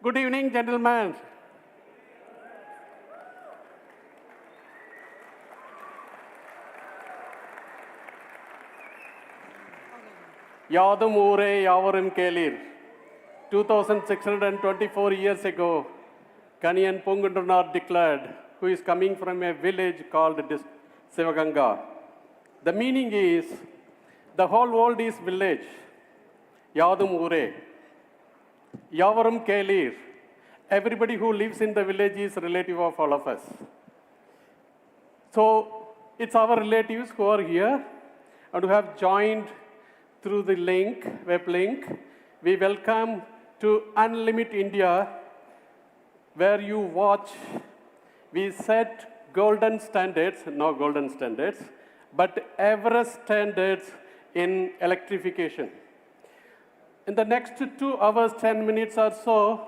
Good evening, gentlemen. Yadum Ure Yavarim Kelir. 2624 years ago, Kaniyan Pungundunar declared, who is coming from a village called Sivaganga. The meaning is, the whole world is village. Yadum Ure. Yavarum Kelir. Everybody who lives in the village is relative of all of us. So it's our relatives who are here and who have joined through the link, web link. We welcome to Unlimit India, where you watch. We set golden standards, not golden standards, but Everest standards in electrification. In the next 2 hours, 10 minutes or so,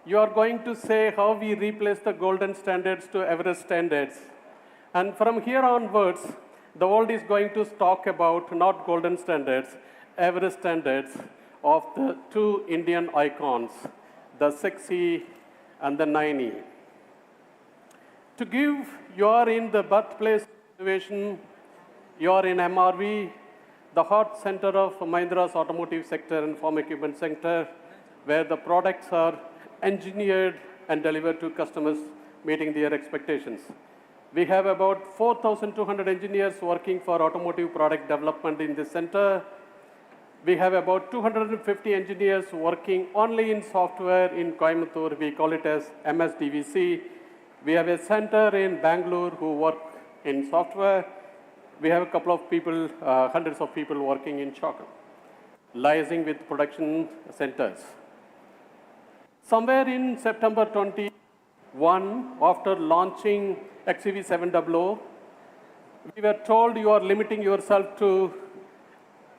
you are going to say how we replace the golden standards to Everest standards. And from here onwards, the world is going to talk about not golden standards, Everest standards of the two Indian icons, the 6E and the 9E. To give, you are in the birthplace of innovation, you are in MRV, the heart center of Mahindra's automotive sector and farm equipment sector, where the products are engineered and delivered to customers, meeting their expectations. We have about 4,200 engineers working for automotive product development in this center. We have about 250 engineers working only in software in Coimbatore. We call it as MSDVC. We have a center in Bangalore who work in software. We have a couple of people, hundreds of people working in Chakan, liaising with production centers. Somewhere in September 21, after launching XEV 700, we were told you are limiting yourself to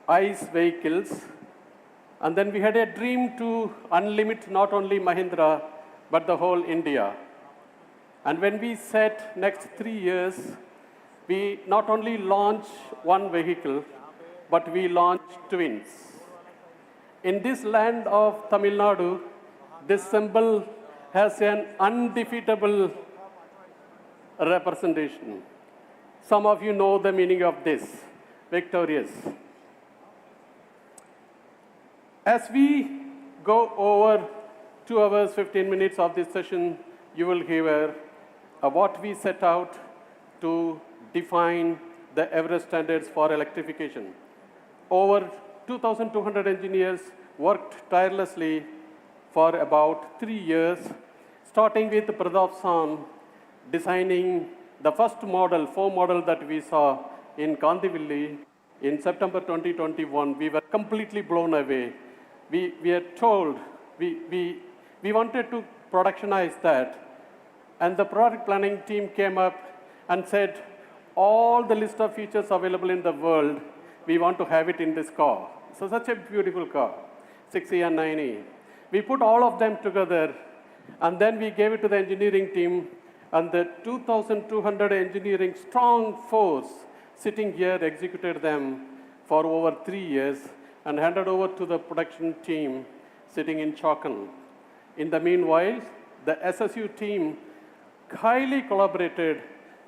ICE vehicles. And then we had a dream to unlimit not only Mahindra, but the whole India. And when we set next 3 years, we not only launch one vehicle, but we launch twins. In this land of Tamil Nadu, this symbol has an undefeatable representation. Some of you know the meaning of this, victorious. As we go over 2 hours, 15 minutes of this session, you will hear what we set out to define the Everest standards for electrification. Over 2,200 engineers worked tirelessly for about 3 years, starting with Pradap San, designing the first model, 4 model that we saw in Kandivilli in September 2021. We were completely blown away. We are told, we wanted to productionize that. And the product planning team came up and said, all the list of features available in the world, we want to have it in this car. So such a beautiful car, 6E and 9E. We put all of them together, and then we gave it to the engineering team, and the 2,200 engineering strong force sitting here executed them for over 3 years and handed over to the production team sitting in Chakan. In the meanwhile, the SSU team highly collaborated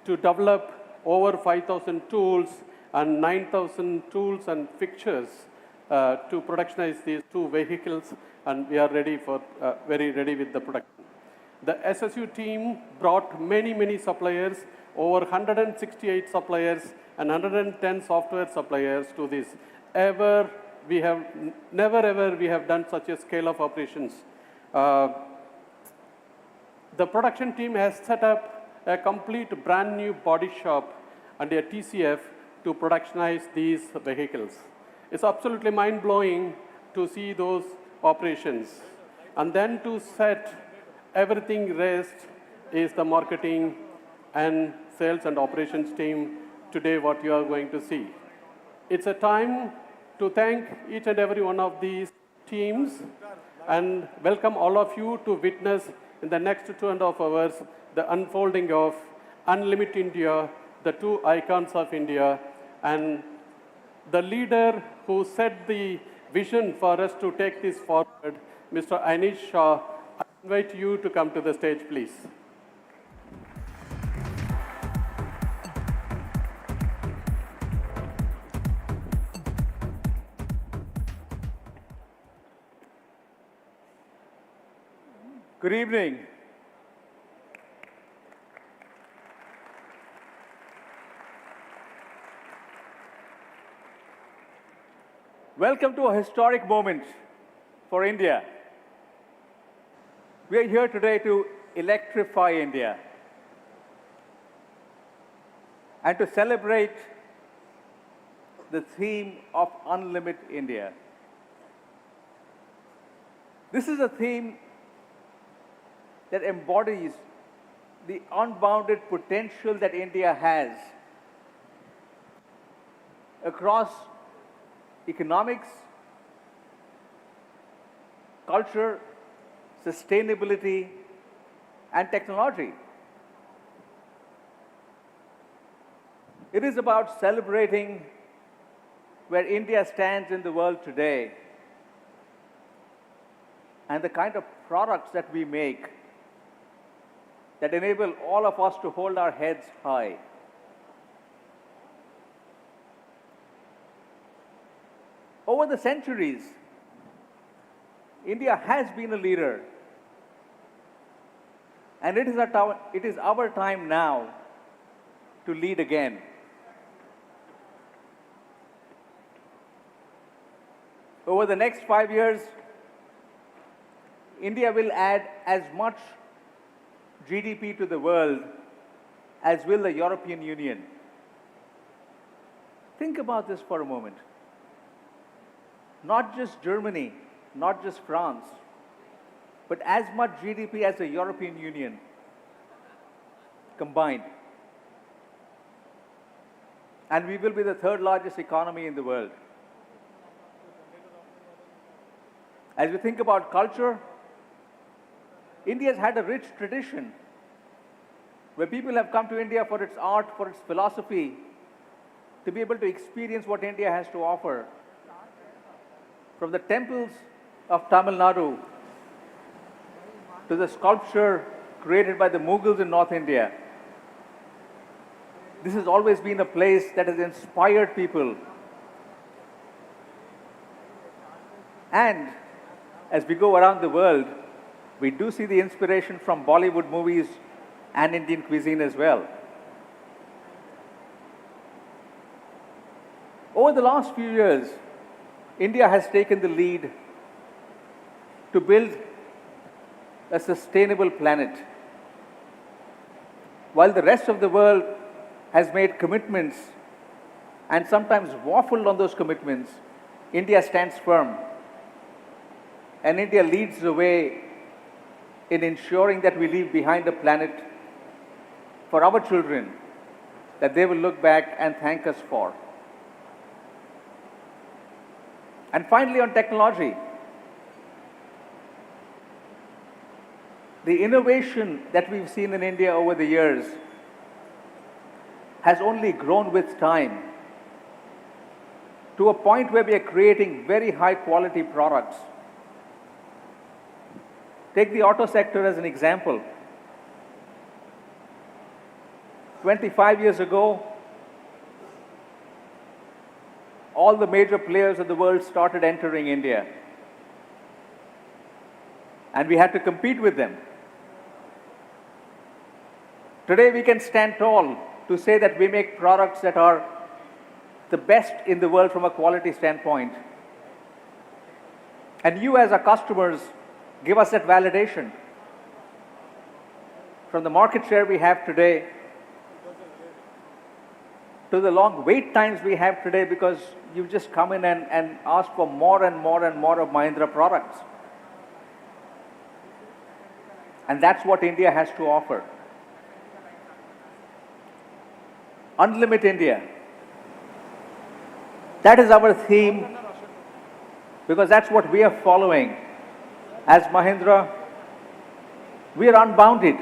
to develop over 5,000 tools and 9,000 tools and fixtures to productionize these 2 vehicles, and we are ready for, very ready with the production. The SSU team brought many suppliers, over 168 suppliers and 110 software suppliers to this. Never ever we have done such a scale of operations. The production team has set up a complete brand new body shop and a TCF to productionize these vehicles. It's absolutely mind-blowing to see those operations. And then to set everything rest is the marketing and sales and operations team today, what you are going to see. It's a time to thank each and every one of these teams and welcome all of you to witness in the next 2.5 hours the unfolding of Unlimit India, the 2 icons of India, and the leader who set the vision for us to take this forward, Mr. Anish Shah. invite you to come to the stage, please. Good evening. Welcome to a historic moment for India. We are here today to electrify India and to celebrate the theme of Unlimited India. This is a theme that embodies the unbounded potential that India has across economics, culture, sustainability, and technology. It is about celebrating where India stands in the world today and the kind of products that we make that enable all of us to hold our heads high. Over the centuries, India has been a leader, and it is our time now to lead again. Over the next 5 years, India will add as much GDP to the world as will the European Union. Think about this for a moment. Not just Germany, not just France, but as much GDP as the European Union combined. And we will be the third largest economy in the world. As we think about culture, India has had a rich tradition where people have come to India for its art, for its philosophy, to be able to experience what India has to offer. From the temples of Tamil Nadu to the sculpture created by the Mughals in North India, this has always been a place that has inspired people. And as we go around the world, we do see the inspiration from Bollywood movies and Indian cuisine as well. Over the last few years, India has taken the lead to build a sustainable planet. While the rest of the world has made commitments and sometimes waffled on those commitments, India stands firm. And India leads the way in ensuring that we leave behind a planet for our children that they will look back and thank us for. And finally, on technology, the innovation that we've seen in India over the years has only grown with time to a point where we are creating very high quality products. Take the auto sector as an example. 25 years ago, all the major players of the world started entering India. And we had to compete with them. Today we can stand tall to say that we make products that are the best in the world from a quality standpoint. And you as our customers give us that validation. From the market share we have today, to the long wait times we have today because you just come in and ask for more and more and more of Mahindra products. And that's what India has to offer. Unlimited India. That is our theme because that's what we are following. As Mahindra, we are unbounded.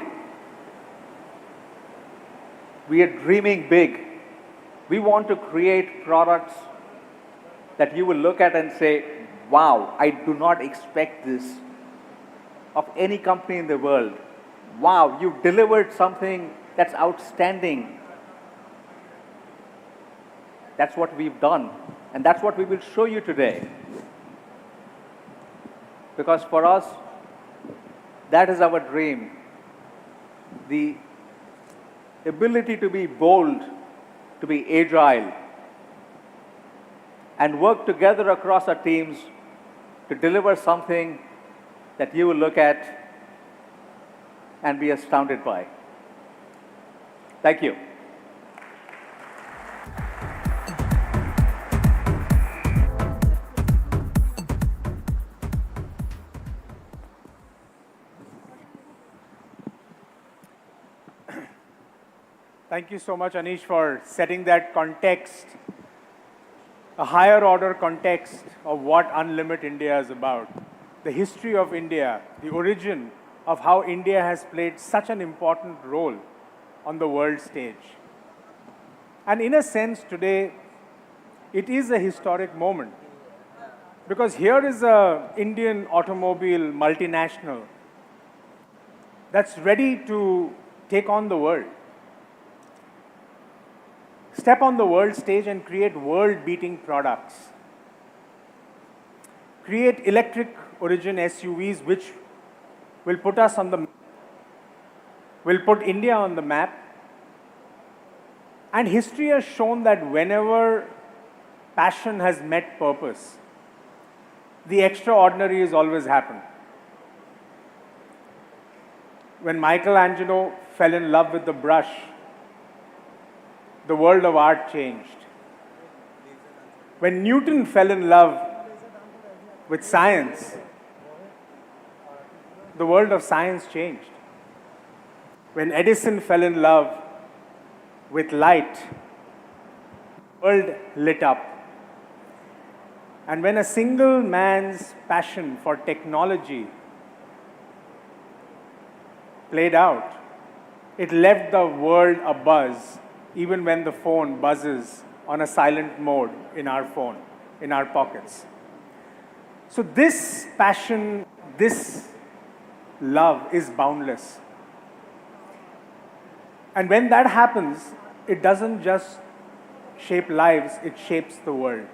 We are dreaming big. We want to create products that you will look at and say, wow, I do not expect this. of any company in the world. Wow, you delivered something that's outstanding. That's what we've done, and that's what we will show you today. Because for us, that is our dream. The ability to be bold, to be agile, and work together across our teams to deliver something that you will look at and be astounded by. Thank you. Thank you so much, Anish, for setting that context, a higher order context of what Unlimit India is about. The history of India, the origin of how India has played such an important role on the world stage. And in a sense, today, it is a historic moment. Because here is an Indian automobile multinational that's ready to take on the world. Step on the world stage and create world-beating products. Create electric origin SUVs which will put us on the, will put India on the map. And history has shown that whenever passion has met purpose, the extraordinary has always happened. When Michelangelo fell in love with the brush, the world of art changed. When Newton fell in love with science, the world of science changed. When Edison fell in love with light, the world lit up. And when a single man's passion for technology played out, it left the world abuzz, even when the phone buzzes on a silent mode in our phone, in our pockets. So this passion, this love is boundless. And when that happens, it doesn't just shape lives, it shapes the world.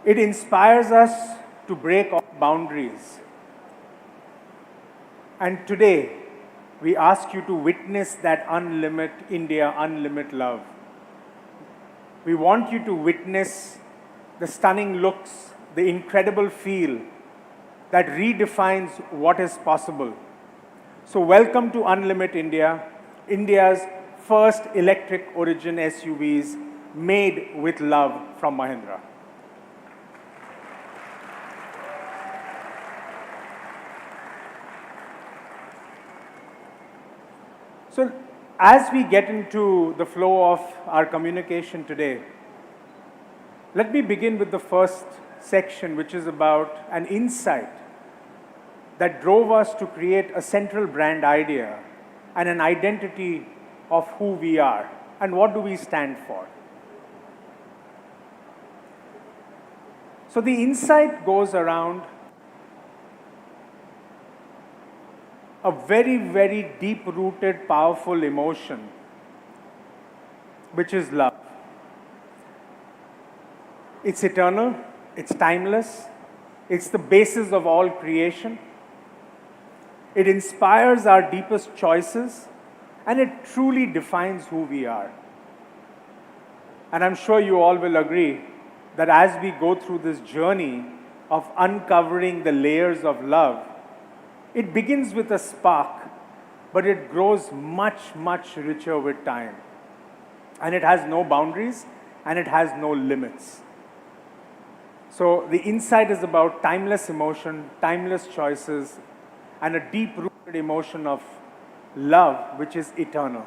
It inspires us to break all boundaries. And today, we ask you to witness that Unlimit India, Unlimit love. We want you to witness the stunning looks, the incredible feel that redefines what is possible. So welcome to Unlimit India, India's first electric origin SUVs made with love from Mahindra. So as we get into the flow of our communication today, let me begin with the first section, which is about an insight that drove us to create a central brand idea and an identity of who we are and what do we stand for. So the insight goes around a very, very deep-rooted, powerful emotion, which is love. It's eternal, it's timeless, it's the basis of all creation. It inspires our deepest choices, and it truly defines who we are. And I'm sure you all will agree that as we go through this journey of uncovering the layers of love, it begins with a spark, but it grows much, much richer with time. And it has no boundaries, and it has no limits. So the insight is about timeless emotion, timeless choices, and a deep-rooted emotion of love, which is eternal.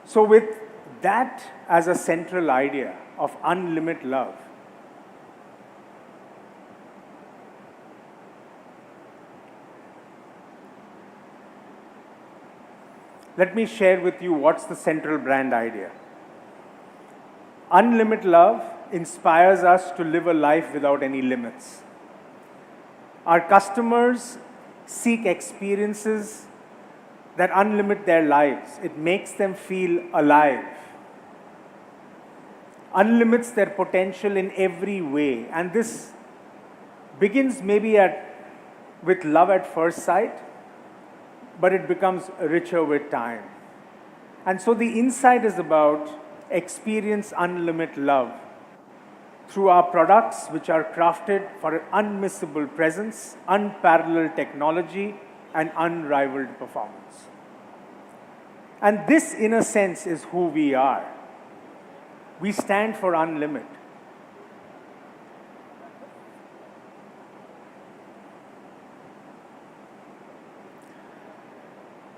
So with that as a central idea of unlimited love, let me share with you what's the central brand idea. Unlimited love inspires us to live a life without any limits. Our customers seek experiences that unlimit their lives. It makes them feel alive, unlimits their potential in every way. And this begins maybe with love at first sight, but it becomes richer with time. And so the insight is about experience unlimited love through our products, which are crafted for unmissable presence, unparalleled technology, and unrivaled performance. And this, in a sense, is who we are. We stand for unlimited.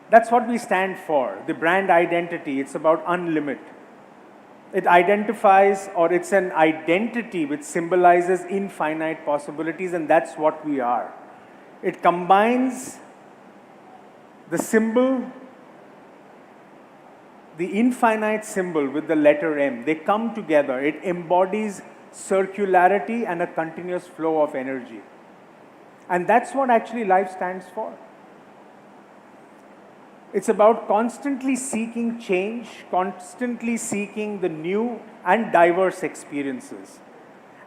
That's what we stand for, the brand identity. It's about unlimited. It identifies, or it's an identity which symbolizes infinite possibilities, and that's what we are. It combines the symbol, the infinite symbol with the letter M. They come together. It embodies circularity and a continuous flow of energy. And that's what actually life stands for. It's about constantly seeking change, constantly seeking the new and diverse experiences.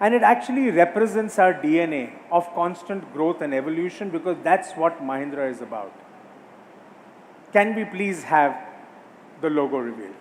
And it actually represents our DNA of constant growth and evolution, because that's what Mahindra is about. Can we please have the logo reveal?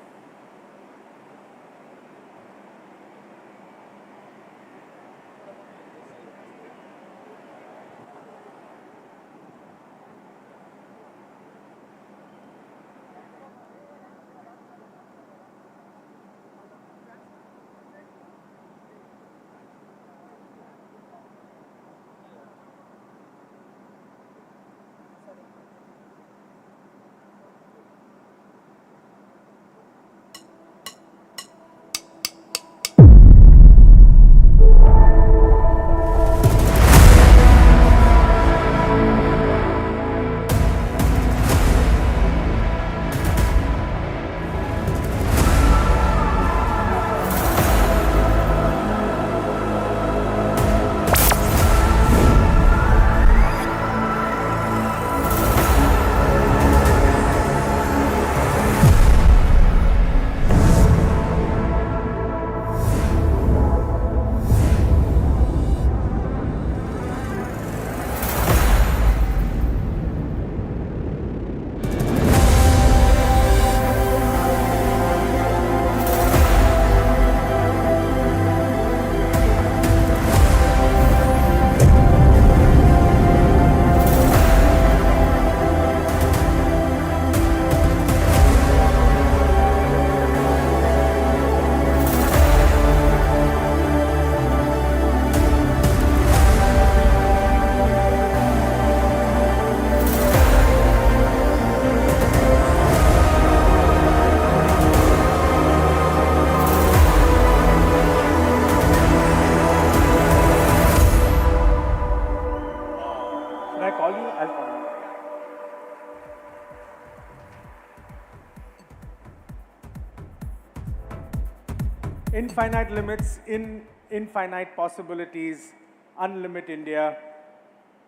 Should I call you? I'll call you. Infinite limits, infinite possibilities, unlimited India.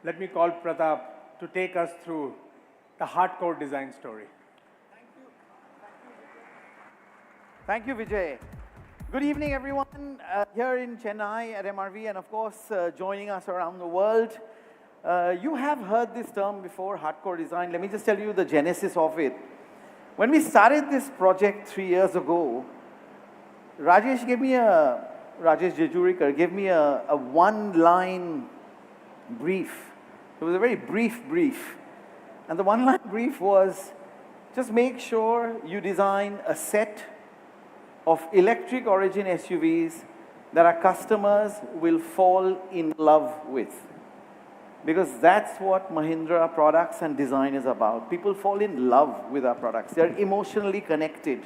Let me call Pratap to take us through the hardcore design story. Thank you, Vijay. Good evening, everyone, here in Chennai at MRV, and of course, joining us around the world. You have heard this term before, hardcore design. Let me just tell you the genesis of it. When we started this project 3 years ago, Rajesh Jejurikar gave me a one-line brief. It was a very brief. And the one-line brief was, just make sure you design a set of electric origin SUVs that our customers will fall in love with. Because that's what Mahindra products and design is about. People fall in love with our products. They're emotionally connected.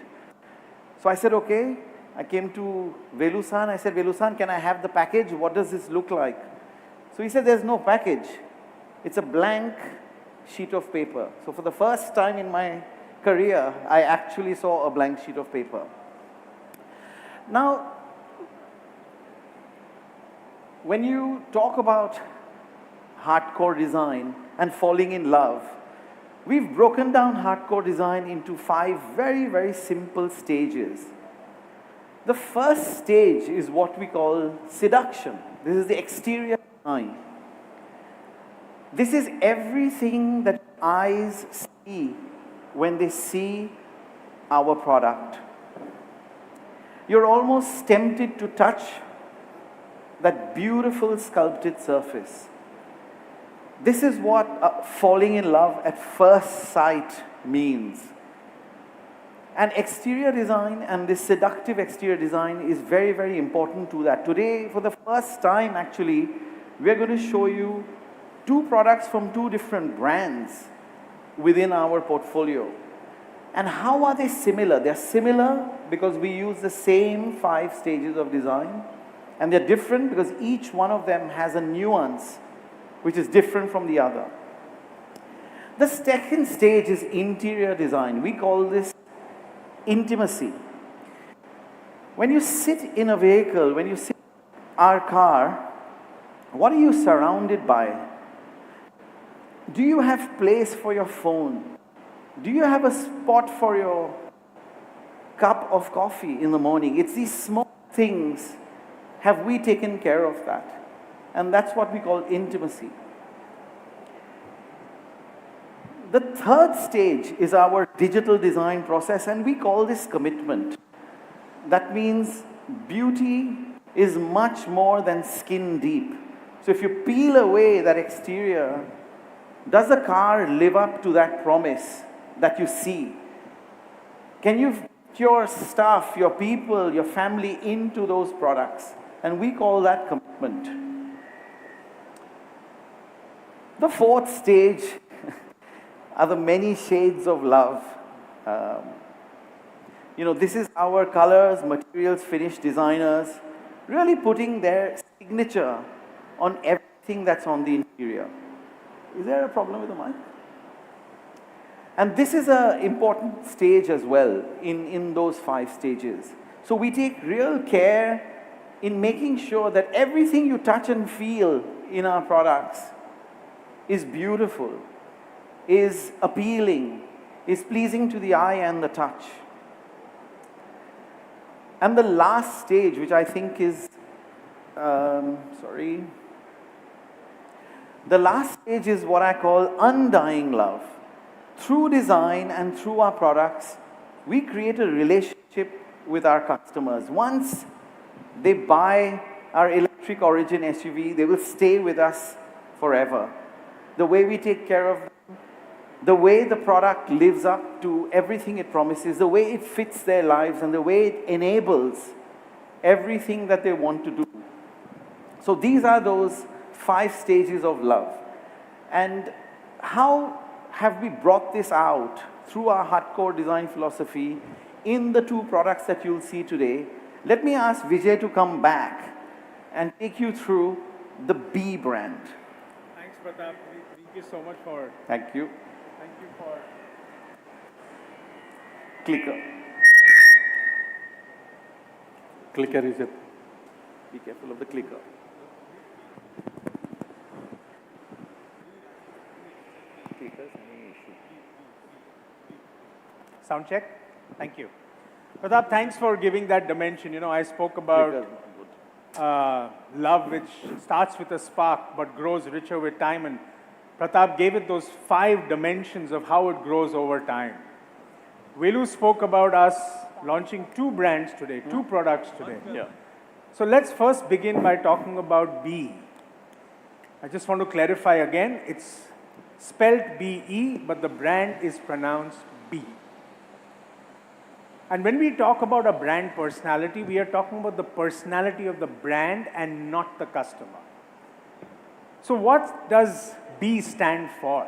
So I said, okay. I came to Velu-san. I said, Velu-san, can I have the package? What does this look like? So he said, there's no package. It's a blank sheet of paper. So for the first time in my career, I actually saw a blank sheet of paper. Now, when you talk about hardcore design and falling in love, we've broken down hardcore design into 5 very, very simple stages. The first stage is what we call seduction. This is the exterior design. This is everything that eyes see when they see our product. You're almost tempted to touch that beautiful sculpted surface. This is what falling in love at first sight means. And exterior design and this seductive exterior design is very, very important to that. Today, for the first time actually, we're going to show you 2 products from 2 different brands within our portfolio. And how are they similar? They're similar because we use the same 5 stages of design. And they're different because each one of them has a nuance which is different from the other. The second stage is interior design. We call this intimacy. When you sit in a vehicle, when you sit in our car, what are you surrounded by? Do you have place for your phone? Do you have a spot for your cup of coffee in the morning? It's these small things. Have we taken care of that? And that's what we call intimacy. The third stage is our digital design process, and we call this commitment. That means beauty is much more than skin deep. So if you peel away that exterior, does the car live up to that promise that you see? Can you fit your stuff, your people, your family into those products? And we call that commitment. The fourth stage are the many shades of love. This is our colors, materials, finish designers really putting their signature on everything that's on the interior. Is there a problem with the mic? And this is an important stage as well in those 5 stages. So we take real care in making sure that everything you touch and feel in our products is beautiful, is appealing, is pleasing to the eye and the touch. And the last stage, which I think is, the last stage is what I call undying love. Through design and through our products, we create a relationship with our customers. Once they buy our electric origin SUV, they will stay with us forever. The way we take care of them, the way the product lives up to everything it promises, the way it fits their lives, and the way it enables everything that they want to do. So these are those 5 stages of love. And how have we brought this out through our hardcore design philosophy in the 2 products that you'll see today? Let me ask Vijay to come back and take you through the B brand. Thanks, Pratap. Thank you so much for... Thank you. Thank you for... Clicker. Clicker is a... Be careful of the clicker. Sound check? Thank you. Pratap, thanks for giving that dimension. I spoke about love, which starts with a spark but grows richer with time. And Pratap gave it those 5 dimensions of how it grows over time. Velu spoke about us launching 2 brands today, 2 products today. Yeah. So let's first begin by talking about B. I just want to clarify again, it's spelled B-E, but the brand is pronounced B. And when we talk about a brand personality, we are talking about the personality of the brand and not the customer. So what does B stand for?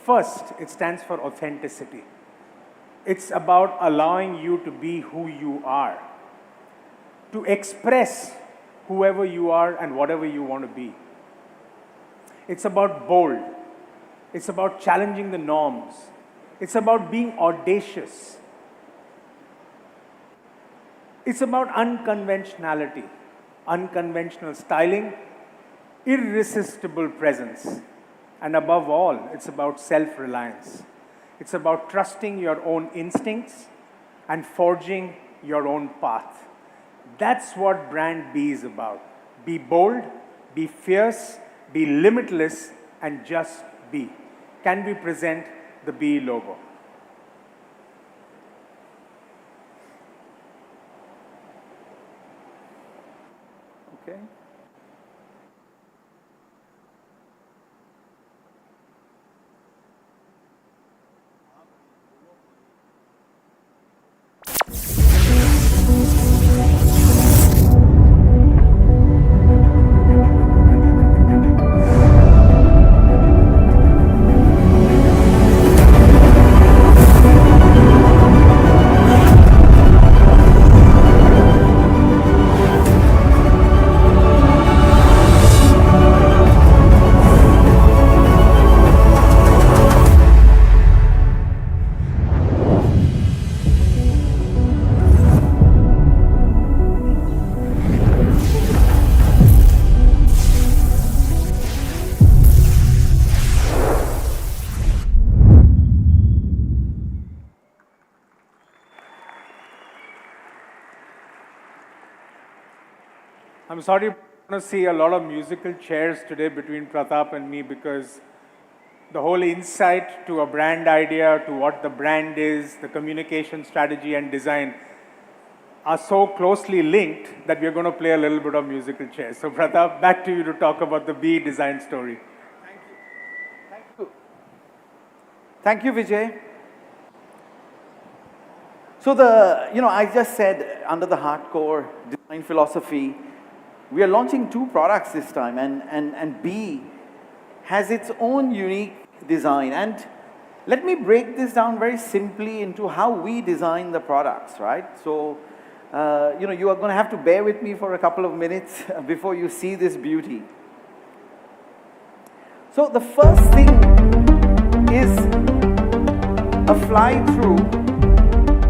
First, it stands for authenticity. It's about allowing you to be who you are, to express whoever you are and whatever you want to be. It's about bold. It's about challenging the norms. It's about being audacious. It's about unconventionality. unconventional styling, irresistible presence. And above all, it's about self-reliance. It's about trusting your own instincts and forging your own path. That's what brand B is about. Be bold, be fierce, be limitless, and just be. Can we present the B logo? Okay. I'm sorry, you're going to see a lot of musical chairs today between Pratap and me because the whole insight to a brand idea, to what the brand is, the communication strategy and design are so closely linked that we're going to play a little bit of musical chairs. So Pratap, back to you to talk about the B design story. Thank you, Vijay. So I just said under the hardcore design philosophy, we are launching 2 products this time, and B has its own unique design. And let me break this down very simply into how we design the products, right? So, you are going to have to bear with me for a couple of minutes before you see this beauty. So the first thing is a fly-through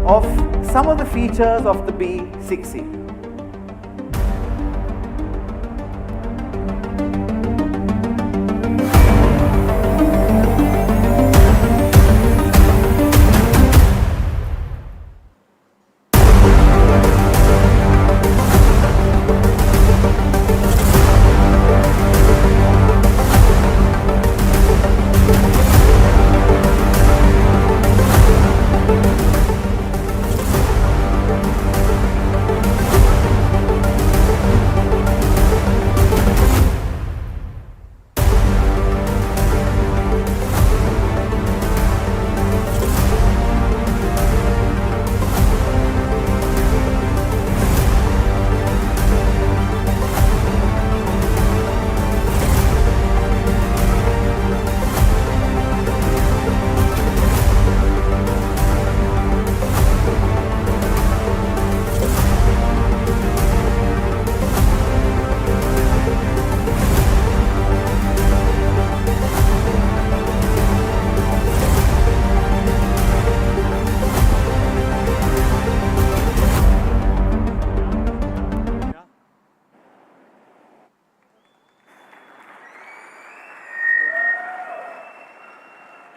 of some of the features of the B60.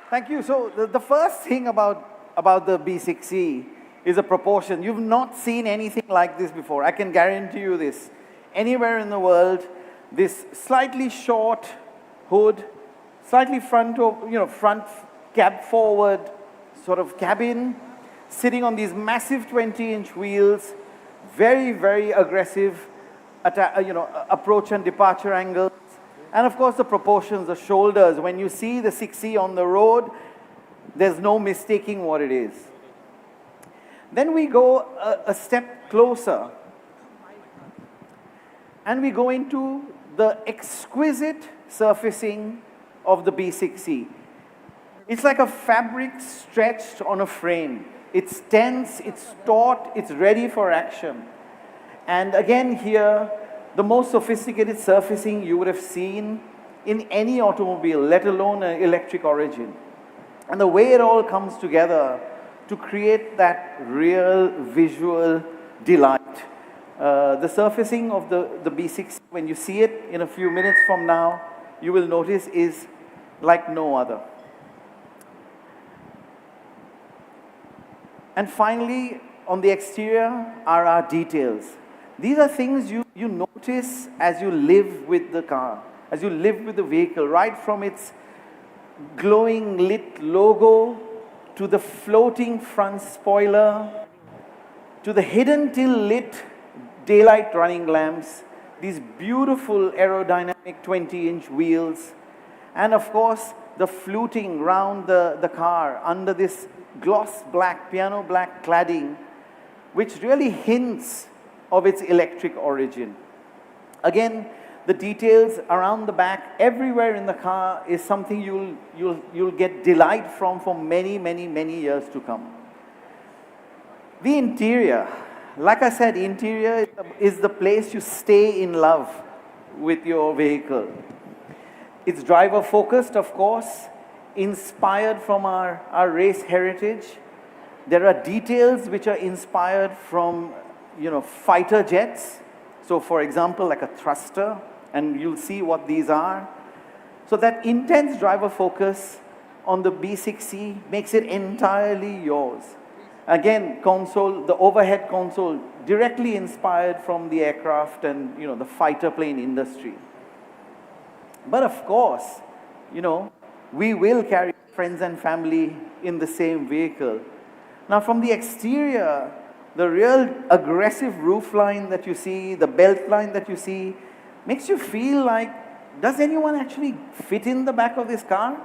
Thank you. So the first thing about the B6E is a proportion. You've not seen anything like this before. I can guarantee you this. Anywhere in the world, this slightly short hood, slightly front cab forward sort of cabin, sitting on these massive 20-inch wheels, very, very aggressive approach and departure angles. And of course, the proportions, the shoulders. When you see the 6E on the road, there's no mistaking what it is. Then we go a step closer, and we go into the exquisite surfacing of the B6E. It's like a fabric stretched on a frame. It's tense, it's taut, it's ready for action. And again here, the most sophisticated surfacing you would have seen in any automobile, let alone an electric origin. And the way it all comes together to create that real visual delight. The surfacing of the B6, when you see it in a few minutes from now, you will notice is like no other. And finally, on the exterior are our details. These are things you notice as you live with the car, as you live with the vehicle, right from its glowing lit logo to the floating front spoiler, to the hidden till lit daylight running lamps, these beautiful aerodynamic 20-inch wheels, and of course the fluting round the car under this gloss black, piano black cladding, which really hints of its electric origin. Again, the details around the back, everywhere in the car, is something you'll get delight from for many, many, many years to come. The interior, like I said, interior is the place you stay in love with your vehicle. It's driver focused, of course, inspired from our race heritage. There are details which are inspired from, fighter jets. So for example, like a thruster, and you'll see what these are. So that intense driver focus on the B6C makes it entirely yours. Again, console, the overhead console, directly inspired from the aircraft and, the fighter plane industry. But of course, we will carry friends and family in the same vehicle. Now from the exterior, the real aggressive roofline that you see, the belt line that you see, makes you feel like, does anyone actually fit in the back of this car?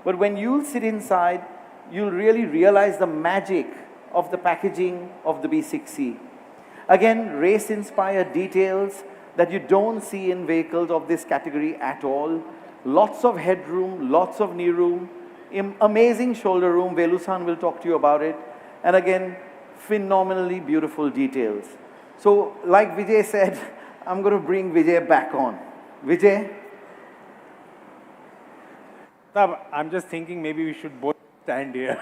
But when you sit inside, you'll really realize the magic of the packaging of the B6C. Again, race-inspired details that you don't see in vehicles of this category at all. Lots of headroom, lots of knee room, amazing shoulder room. Velu-san will talk to you about it. And again, phenomenally beautiful details. So, like Vijay said, I'm going to bring Vijay back on. Vijay? I'm just thinking maybe we should both stand here.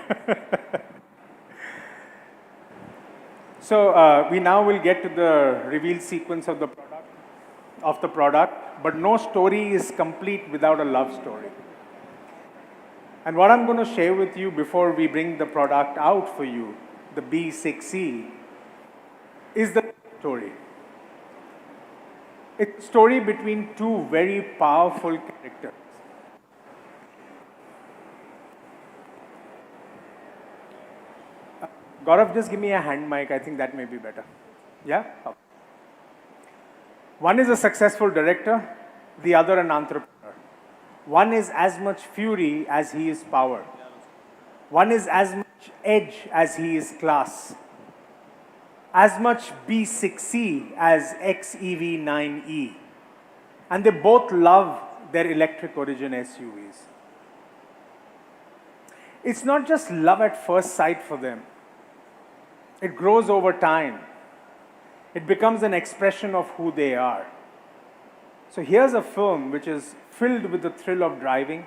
So we now will get to the reveal sequence of the product, but no story is complete without a love story. And what I'm going to share with you before we bring the product out for you, the B6C, is the story. It's a story between two very powerful characters. Gaurav, just give me a hand mic. I think that may be better. Yeah? Okay. One is a successful director, the other an entrepreneur. One is as much fury as he is power. One is as much edge as he is class. As much B6C as XEV9E. And they both love their electric origin SUVs. It's not just love at first sight for them. It grows over time. It becomes an expression of who they are. So here's a film which is filled with the thrill of driving,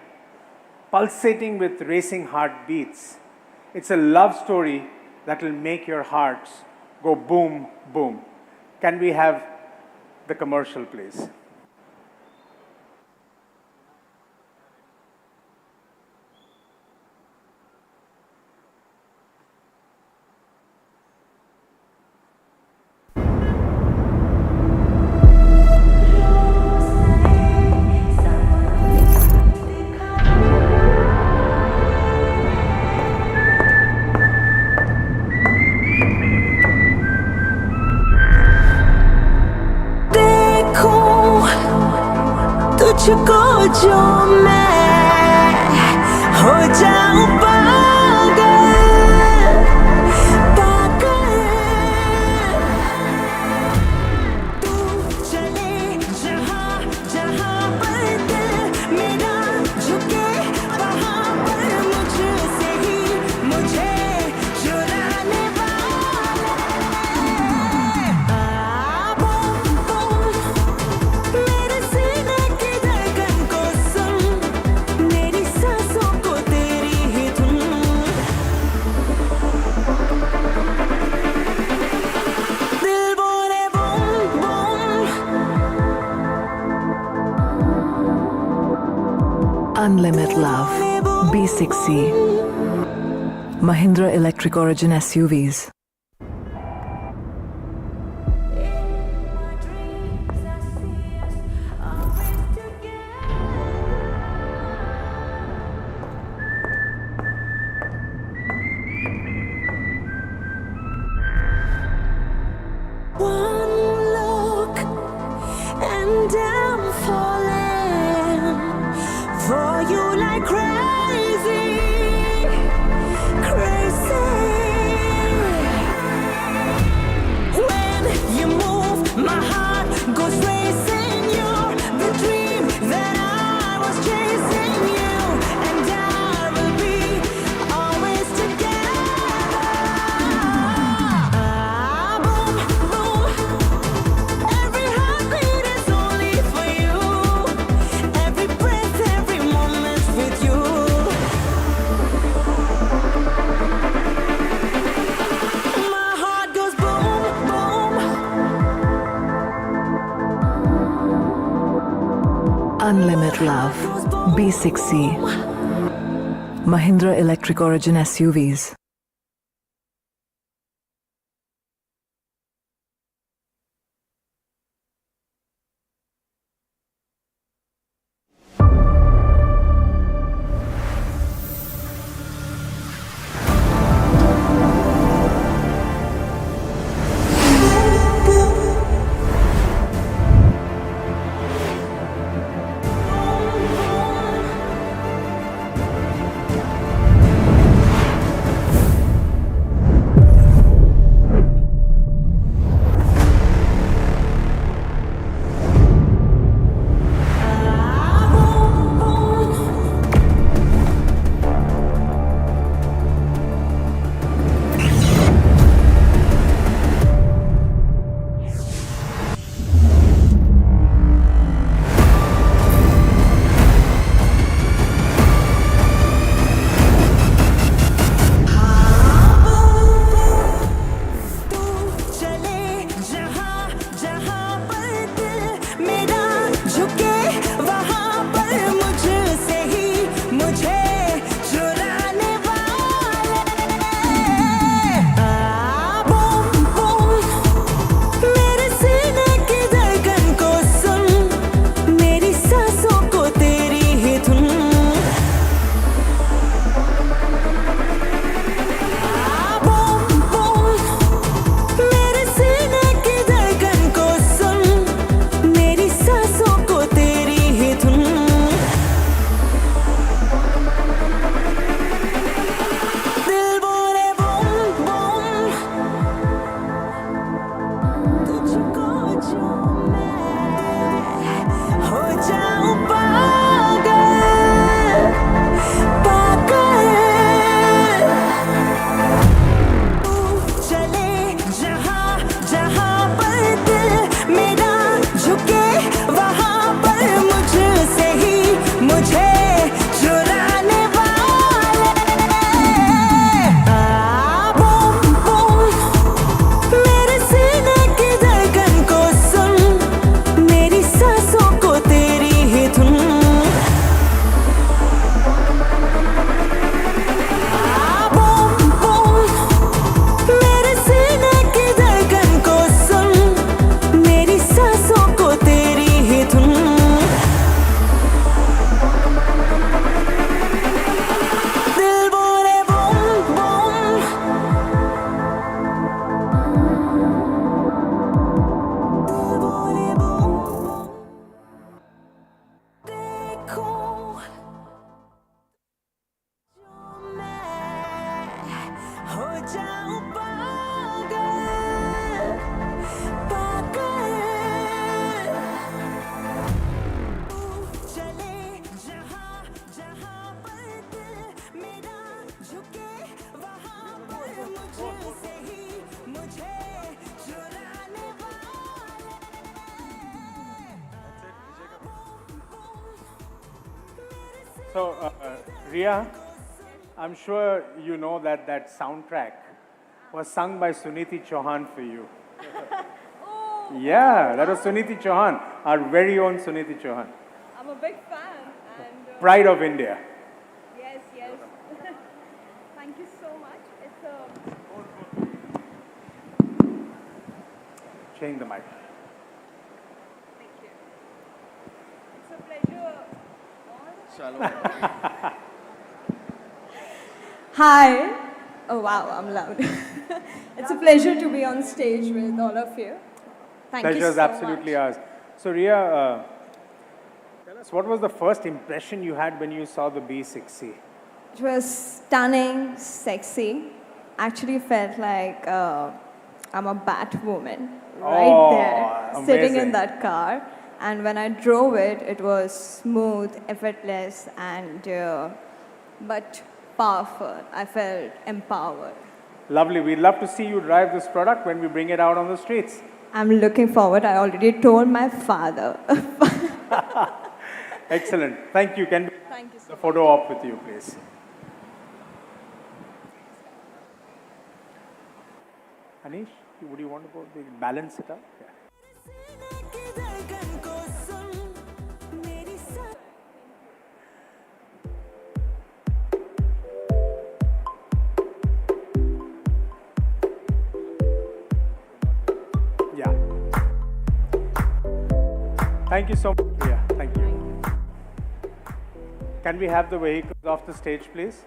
pulsating with racing heartbeats. It's a love story that will make your hearts go boom, boom. Can we have the commercial, please? तुझको जो मैं हो जाऊं पागल पागल तू चले जहां जहां पर दिल मेरा झुके वहां पर मुझसे ही मुझे चुराने वाला बूम बूम मेरे सीने की धड़कन को सुन Unlimited love. B6C. Mahindra Electric Origin SUVs. One look and I'm falling for you like crazy, crazy. When you move, my heart goes racing. You're the dream that I was chasing. You and I will be always together. Boom, boom. Every heartbeat is only for you. Every breath, every moment with you. My heart goes boom, boom. Unlimited love. B6C. Mahindra Electric Origin SUVs. तू चले जहाँ जहाँ पर दिल मेरा झुके वहाँ पर मुझसे ही मुझे चुराने वाले बूम बूम मेरे सीने की धड़कन को सुन मेरी सांसों को तेरी ही धुन बूम बूम मेरे सीने की धड़कन को सुन मेरी सांसों को तेरी ही धुन दिल बोले बूम बूम तुझको जो मैं हो जाऊं पागल पागल तू चले जहाँ जहाँ पर दिल मेरा झुके वहाँ पर मुझसे ही मुझे चुराने वाले बूम बूम मेरे सीने की धड़कन को सुन मेरी सांसों को तेरी ही धुन बूम बूम मेरे सीने की धड़कन को सुन मेरी सांसों को तेरी ही धुन दिल बोले बूम बूम दिल बोले बूम देखूं जो मैं हो जाऊं पागल पागल तू चले जहाँ जहाँ पर दिल मेरा झुके वहाँ पर मुझसे ही मुझे चुराने So, Ria, I'm sure you know that that soundtrack was sung by Suniti Chauhan for you. Yeah, that was Suniti Chauhan, our very own Suniti Chauhan. I'm a big fan, and pride of India. Yes, yes. Thank you so much. It's a Change the mic. thank you. It's a pleasure. Hi. Oh wow, I'm loud. It's a pleasure to be on stage with all of you. Thank you Pleasure so is absolutely much. ours. So Ria, tell us, what was the first impression you had when you saw the B60? It was stunning, sexy. Actually felt like I'm a Batwoman right Oh, there, sitting amazing. in that car. And when I drove it, it was smooth, effortless, and but powerful. I felt empowered. Lovely. We'd love to see you drive this product when we bring it out on the streets. I'm looking forward. I already told my father. Excellent. Thank you. Can we Thank you so the photo op with you, please? Anish, would you want to balance it out? Yeah. Yeah. Thank you so much. Yeah, thank you. Can we have the vehicles off the stage, please?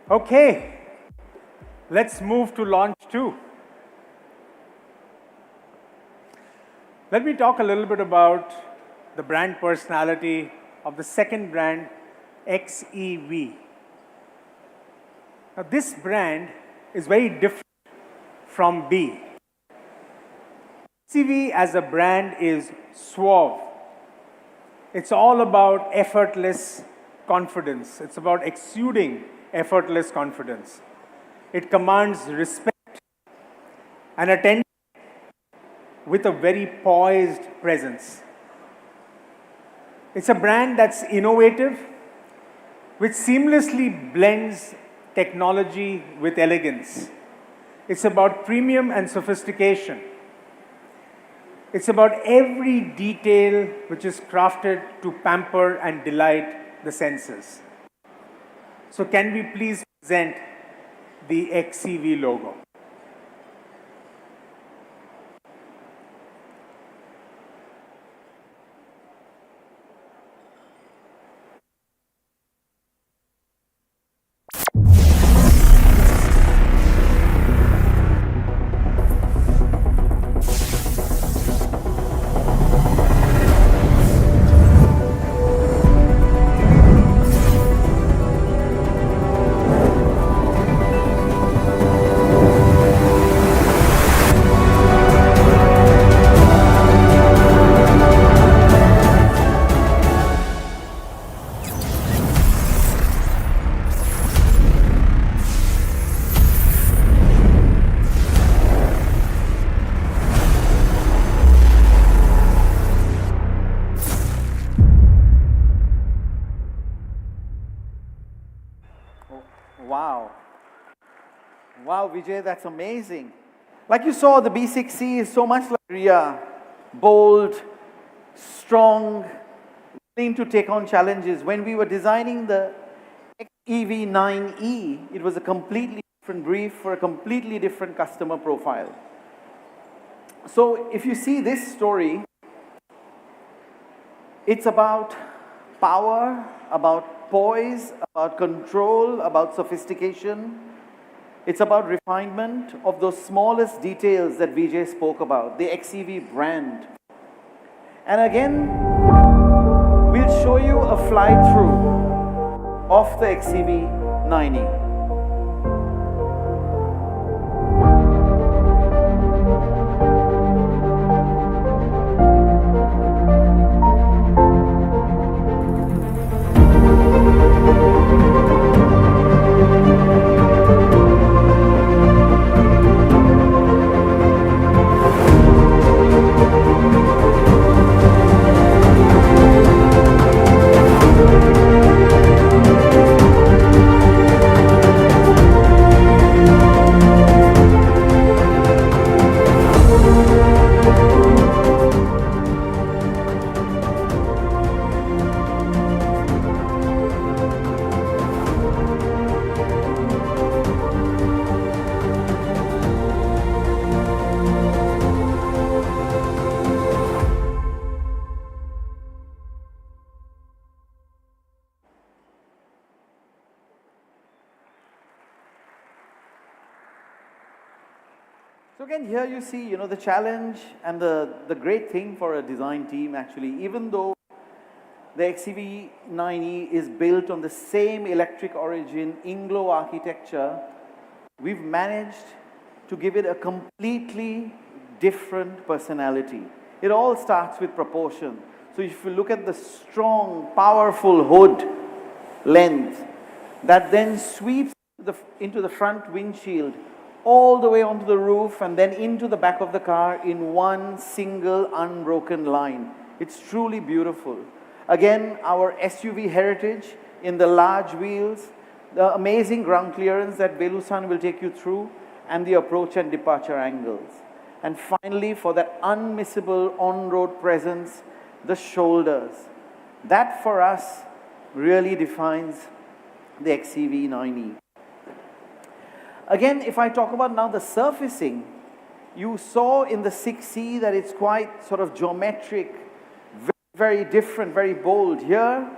Okay, let's move to launch 2. Let me talk a little bit about the brand personality of the second brand, XEV. Now, this brand is very different from B. XEV as a brand is suave. It's all about effortless confidence. It's about exuding effortless confidence. It commands respect and attention with a very poised presence. It's a brand that's innovative, which seamlessly blends technology with elegance. It's about premium and sophistication. It's about every detail which is crafted to pamper and delight the senses. So can we please present the XCV logo? Wow. Wow, Vijay, that's amazing. Like you saw, the B6C is so much like Ria, bold, strong, willing to take on challenges. When we were designing the XEV9E, it was a completely different brief for a completely different customer profile. So if you see this story, it's about power, about poise, about control, about sophistication. It's about refinement of those smallest details that Vijay spoke about, the XEV brand. And again, we'll show you a fly-through of the XEV9E. So again, here you see, the challenge and the great thing for a design team actually, even though the XEV9E is built on the same electric origin Inglo architecture, we've managed to give it a completely different personality. It all starts with proportion. So if you look at the strong, powerful hood length that then sweeps into the front windshield, all the way onto the roof and then into the back of the car in one single unbroken line. It's truly beautiful. Again, our SUV heritage in the large wheels, the amazing ground clearance that Velu-san will take you through, and the approach and departure angles. And finally, for that unmissable on-road presence, the shoulders. That for us really defines the XEV9E. Again, if I talk about now the surfacing, you saw in the 6C that it's quite sort of geometric, very different, very bold. Here,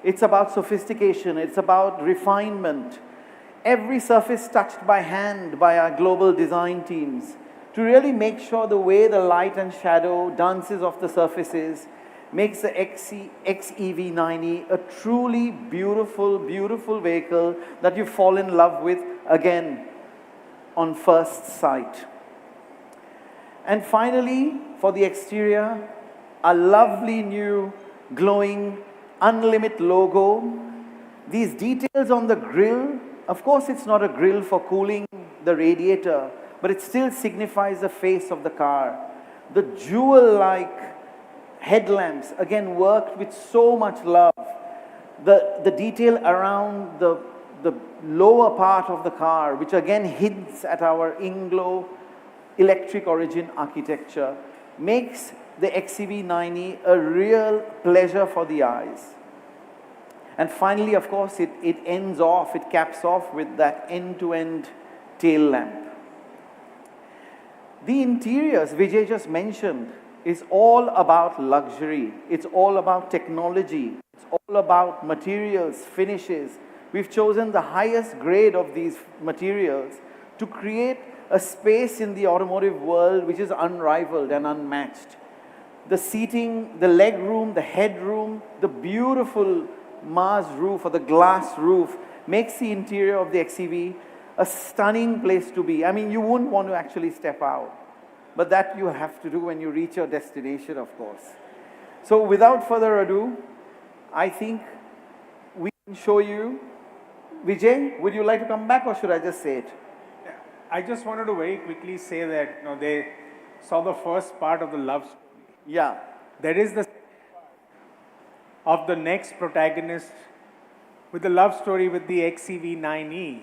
it's about sophistication, it's about refinement. Every surface touched by hand by our global design teams to really make sure the way the light and shadow dances off the surfaces makes the XEV9E a truly beautiful, beautiful vehicle that you fall in love with again on first sight. And finally, for the exterior, a lovely new glowing Unlimit logo. These details on the grille, of course it's not a grille for cooling the radiator, but it still signifies the face of the car. The jewel-like headlamps, again worked with so much love. The detail around the lower part of the car, which again hints at our Inglo electric origin architecture, makes the XEV9E a real pleasure for the eyes. And finally, of course, it ends off, it caps off with that end-to-end tail lamp. The interiors Vijay just mentioned is all about luxury. It's all about technology. It's all about materials, finishes. We've chosen the highest grade of these materials to create a space in the automotive world which is unrivaled and unmatched. The seating, the leg room, the headroom, the beautiful Mars roof or the glass roof makes the interior of the XEV a stunning place to be. I mean, you wouldn't want to actually step out, but that you have to do when you reach your destination, of course. So without further ado, I think we can show you. Vijay, would you like to come back or should I just say it? Yeah, I just wanted to very quickly say that they saw the first part of the love story. Yeah. There is the of the next protagonist with the love story with the XEV9E.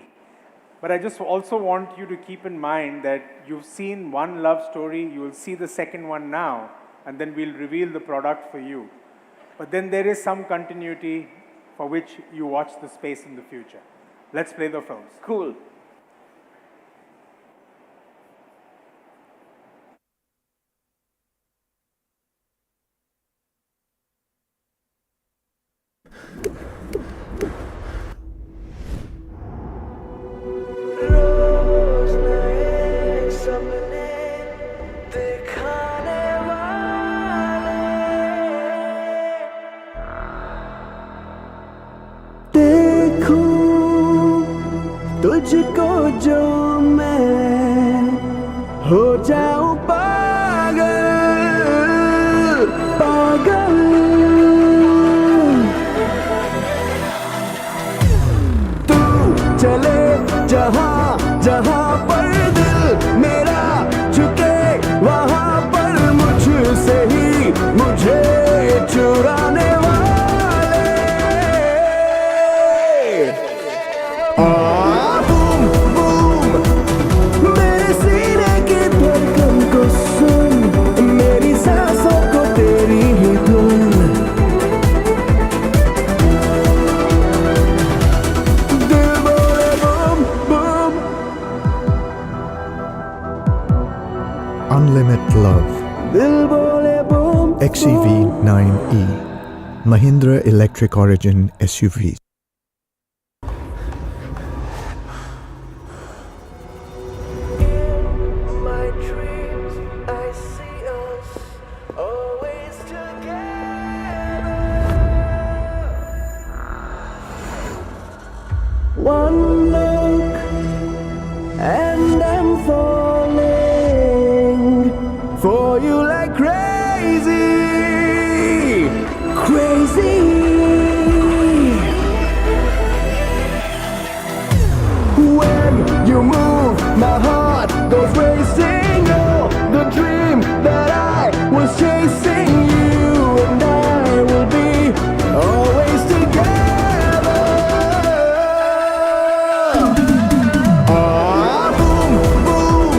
But I just also want you to keep in mind that you've seen one love story, you will see the second one now, and then we'll reveal the product for you. But then there is some continuity for which you watch the space in the future. Let's play the films. Cool. रोज नए सपने दिखाने वाले देखूं तुझको जो मैं हो जाऊं पागल पागल तू चले जहां जहां पर दिल मेरा झुके वहां पर मुझसे ही मुझे चुराने वाले बूम बूम मेरे सीने की धड़कन को सुन मेरी सांसों को तेरी ही धुन दिल बोले बूम बूम Unlimited Love, दिल बोले boom XEV 9e, Mahindra Electric Origin SUVs. my dreams I see us always together one look and I'm falling for you like crazy crazy when you move, my heart goes racing. You're the dream that I was chasing. You and I will be always together. Boom, boom.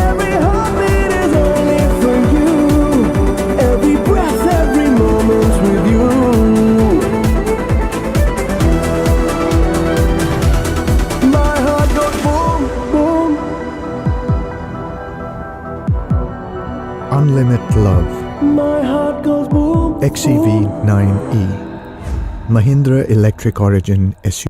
Every heartbeat is only for you. Every breath, every moment with you. My heart goes boom, boom. Unlimited Love, My heart goes boom. XEV 9e, Mahindra Electric Origin SUV.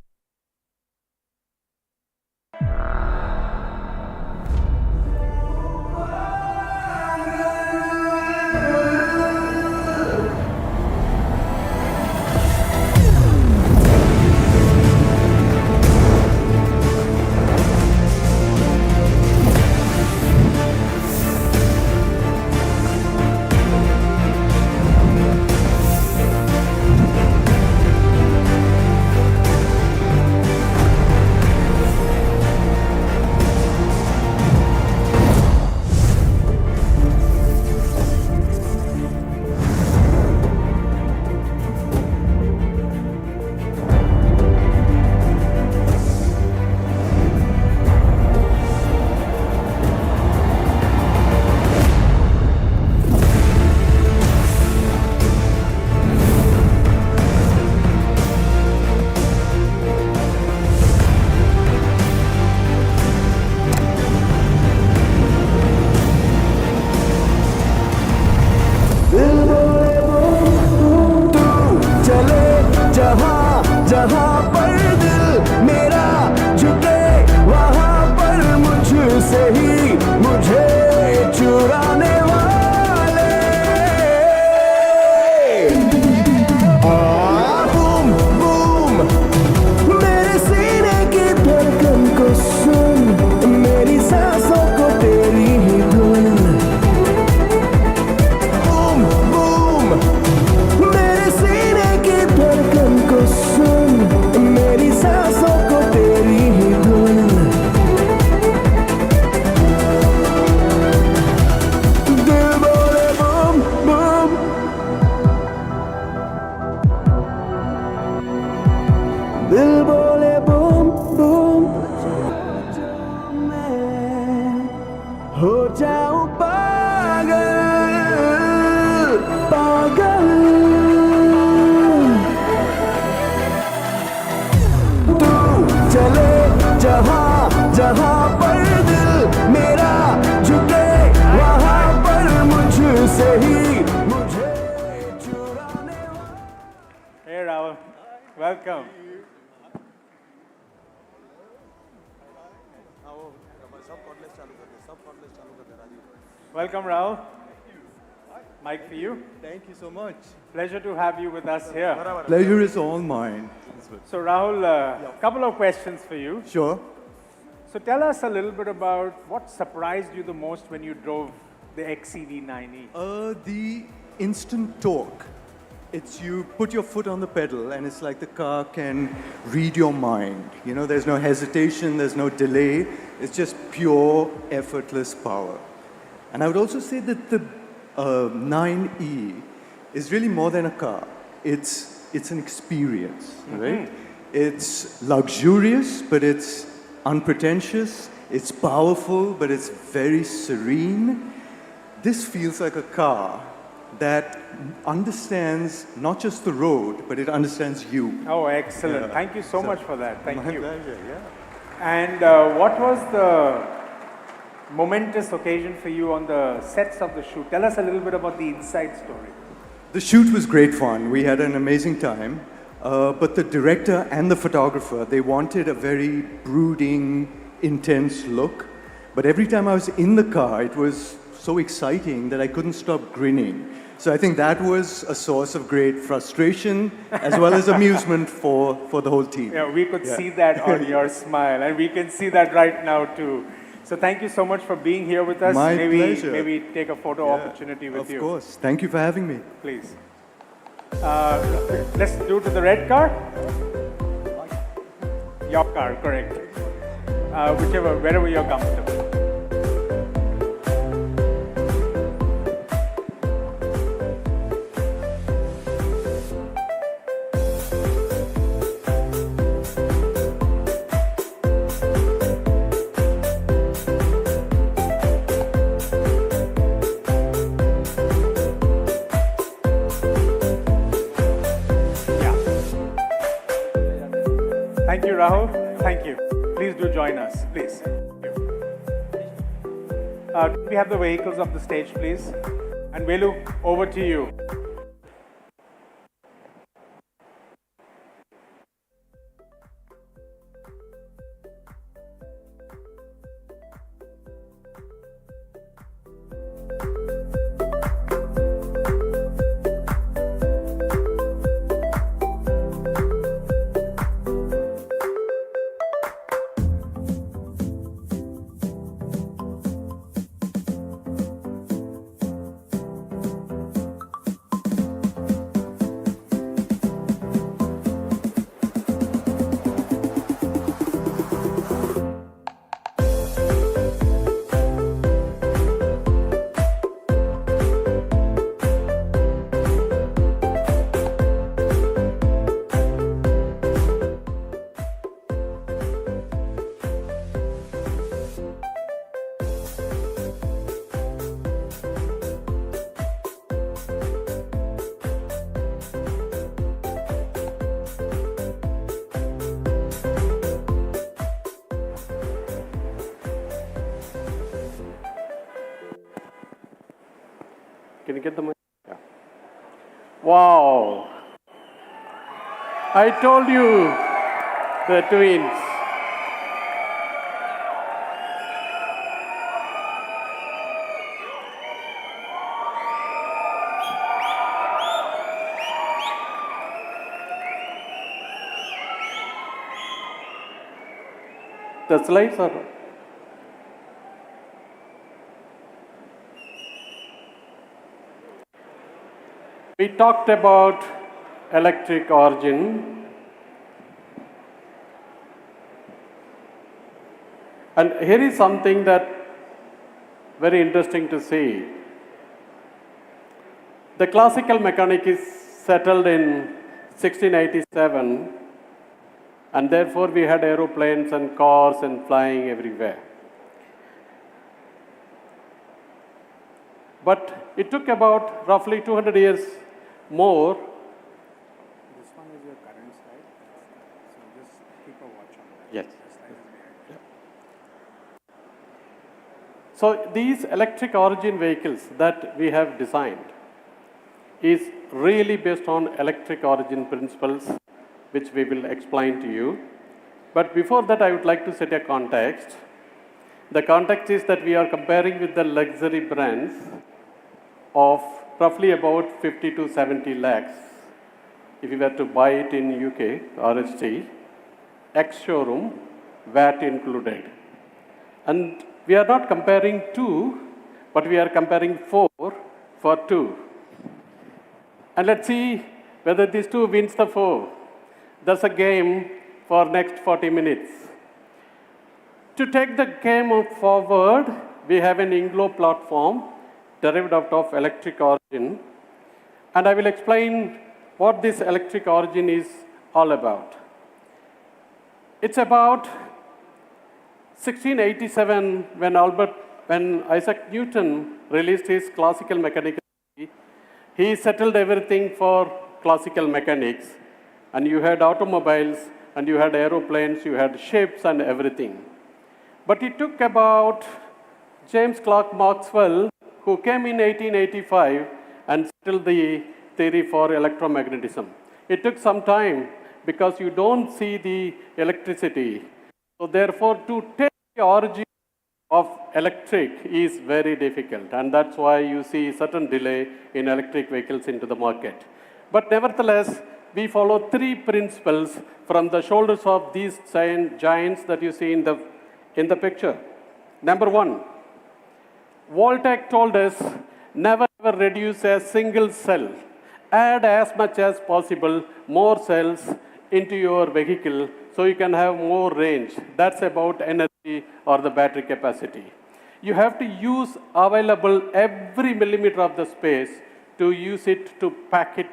हो जाऊं पागल पागल तू चले जहां जहां पर दिल मेरा झुके वहां पर मुझसे ही मुझे चुराने Hey Rahul, welcome. Welcome Rahul. Mic for you. Thank you so much. Pleasure to have you with us here. Pleasure is all mine. So Rahul, a couple of questions for you. Sure. So tell us a little bit about what surprised you the most when you drove the XCV9E. The instant torque. It's you put your foot on the pedal and it's like the car can read your mind. You know, there's no hesitation, there's no delay. It's just pure, effortless power. And I would also say that the 9E is really more than a car. It's an experience, right? It's luxurious, but it's unpretentious. It's powerful, but it's very serene. This feels like a car that understands not just the road, but it understands you. Oh, excellent. Yeah. Thank you so much for that. Thank My you. pleasure, yeah. And what was the momentous occasion for you on the sets of the shoot? Tell us a little bit about the inside story. The shoot was great fun. We had an amazing time. But the director and the photographer, they wanted a very brooding, intense look. But every time I was in the car, it was so exciting that I couldn't stop grinning. So I think that was a source of great frustration as well as amusement for the whole team. Yeah, we could see that on your smile, and we can see that right now too. So thank you so much for being here with us. My maybe, pleasure. Maybe take a photo opportunity with you. Of course. Thank you for having me. Please. Let's do to the red car. Your car, correct. Wherever you're comfortable. Thank you, Rahul. Thank you. Please do join us, please. Can we have the vehicles of the stage, please? And Velu, over to you. Can you get the mic? Yeah. Wow. I told you, the twins. The slides are. We talked about electric origin. And here is something that very interesting to see. The classical mechanic is settled in 1687, and therefore we had aeroplanes and cars and flying everywhere. But it took about roughly 200 years more. This one is your current slide. So just keep a watch on that. Yes. The slide is behind. So these electric origin vehicles that we have designed is really based on electric origin principles, which we will explain to you. But before that, I would like to set a context. The context is that we are comparing with the luxury brands of roughly about 50 to 70 lakhs. If you were to buy it in UK, RST, ex-showroom, VAT included. And we are not comparing two, but we are comparing four for two. And let's see whether these two wins the four. That's a game for next 40 minutes. To take the game forward, we have an Inglo platform derived out of electric origin. And I will explain what this electric origin is all about. It's about 1687 when Isaac Newton released his classical mechanics. He settled everything for classical mechanics. And you had automobiles, and you had aeroplanes, you had ships and everything. But it took about James Clerk Maxwell, who came in 1885 and settled the theory for electromagnetism. It took some time because you don't see the electricity. So therefore, to take the origin of electric is very difficult, and that's why you see certain delay in electric vehicles into the market. But nevertheless, we follow three principles from the shoulders of these giants that you see in the picture. Number one, Voltaire told us, never ever reduce a single cell. Add as much as possible more cells into your vehicle so you can have more range. That's about energy or the battery capacity. You have to use available every millimeter of the space to use it to pack it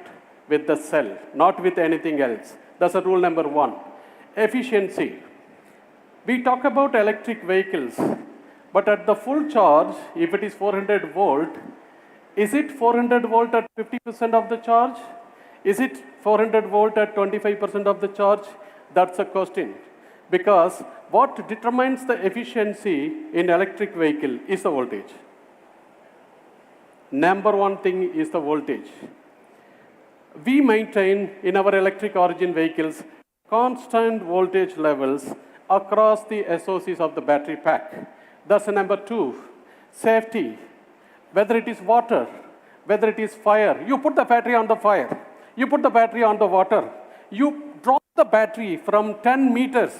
with the cell, not with anything else. That's a rule number one. Efficiency. We talk about electric vehicles, but at the full charge, if it is 400 volt, is it 400 volt at 50% of the charge? Is it 400 volt at 25% of the charge? That's a question. Because what determines the efficiency in electric vehicle is the voltage. Number one thing is the voltage. We maintain in our electric origin vehicles constant voltage levels across the SOCs of the battery pack. That's number two. Safety. Whether it is water, whether it is fire, you put the battery on the fire, you put the battery on the water, you drop the battery from 10 meters,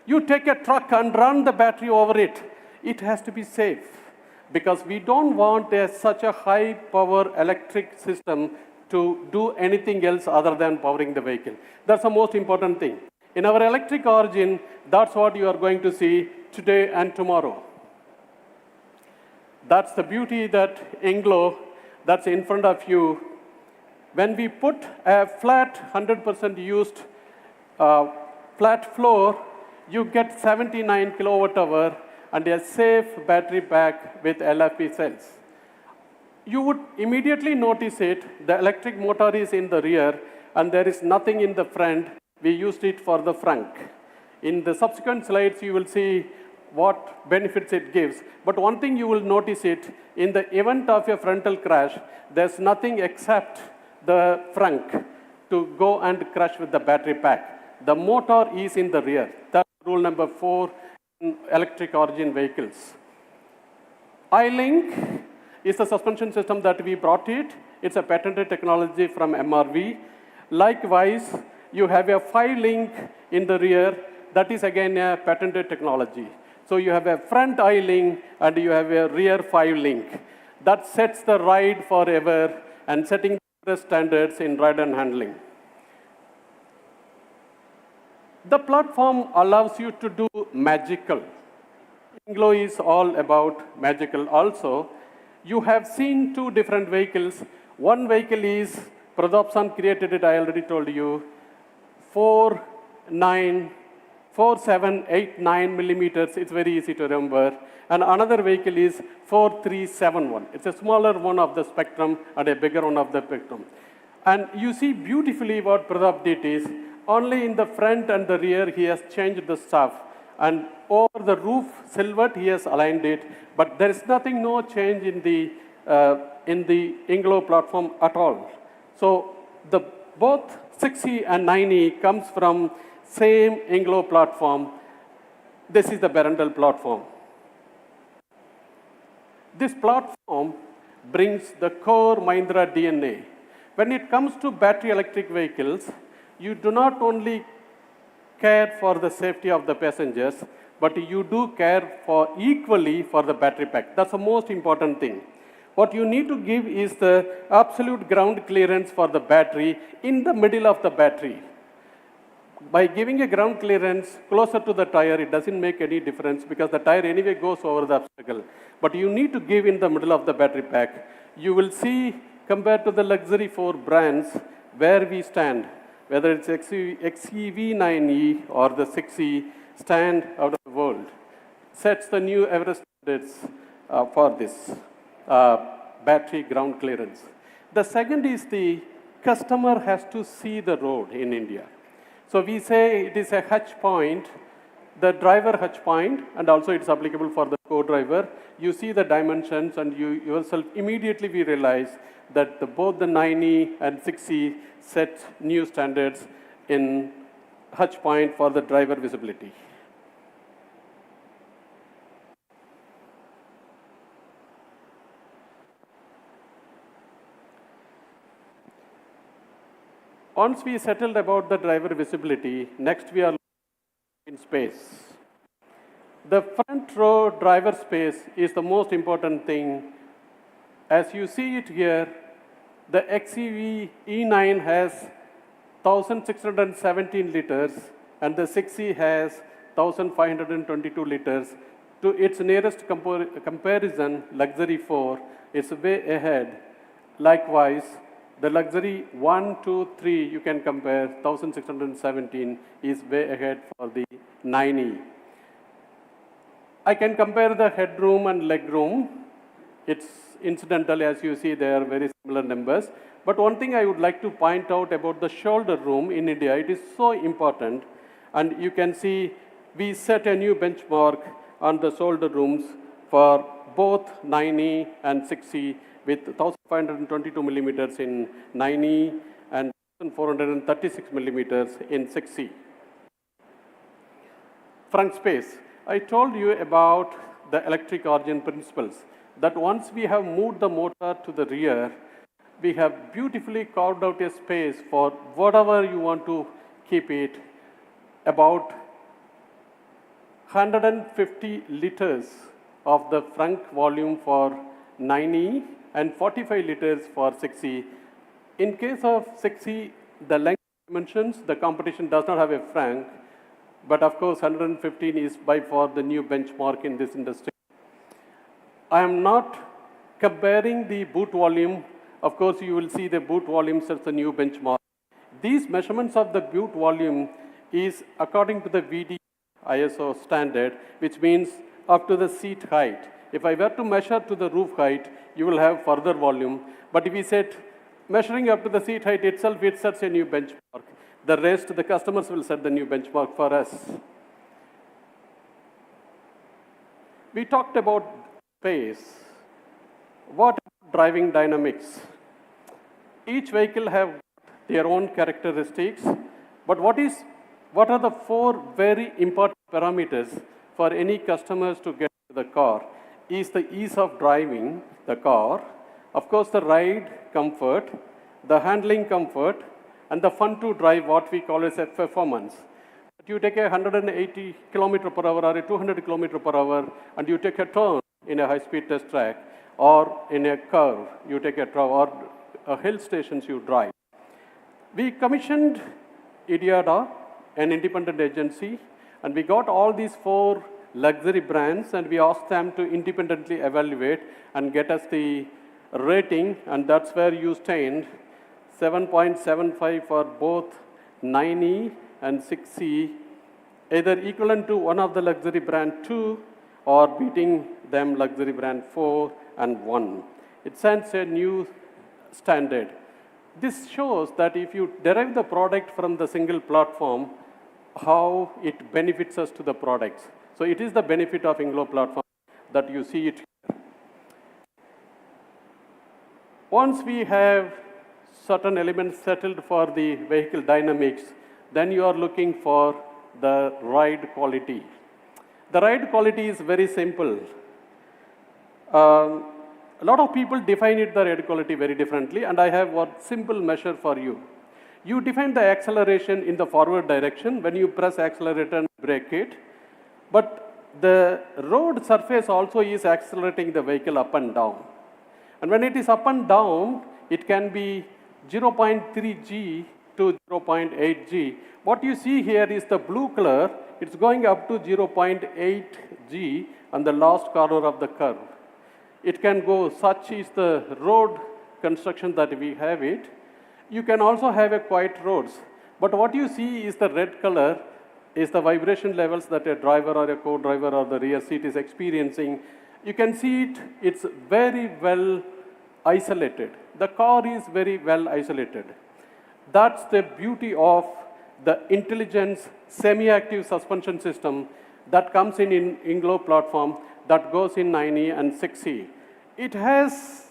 you take a truck and run the battery over it. It has to be safe because we don't want such a high power electric system to do anything else other than powering the vehicle. That's the most important thing. In our electric origin, that's what you are going to see today and tomorrow. That's the beauty that Inglo, that's in front of you. When we put a flat 100% used flat floor, you get 79 kilowatt hour and a safe battery pack with LFP cells. You would immediately notice it. The electric motor is in the rear and there is nothing in the front. We used it for the frunk. In the subsequent slides, you will see what benefits it gives. But one thing you will notice it, in the event of a frontal crash, there's nothing except the frunk to go and crash with the battery pack. The motor is in the rear. That's rule number 4 in electric origin vehicles. iLink is the suspension system that we brought it. It's a patented technology from MRV. Likewise, you have a 5-link in the rear. That is again a patented technology. So you have a front iLink and you have a rear 5-link. That sets the ride forever and setting the standards in ride and handling. The platform allows you to do magical. Inglo is all about magical also. You have seen 2 different vehicles. One vehicle is, Pradap San created it, I already told you, 4960 4789 millimeters. It's very easy to remember. And another vehicle is 4371. It's a smaller one of the spectrum and a bigger one of the spectrum. And you see beautifully what Pratap did is, only in the front and the rear he has changed the stuff. And over the roof silhouette he has aligned it. But there is nothing, no change in the Inglo platform at all. So both 6E and 9E comes from same Inglo platform. This is the Berendal platform. This platform brings the core Mahindra DNA. When it comes to battery electric vehicles, you do not only care for the safety of the passengers, but you do care for equally for the battery pack. That's the most important thing. What you need to give is the absolute ground clearance for the battery in the middle of the battery. By giving a ground clearance closer to the tire, it doesn't make any difference because the tire anyway goes over the obstacle. But you need to give in the middle of the battery pack. You will see, compared to the luxury 4 brands, where we stand, whether it's XEV9E or the 6E, stand out of the world. Sets the new Everest standards for this battery ground clearance. The second is the customer has to see the road in India. So we say it is a hatch point, the driver hatch point, and also it's applicable for the co-driver. You see the dimensions and you yourself immediately we realize that both the 9E and 6E set new standards in hatch point for the driver visibility. Once we settled about the driver visibility, next we are in space. The front row driver space is the most important thing. As you see it here, the XEV E9 has 1,617 liters and the 6E has 1,522 liters. To its nearest comparison, luxury 4, it's way ahead. Likewise, the luxury 1, 2, 3, you can compare, 1,617 is way ahead for the 9E. I can compare the headroom and legroom. It's incidental, as you see, they are very similar numbers. But one thing I would like to point out about the shoulder room in India, it is so important. And you can see we set a new benchmark on the shoulder rooms for both 9E and 6E with 1,522 millimeters in 9E and 1,436 millimeters in 6E. Front space. I told you about the electric origin principles, that once we have moved the motor to the rear, we have beautifully carved out a space for whatever you want to keep it, about 150 liters of the frunk volume for 9E and 45 liters for 6E. In case of 6E, the length dimensions, the competition does not have a frunk, but of course 115 is by far the new benchmark in this industry. I am not comparing the boot volume. Of course, you will see the boot volume sets the new benchmark. These measurements of the boot volume is according to the VD ISO standard, which means up to the seat height. If I were to measure to the roof height, you will have further volume. But if we set measuring up to the seat height itself, it sets a new benchmark. The rest, the customers will set the new benchmark for us. We talked about space. What about driving dynamics? Each vehicle have their own characteristics, but what are the 4 very important parameters for any customers to get to the car? Is the ease of driving the car, of course the ride comfort, the handling comfort, and the fun to drive, what we call as a performance. You take a 180 km per hour or a 200 km per hour and you take a turn in a high-speed test track or in a curve, you take a draw, or hill stations you drive. We commissioned IDIADA, an independent agency, and we got all these 4 luxury brands and we asked them to independently evaluate and get us the rating, and that's where you stand. 7.75 for both 9E and 6E either equivalent to one of the luxury brand 2 or beating them luxury brand 4 and 1. It sets a new standard. This shows that if you derive the product from the single platform, how it benefits us to the products. So it is the benefit of Inglo platform that you see it here. Once we have certain elements settled for the vehicle dynamics, then you are looking for the ride quality. The ride quality is very simple. A lot of people define the ride quality very differently, and I have one simple measure for you. You define the acceleration in the forward direction when you press accelerator and brake it, but the road surface also is accelerating the vehicle up and down. And when it is up and down, it can be 0.3 G to 0.8 G. What you see here is the blue color. It's going up to 0.8 G on the last corner of the curve. It can go, such is the road construction that we have it. You can also have a quiet roads. But what you see is the red color is the vibration levels that a driver or a co-driver or the rear seat is experiencing. You can see it, it's very well isolated. The car is very well isolated. That's the beauty of the intelligence semi-active suspension system that comes in Inglo platform that goes in 9E and 6E. It has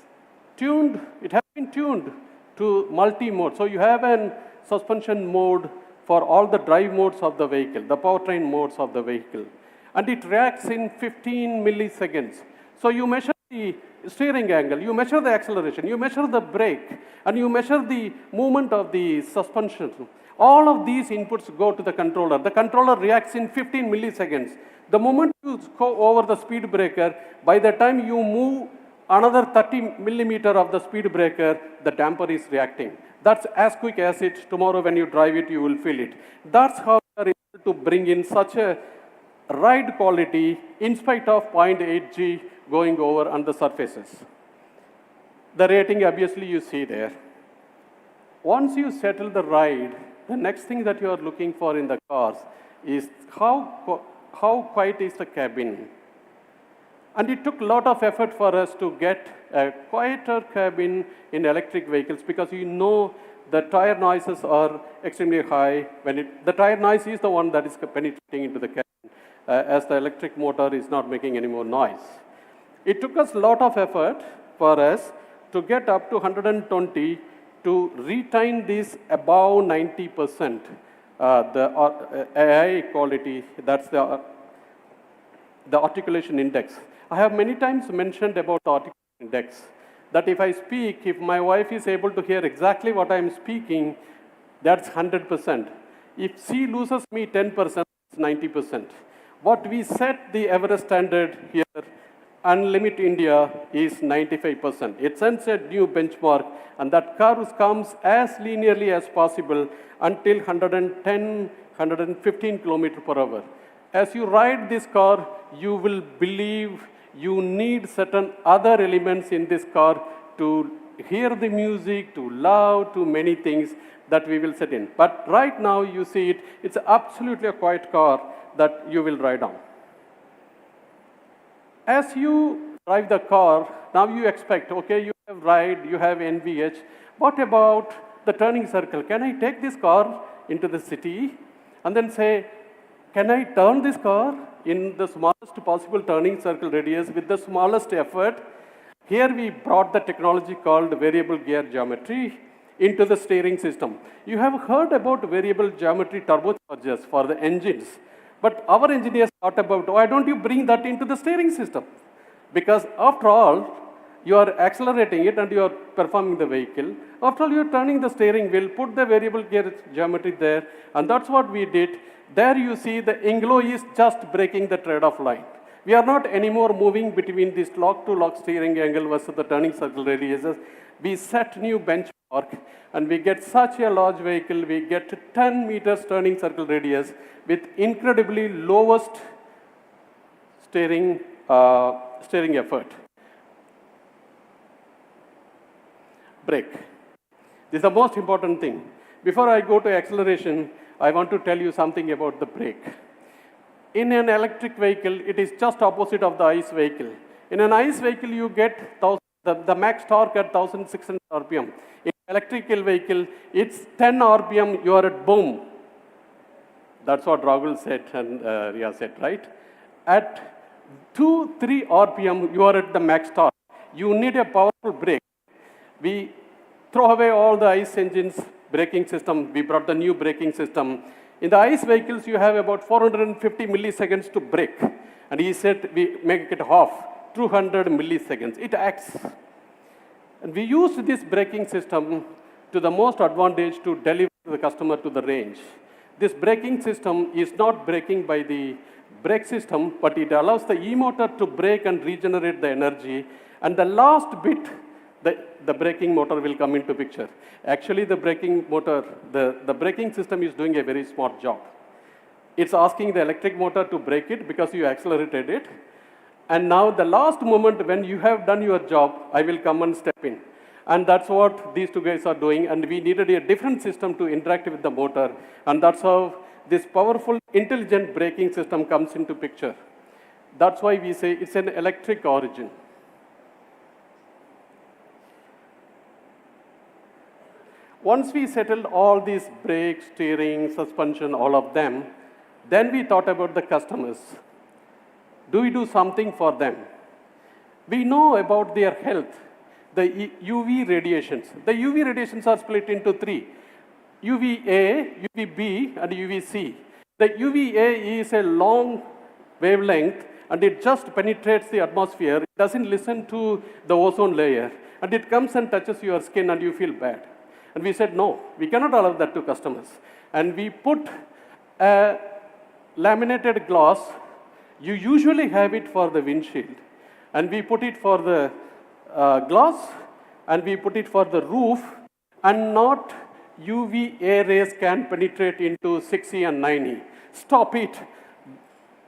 been tuned to multi-mode. So you have an suspension mode for all the drive modes of the vehicle, the powertrain modes of the vehicle. And it reacts in 15 milliseconds. So you measure the steering angle, you measure the acceleration, you measure the brake, and you measure the movement of the suspension. All of these inputs go to the controller. The controller reacts in 15 milliseconds. The moment you go over the speed breaker, by the time you move another 30 millimeter of the speed breaker, the damper is reacting. That's as quick as it. Tomorrow when you drive it, you will feel it. That's how we are able to bring in such a ride quality in spite of 0.8 G going over on the surfaces. The rating, obviously, you see there. Once you settle the ride, the next thing that you are looking for in the cars is how quiet is the cabin. And it took a lot of effort for us to get a quieter cabin in electric vehicles because you know the tire noises are extremely high. The tire noise is the one that is penetrating into the cabin as the electric motor is not making any more noise. It took us a lot of effort for us to get up to 120 to retain this above 90%, the AI quality, that's the articulation index. I have many times mentioned about the articulation index, that if I speak, if my wife is able to hear exactly what I am speaking, that's 100%. If she loses me 10%, it's 90%. What we set the Everest standard here, Unlimit India, is 95%. It sets a new benchmark, and that curve comes as linearly as possible until 110, 115 kilometers per hour. As you ride this car, you will believe you need certain other elements in this car to hear the music, to love, to many things that we will set in. But right now you see it, it's absolutely a quiet car that you will ride on. As you drive the car, now you expect, okay, you have ride, you have NVH. What about the turning circle? Can I take this car into the city and then say, can I turn this car in the smallest possible turning circle radius with the smallest effort? Here we brought the technology called variable gear geometry into the steering system. You have heard about variable geometry turbochargers for the engines, but our engineers thought about, why don't you bring that into the steering system? Because after all, you are accelerating it and you are performing the vehicle. After all, you are turning the steering wheel, put the variable gear geometry there, and that's what we did. There you see the Inglo is just breaking the trade-off line. We are not anymore moving between this lock-to-lock steering angle versus the turning circle radiuses. We set new benchmark and we get such a large vehicle, we get 10 meters turning circle radius with incredibly lowest steering effort. Brake. This is the most important thing. Before I go to acceleration, I want to tell you something about the brake. In an electric vehicle, it is just opposite of the ICE vehicle. In an ICE vehicle, you get the max torque at 1,600 RPM. In electrical vehicle, it's 10 RPM, you are at boom. That's what Rahul said and Ria said, right? At 2-3 RPM, you are at the max torque. You need a powerful brake. We throw away all the ICE engines braking system. We brought the new braking system. In the ICE vehicles, you have about 450 milliseconds to brake. And he said we make it half, 200 milliseconds. It acts. And we used this braking system to the most advantage to deliver the customer to the range. This braking system is not braking by the brake system, but it allows the e-motor to brake and regenerate the energy. And the last bit, the braking motor will come into picture. Actually, the braking motor, the braking system is doing a very smart job. It's asking the electric motor to brake it because you accelerated it. And now the last moment when you have done your job, I will come and step in. And that's what these two guys are doing. And we needed a different system to interact with the motor. And that's how this powerful, intelligent braking system comes into picture. That's why we say it's an electric origin. Once we settled all these brakes, steering, suspension, all of them, then we thought about the customers. Do we do something for them? We know about their health, the UV radiations. The UV radiations are split into three: UVA, UVB, and UVC. The UVA is a long wavelength, and it just penetrates the atmosphere. It doesn't listen to the ozone layer, and it comes and touches your skin, and you feel bad. And we said, no, we cannot allow that to customers. And we put a laminated glass. You usually have it for the windshield. And we put it for the glass, and we put it for the roof, and not UVA rays can penetrate into 6E and 9E. Stop it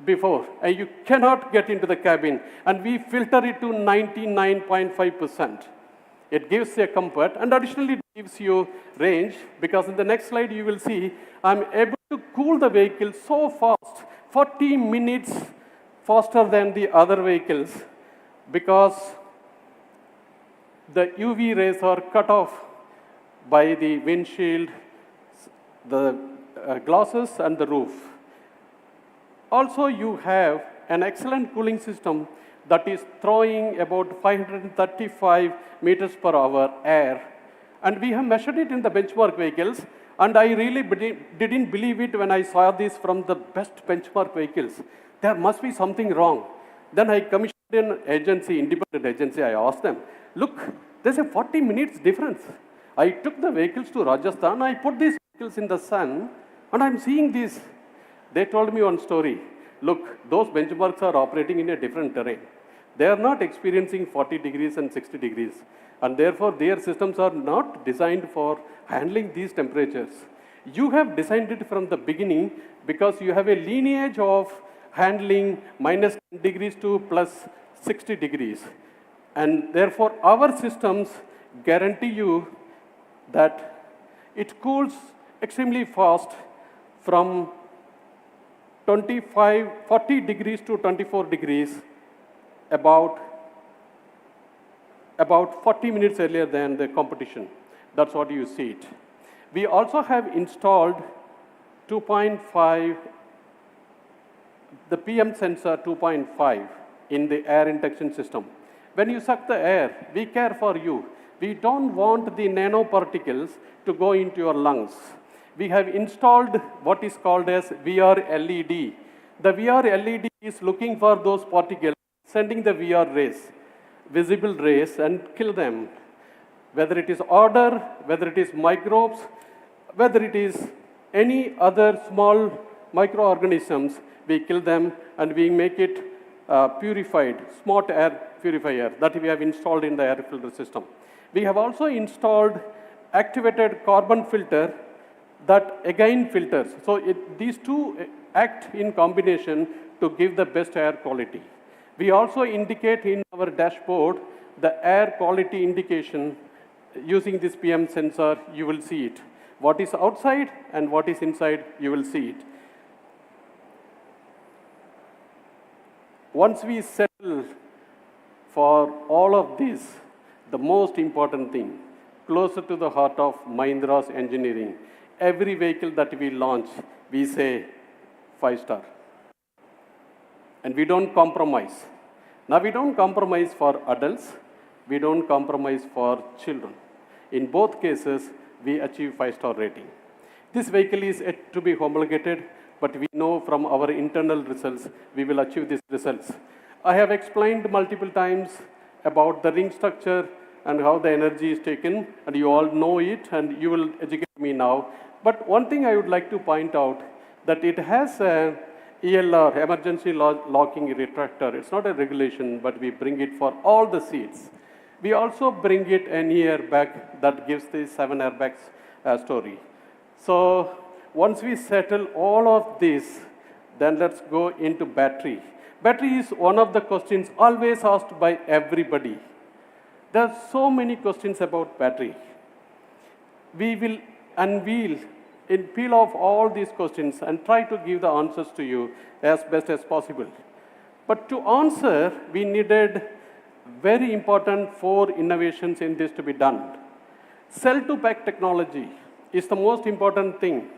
before. And you cannot get into the cabin. And we filter it to 99.5%. It gives a comfort, and additionally it gives you range, because in the next slide you will see I'm able to cool the vehicle so fast, 40 minutes faster than the other vehicles, because the UV rays are cut off by the windshield, the glasses, and the roof. Also, you have an excellent cooling system that is throwing about 535 meters per hour air. And we have measured it in the benchmark vehicles, and I really didn't believe it when I saw this from the best benchmark vehicles. There must be something wrong. Then I commissioned an agency, independent agency. I asked them, look, there's a 40 minutes difference. I took the vehicles to Rajasthan, I put these vehicles in the sun, and I'm seeing this. They told me one story. Look, those benchmarks are operating in a different terrain. They are not experiencing 40 degrees and 60 degrees. And therefore, their systems are not designed for handling these temperatures. You have designed it from the beginning because you have a lineage of handling minus 10 degrees to plus 60 degrees. And therefore, our systems guarantee you that it cools extremely fast from 40 degrees to 24 degrees about 40 minutes earlier than the competition. That's what you see it. We also have installed 2.5, the PM sensor 2.5 in the air induction system. When you suck the air, we care for you. We don't want the nanoparticles to go into your lungs. We have installed what is called as VR LED. The VR LED is looking for those particles, sending the VR rays, visible rays, and kill them. Whether it is odor, whether it is microbes, whether it is any other small microorganisms, we kill them and we make it purified, smart air purifier that we have installed in the air filter system. We have also installed activated carbon filter that again filters. So these two act in combination to give the best air quality. We also indicate in our dashboard the air quality indication using this PM sensor. You will see it. What is outside and what is inside, you will see it. Once we settle for all of this, the most important thing, closer to the heart of Mahindra's engineering, every vehicle that we launch, we say 5-star. And we don't compromise. Now, we don't compromise for adults, we don't compromise for children. In both cases, we achieve 5-star rating. This vehicle is yet to be homologated, but we know from our internal results, we will achieve these results. I have explained multiple times about the ring structure and how the energy is taken, and you all know it, and you will educate me now. But one thing I would like to point out, that it has a ELR, emergency locking retractor. It's not a regulation, but we bring it for all the seats. We also bring it an airbag that gives the 7 airbags story. So once we settle all of this, then let's go into battery. Battery is one of the questions always asked by everybody. There are so many questions about battery. We will unveil and peel off all these questions and try to give the answers to you as best as possible. But to answer, we needed very important 4 innovations in this to be done. Cell-to-pack technology is the most important thing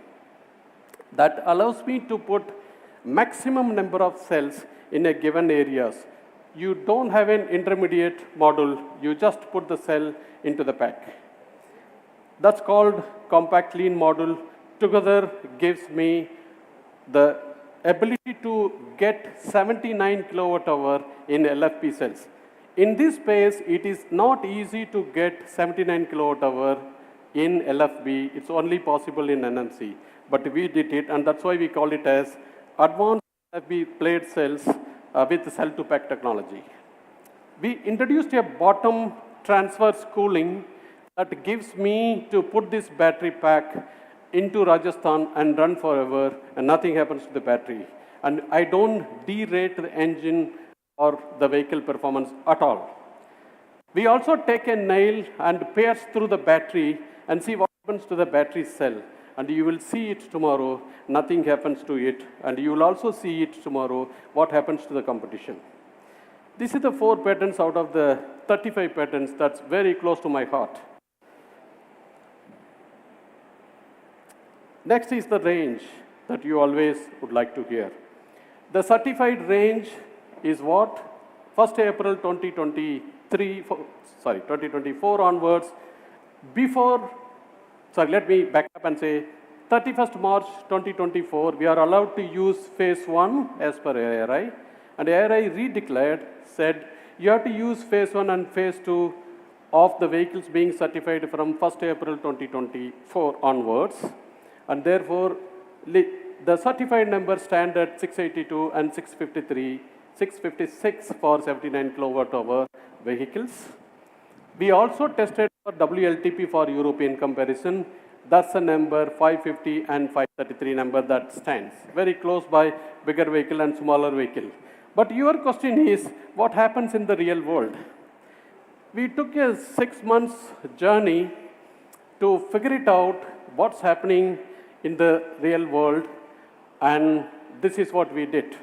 that allows me to put maximum number of cells in a given areas. You don't have an intermediate module, you just put the cell into the pack. That's called compact lean module. Together gives me the ability to get 79 kilowatt hour in LFP cells. In this space, it is not easy to get 79 kilowatt hour in LFP. It's only possible in NMC. But we did it, and that's why we call it as advanced LFP plate cells with cell-to-pack technology. We introduced a bottom transverse cooling that gives me to put this battery pack into Rajasthan and run forever, and nothing happens to the battery. And I don't derate the engine or the vehicle performance at all. We also take a nail and pierce through the battery and see what happens to the battery cell. And you will see it tomorrow, nothing happens to it. And you will also see it tomorrow, what happens to the competition. This is the 4 patents out of the 35 patents that's very close to my heart. Next is the range that you always would like to hear. The certified range is what? 1st April 2024 onwards, let me back up and say, 31st March 2024, we are allowed to use phase 1 as per ARI. And ARI redeclared, said, you have to use phase 1 and phase 2 of the vehicles being certified from 1st April 2024 onwards. And therefore, the certified numbers stand at 682 and 656 for 79 kilowatt hour vehicles. We also tested for WLTP for European comparison. That's a number 550 and 533 number that stands. Very close by bigger vehicle and smaller vehicle. But your question is, what happens in the real world? We took a 6 months journey to figure it out, what's happening in the real world, and this is what we did.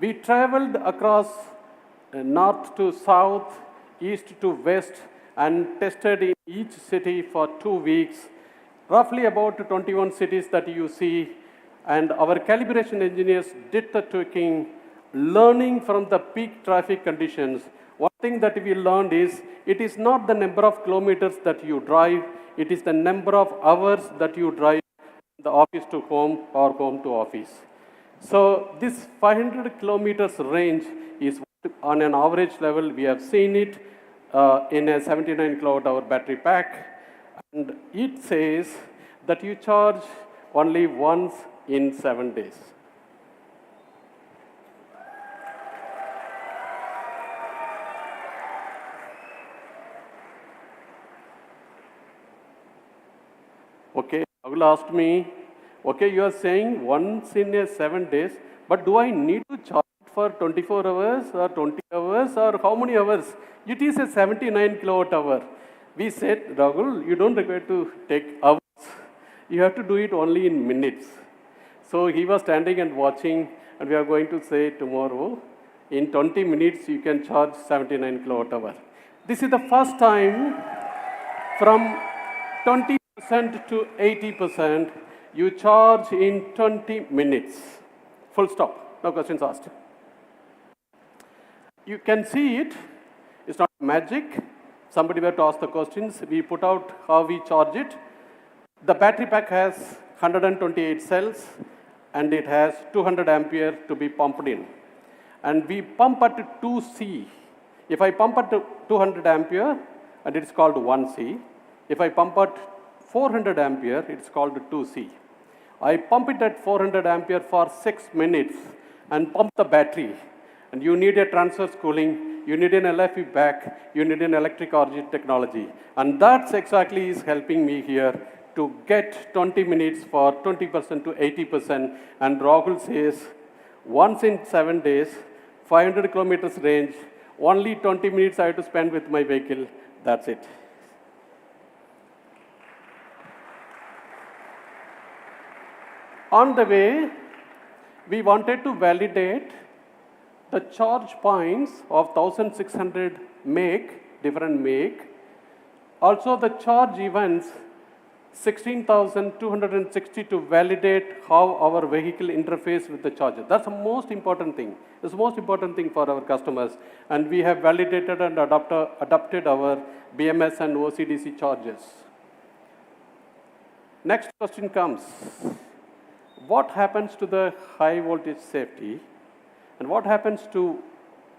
We traveled across north to south, east to west, and tested in each city for 2 weeks, roughly about 21 cities that you see, and our calibration engineers did the tweaking, learning from the peak traffic conditions. One thing that we learned is, it is not the number of kilometers that you drive, it is the number of hours that you drive the office to home or home to office. So this 500 kilometers range is on an average level. We have seen it in a 79 kilowatt hour battery pack, and it says that you charge only once in 7 days. Okay, Rahul asked me, okay, you are saying once in a 7 days, but do I need to charge for 24 hours or 20 hours or how many hours? It is a 79 kilowatt hour. We said, Rahul, you don't require to take hours. You have to do it only in minutes. So he was standing and watching, and we are going to say tomorrow, In 20 minutes, you can charge 79 kilowatt hour. This is the first time from 20% to 80%, you charge in 20 minutes. Full stop, no questions asked. You can see it, it's not magic. Somebody were to ask the questions, we put out how we charge it. The battery pack has 128 cells and it has 200 ampere to be pumped in. And we pump at 2C. If I pump at 200 ampere, and it's called 1C. If I pump at 400 ampere, it's called 2C. I pump it at 400 ampere for 6 minutes and pump the battery. And you need a transverse cooling, you need an LFP back, you need an electric origin technology. And that's exactly is helping me here to get 20 minutes for 20% to 80%. And Rahul says, once in 7 days, 500 kilometers range, only 20 minutes I have to spend with my vehicle, that's it. On the way, we wanted to validate the charge points of 1600 make, different make. Also the charge events, 16,260 to validate how our vehicle interface with the charger. That's the most important thing. It's the most important thing for our customers. And we have validated and adopted our BMS and OCDC chargers. Next question comes. What happens to the high voltage safety? And what happens to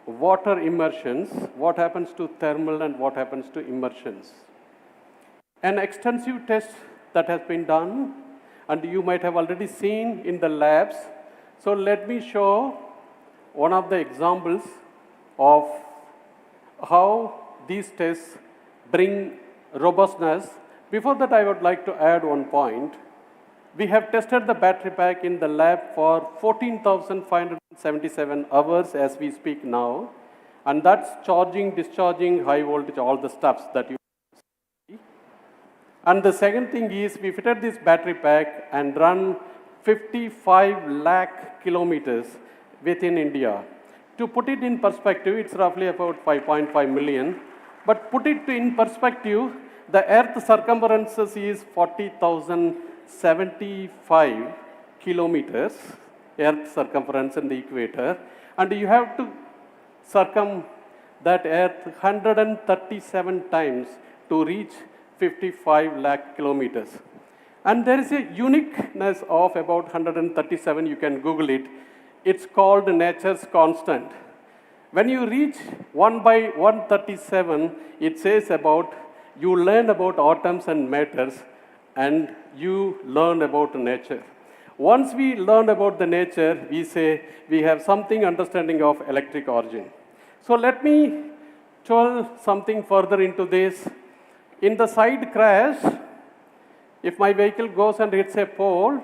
water immersions? What happens to thermal and what happens to immersions? An extensive test that has been done, and you might have already seen in the labs. So let me show one of the examples of how these tests bring robustness. Before that, I would like to add one point. We have tested the battery pack in the lab for 14,577 hours as we speak now. And that's charging, discharging, high voltage, all the stuffs that you see. And the second thing is we fitted this battery pack and run 55 lakh kilometers within India. To put it in perspective, it's roughly about 5.5 million. But put it in perspective, the Earth circumference is 40,075 kilometers, Earth circumference in the equator, and you have to circum that Earth 137 times to reach 55 lakh kilometers. And there is a uniqueness of about 137, you can Google it. It's called nature's constant. When you reach 1 by 137, it says about, you learn about atoms and matters, and you learn about nature. Once we learn about the nature, we say we have something understanding of electric origin. So let me tell something further into this. In the side crash, if my vehicle goes and hits a pole,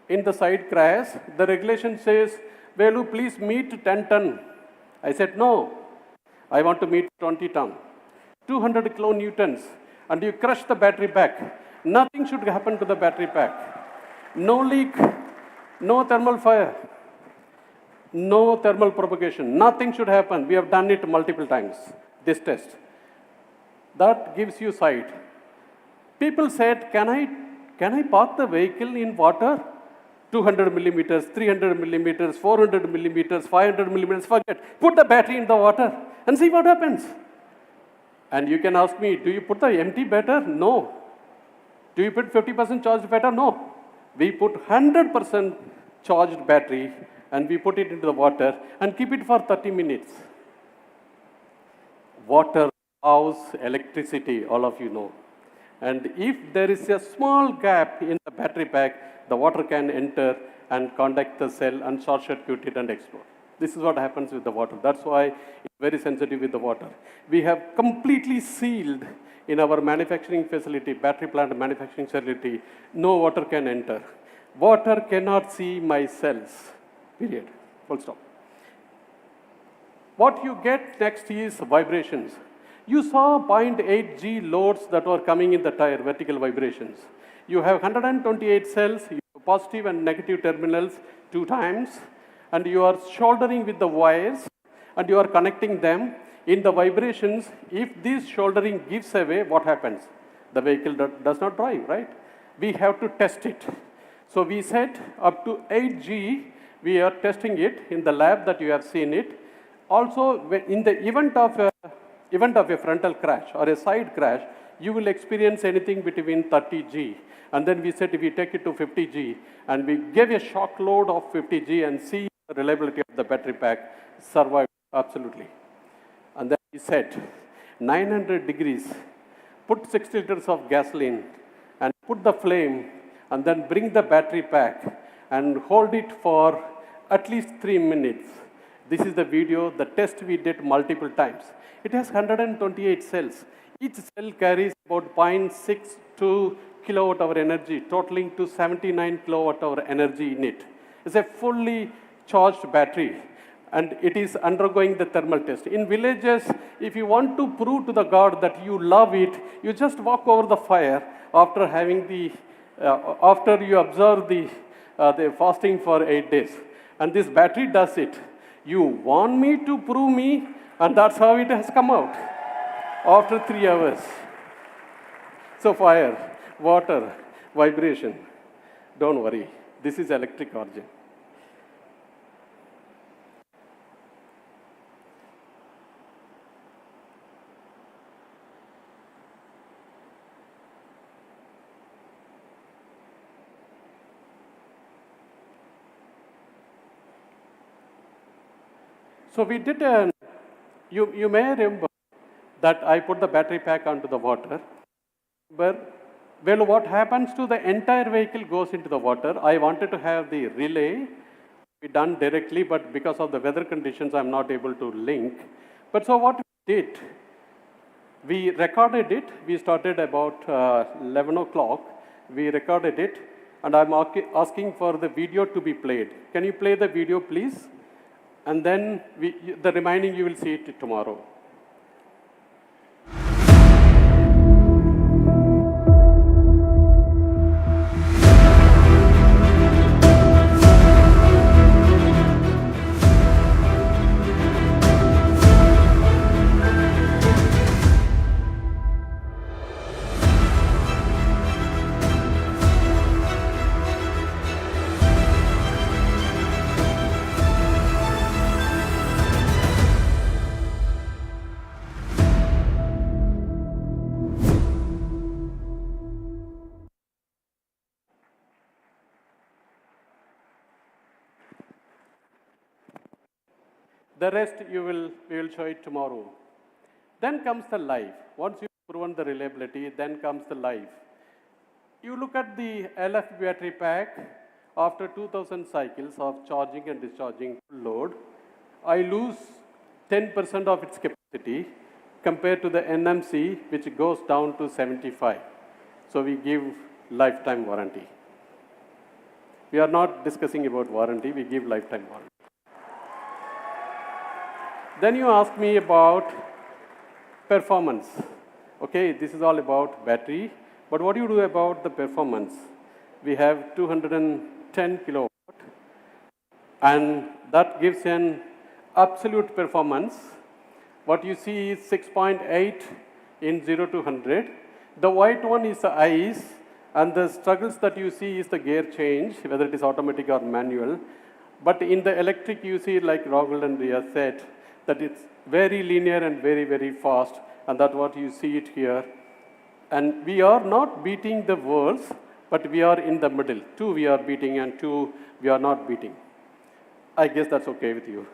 in the side crash, the regulation says, Velu, please meet 10 ton. I said, no, I want to meet 20 ton. 200 kilonewtons, and you crush the battery pack. Nothing should happen to the battery pack. No leak, no thermal fire, no thermal propagation. Nothing should happen. We have done it multiple times, this test. That gives you sight. People said, can I park the vehicle in water? 200 millimeters, 300 millimeters, 400 millimeters, 500 millimeters, forget. Put the battery in the water and see what happens. And you can ask me, do you put the empty better? No. Do you put 50% charged better? No. We put 100% charged battery and we put it into the water and keep it for 30 minutes. Water house electricity, all of you know. And if there is a small gap in the battery pack, the water can enter and contact the cell and short circuit it and explode. This is what happens with the water. That's why it's very sensitive with the water. We have completely sealed in our manufacturing facility, battery plant manufacturing facility, no water can enter. Water cannot see my cells, period, full stop. What you get next is vibrations. You saw 0.8 G loads that were coming in the tire, vertical vibrations. You have 128 cells, you have positive and negative terminals 2 times, and you are shouldering with the wires, and you are connecting them. In the vibrations, if this shouldering gives away, what happens? The vehicle does not drive, right? We have to test it. So we set up to 8G, we are testing it in the lab that you have seen it. Also, in the event of a frontal crash or a side crash, you will experience anything between 30G. And then we said if we take it to 50G, and we gave a shock load of 50G and see the reliability of the battery pack survived absolutely. And then we said 900 degrees, put 6 liters of gasoline and put the flame, and then bring the battery pack and hold it for at least 3 minutes. This is the video, the test we did multiple times. It has 128 cells. Each cell carries about 0.62 kilowatt hour energy, totaling to 79 kilowatt hour energy in it. It's a fully charged battery, and it is undergoing the thermal test. In villages, if you want to prove to the God that you love it, you just walk over the fire after having after you observe the fasting for 8 days. And this battery does it. You want me to prove me, and that's how it has come out after 3 hours. So fire, water, vibration. Don't worry, this is electric origin. So we did you may remember that I put the battery pack onto the water. But, well, what happens to the entire vehicle goes into the water. I wanted to have the relay be done directly, but because of the weather conditions, I'm not able to link. But so what we did, we recorded it. We started about 11 o'clock. We recorded it, and I'm asking for the video to be played. Can you play the video, please? And then the remaining you will see it tomorrow. The rest we will show it tomorrow. Then comes the life. Once you've proven the reliability, then comes the life. You look at the LF battery pack, after 2000 cycles of charging and discharging load, I lose 10% of its capacity compared to the NMC, which goes down to 75. So we give lifetime warranty. We are not discussing about warranty, we give lifetime warranty. Then you ask me about performance. Okay, this is all about battery, but what do you do about the performance? We have 210 kilowatt, and that gives an absolute performance. What you see is 6.8 in 0 to 100. The white one is the ICE, and the struggles that you see is the gear change, whether it is automatic or manual. But in the electric, you see, like Rahul and Riya said, that it's very linear and very, very fast, and that's what you see it here. And we are not beating the worlds, but we are in the middle. 2 we are beating and 2 we are not beating. I guess that's okay with you.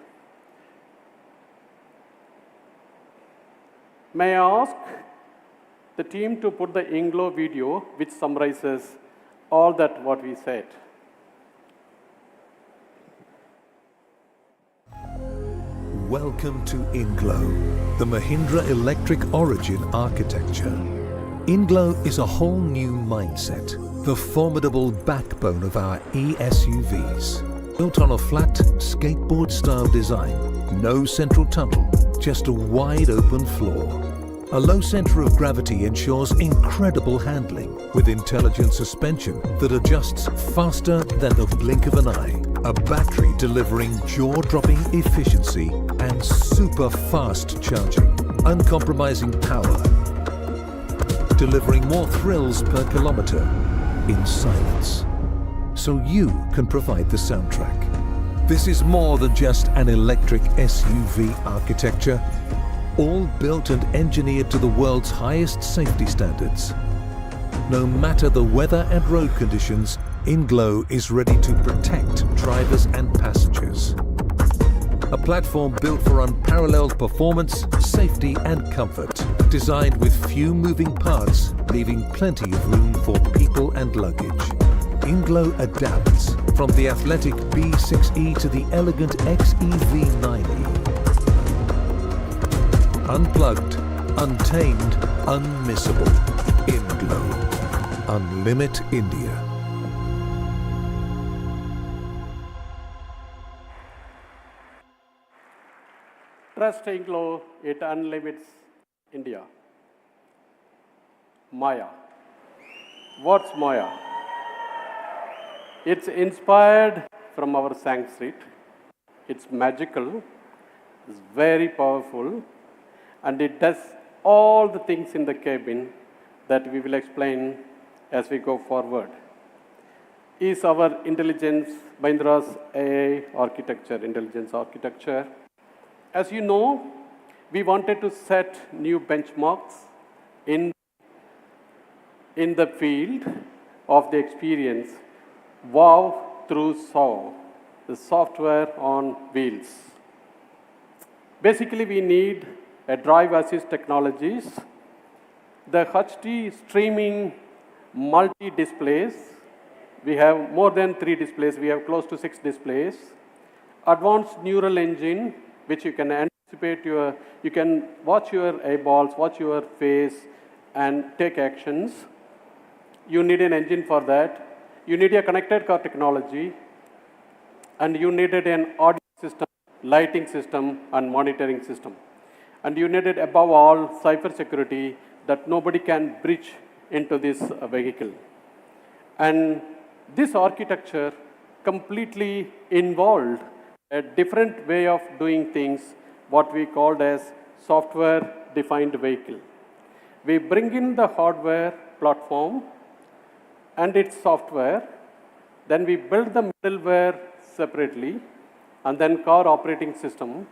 May I ask the team to put the Inglo video, which summarizes all that what we said. Welcome to Inglo, the Mahindra Electric Origin architecture. Inglo is a whole new mindset, the formidable backbone of our e-SUVs. Built on a flat, skateboard-style design, no central tunnel, just a wide open floor. A low center of gravity ensures incredible handling with intelligent suspension that adjusts faster than the blink of an eye. A battery delivering jaw-dropping efficiency and super fast charging. Uncompromising power. Delivering more thrills per kilometer in silence. So you can provide the soundtrack. This is more than just an electric SUV architecture. All built and engineered to the world's highest safety standards. No matter the weather and road conditions, InGlow is ready to protect drivers and passengers. A platform built for unparalleled performance, safety and comfort. Designed with few moving parts, leaving plenty of room for people and luggage. InGlow adapts from the athletic B6E to the elegant XEV9E. Unplugged, untamed, unmissable. InGlow. Unlimit India. Trust InGlow, it unlimits India. Maya. What's Maya? It's inspired from our Sanskrit. It's magical, it's very powerful, and it does all the things in the cabin that we will explain as we go forward. Is our intelligence, Mahindra's AI architecture, intelligence architecture. As you know, we wanted to set new benchmarks in the field of the experience. Wow through SAW, the software on wheels. Basically, we need a drive assist technologies, the HD streaming multi-displays. We have more than 3 displays. We have close to 6 displays. Advanced neural engine, which you can anticipate you can watch your eyeballs, watch your face, and take actions. You need an engine for that. You need a connected car technology, and you needed an audio system, lighting system, and monitoring system. And you needed, above all, cyber security that nobody can breach into this vehicle. And this architecture completely involved a different way of doing things, what we called as software-defined vehicle. We bring in the hardware platform and its software, then we build the middleware separately, and then car operating system,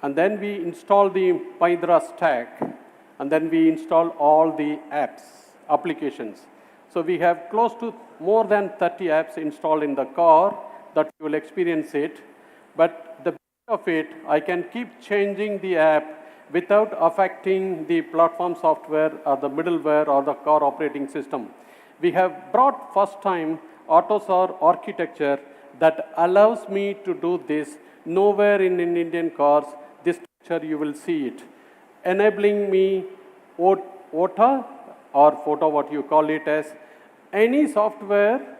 and then we install the Mahindra stack, and then we install all the apps, applications. So we have close to more than 30 apps installed in the car that you will experience it. But the beauty of it, I can keep changing the app without affecting the platform software or the middleware or the car operating system. We have brought first time AutoSAR architecture that allows me to do this. Nowhere in Indian cars, this structure you will see it. Enabling me OTA or photo, what you call it as, any software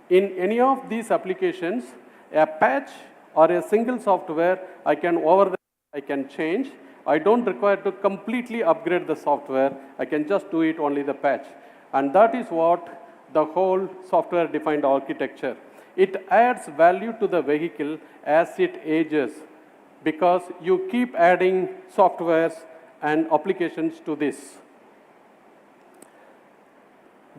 in any of these applications, a patch or a single software, I can change. I don't require to completely upgrade the software. I can just do it only the patch. And that is what the whole software-defined architecture. It adds value to the vehicle as it ages, because you keep adding softwares and applications to this.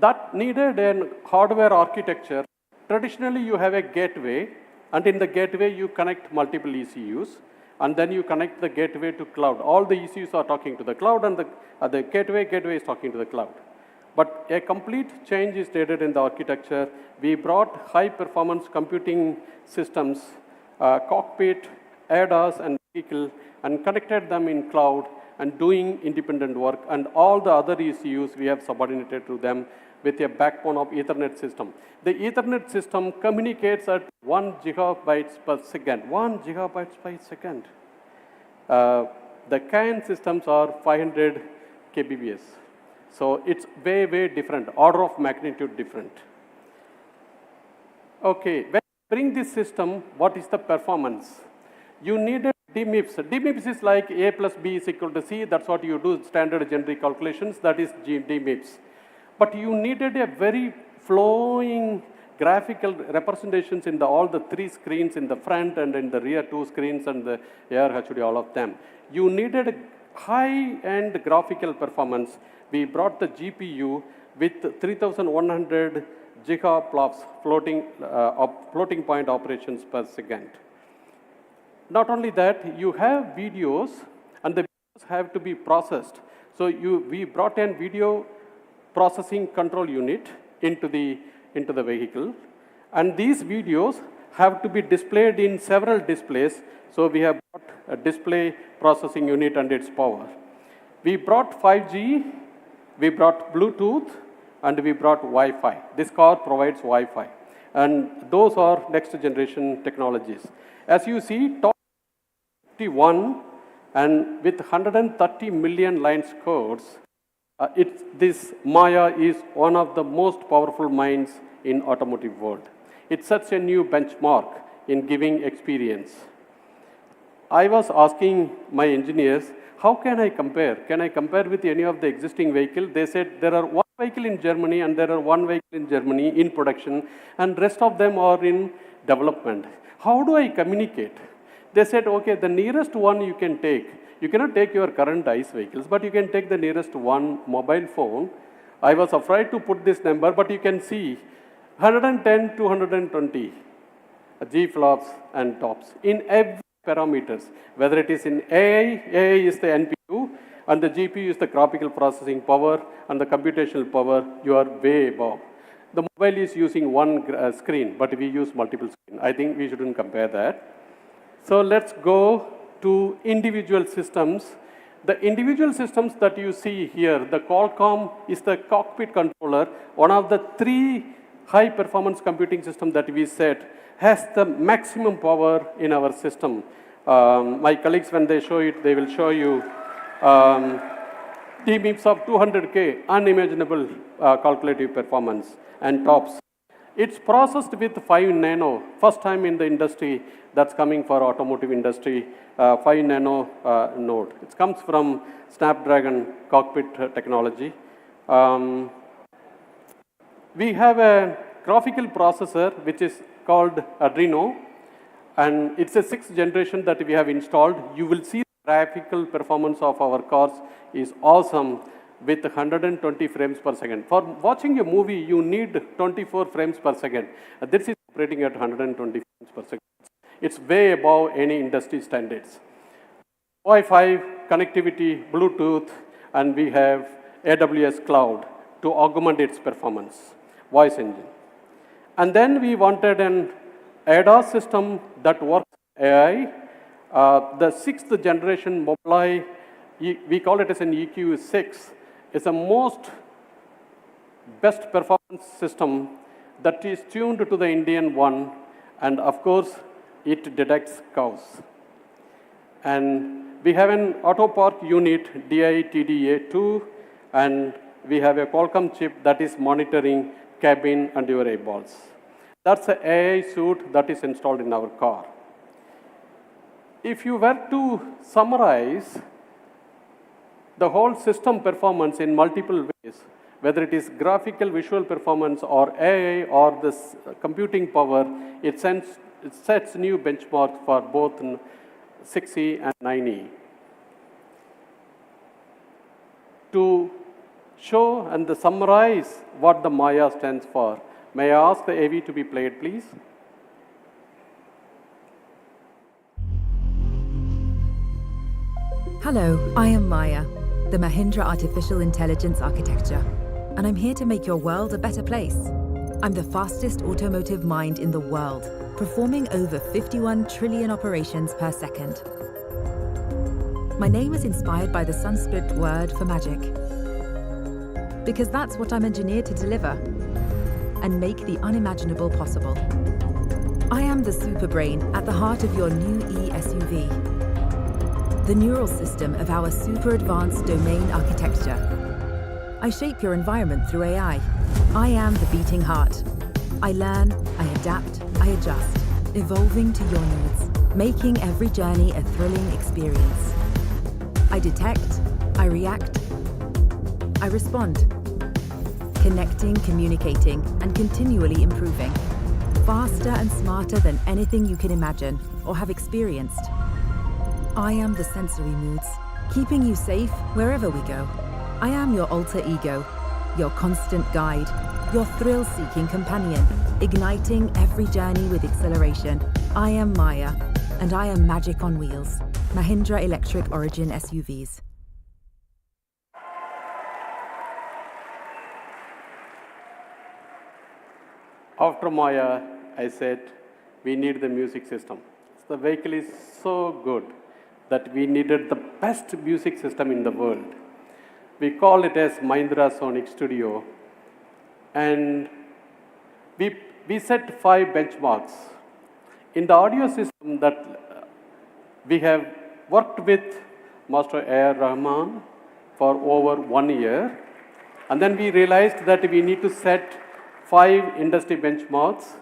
That needed a hardware architecture. Traditionally, you have a gateway, and in the gateway, you connect multiple ECUs, and then you connect the gateway to cloud. All the ECUs are talking to the cloud, and the gateway is talking to the cloud. But a complete change is needed in the architecture. We brought high-performance computing systems, cockpit, ADAS, and vehicle, and connected them in cloud and doing independent work. And all the other ECUs we have subordinated to them with a backbone of Ethernet system. The Ethernet system communicates at 1 gigabytes per second. 1 gigabytes per second. The CAN systems are 500 kbps. So it's way, way different, order of magnitude different. Okay, when you bring this system, what is the performance? You needed DMIPS. DMIPS is like A plus B is equal to C. That's what you do, standard generic calculations. That is DMIPS. But you needed a very flowing graphical representations in all the 3 screens in the front and in the rear 2 screens and the AR HUD, all of them. You needed high-end graphical performance. We brought the GPU with 3,100 gigaflops floating point operations per second. Not only that, you have videos, and the videos have to be processed. So we brought in video processing control unit into the vehicle, and these videos have to be displayed in several displays. So we have brought a display processing unit and its power. We brought 5G, we brought Bluetooth, and we brought Wi-Fi. This car provides Wi-Fi, and those are next generation technologies. As you see, top 51 and with 130 million lines codes, this Maya is one of the most powerful minds in automotive world. It sets a new benchmark in giving experience. I was asking my engineers, how can I compare? Can I compare with any of the existing vehicle? They said there are 1 vehicle in Germany and there are 1 vehicle in Germany in production, and rest of them are in development. How do I communicate? They said, okay, the nearest one you can take. You cannot take your current ICE vehicles, but you can take the nearest one mobile phone. I was afraid to put this number, but you can see 110 to 120 G-flops and tops in every parameters. Whether it is in AI is the NPU, and the GPU is the graphical processing power, and the computational power, you are way above. The mobile is using 1 screen, but we use multiple screens. I think we shouldn't compare that. So let's go to individual systems. The individual systems that you see here, the Qualcomm is the cockpit controller, one of the 3 high-performance computing systems that we set, has the maximum power in our system. My colleagues, when they show it, they will show you TMIPS of 200K, unimaginable calculative performance and tops. It's processed with 5 nano, first time in the industry that's coming for automotive industry, 5 nano node. It comes from Snapdragon cockpit technology. We have a graphical processor which is called Adreno, and it's a 6th generation that we have installed. You will see the graphical performance of our cars is awesome with 120 frames per second. For watching a movie, you need 24 frames per second. This is operating at 120 frames per second. It's way above any industry standards. Wi-Fi, connectivity, Bluetooth, and we have AWS Cloud to augment its performance, voice engine. And then we wanted an ADAS system that works AI. The 6th generation Mobileye, we call it as an EQ6, is the most best performance system that is tuned to the Indian one, and of course, it detects cows. And we have an auto park unit, DI-TDA2, and we have a Qualcomm chip that is monitoring cabin and your eyeballs. That's the AI suite that is installed in our car. If you were to summarize the whole system performance in multiple ways, whether it is graphical visual performance or AI or this computing power, it sets new benchmarks for both 6E and 9E. To show and summarize what the Maya stands for, may I ask the AV to be played, please? Hello, I am Maya, the Mahindra Artificial Intelligence Architecture, and I'm here to make your world a better place. I'm the fastest automotive mind in the world, performing over 51 trillion operations per second. My name is inspired by the Sanskrit word for magic, because that's what I'm engineered to deliver and make the unimaginable possible. I am the super brain at the heart of your new e-SUV, the neural system of our super advanced domain architecture. I shape your environment through AI. I am the beating heart. I learn, I adapt, I adjust, evolving to your needs, making every journey a thrilling experience. I detect, I react, I respond, connecting, communicating, and continually improving. faster and smarter than anything you can imagine or have experienced. I am the sensory moods, keeping you safe wherever we go. I am your alter ego, your constant guide, your thrill-seeking companion, igniting every journey with exhilaration. I am Maya, and I am magic on wheels. Mahindra Electric Origin SUVs. After Maya, I said, we need the music system. The vehicle is so good that we needed the best music system in the world. We call it as Mahindra Sonic Studio. And we set 5 benchmarks. In the audio system that we have worked with Master A.R. Rahman for over 1 year. And then we realized that we need to set 5 industry benchmarks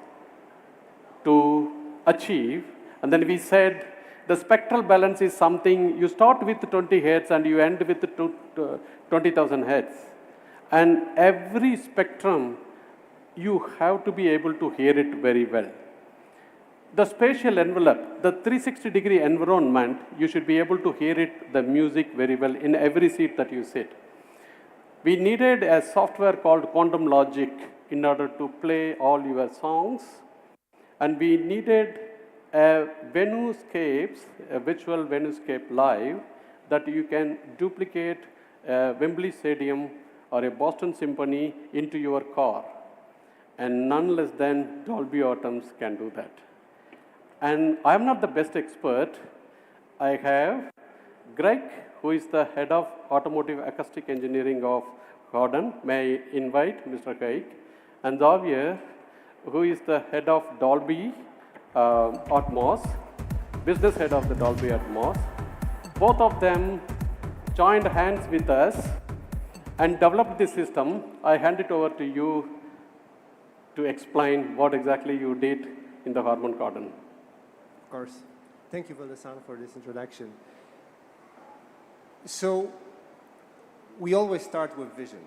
to achieve. And then we said the spectral balance is something you start with 20 Hz and you end with 20,000 Hz. And every spectrum, you have to be able to hear it very well. The spatial envelope, the 360-degree environment, you should be able to hear it, the music very well in every seat that you sit. We needed a software called Quantum Logic in order to play all your songs. And we needed a venue-scapes, a virtual venue-scape live, that you can duplicate a Wembley Stadium or a Boston Symphony into your car. And none less than Dolby Atmos can do that. And I'm not the best expert. I have Greg, who is the head of automotive acoustic engineering of Gordon. May I invite Mr. Greg? And Xavier, who is the head of Dolby Atmos, business head of the Dolby Atmos. Both of them joined hands with us and developed this system. I hand it over to you to explain what exactly you did in the Harman Kardon. Of course. Thank you, Valdesan, for this introduction. So, we always start with vision.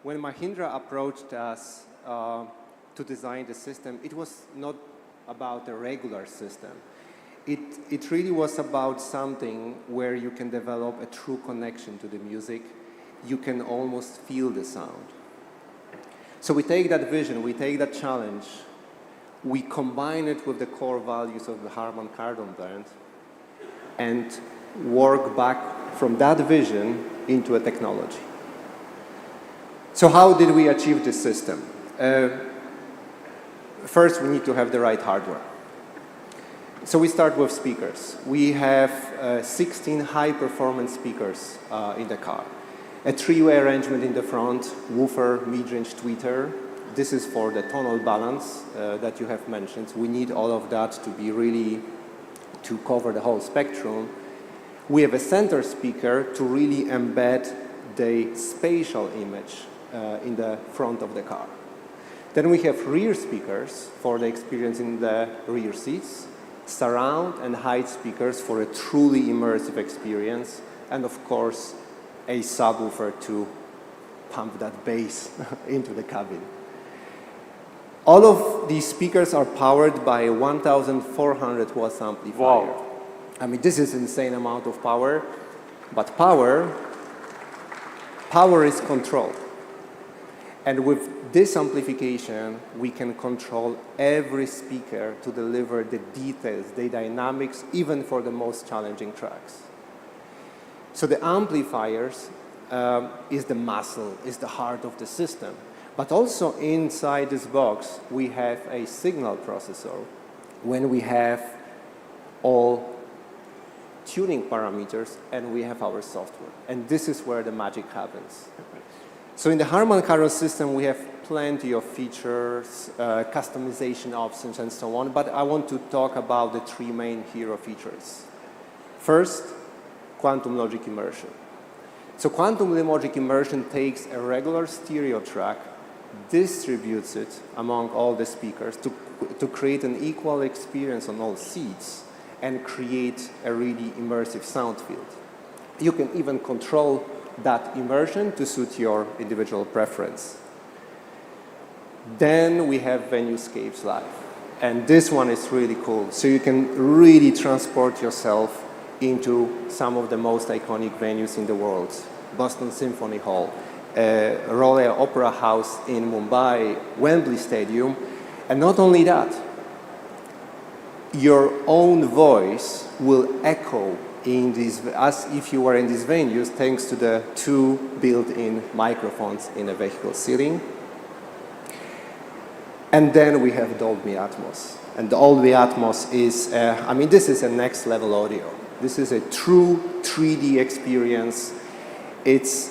When Mahindra approached us to design the system, it was not about a regular system. It really was about something where you can develop a true connection to the music. You can almost feel the sound. So we take that vision, we take that challenge, we combine it with the core values of the Harman Kardon brand, and work back from that vision into a technology. So how did we achieve this system? First, we need to have the right hardware. So we start with speakers. We have 16 high-performance speakers in the car. A 3-way arrangement in the front, woofer, mid-range tweeter. This is for the tonal balance that you have mentioned. We need all of that to be really, to cover the whole spectrum. We have a center speaker to really embed the spatial image in the front of the car. Then we have rear speakers for the experience in the rear seats, surround and height speakers for a truly immersive experience, and of course, a subwoofer to pump that bass into the cabin. All of these speakers are powered by a 1,400 watts amplifier. Wow. I mean, this is an insane amount of power, but power is control. And with this amplification, we can control every speaker to deliver the details, the dynamics, even for the most challenging tracks. So the amplifiers is the muscle, is the heart of the system. But also inside this box, we have a signal processor when we have all tuning parameters and we have our software. And this is where the magic happens. So in the Harman Kardon system, we have plenty of features, customization options, and so on. But I want to talk about the 3 main hero features. First, quantum logic immersion. So quantum logic immersion takes a regular stereo track, distributes it among all the speakers to create an equal experience on all seats and create a really immersive sound field. You can even control that immersion to suit your individual preference. Then we have Venuscapes Live. And this one is really cool. So you can really transport yourself into some of the most iconic venues in the world. Boston Symphony Hall, Royal Opera House in Mumbai, Wembley Stadium. And not only that, your own voice will echo in these, as if you were in these venues, thanks to the 2 built-in microphones in a vehicle seating. And then we have Dolby Atmos. And Dolby Atmos is, I mean, this is a next level audio. This is a true 3D experience. It's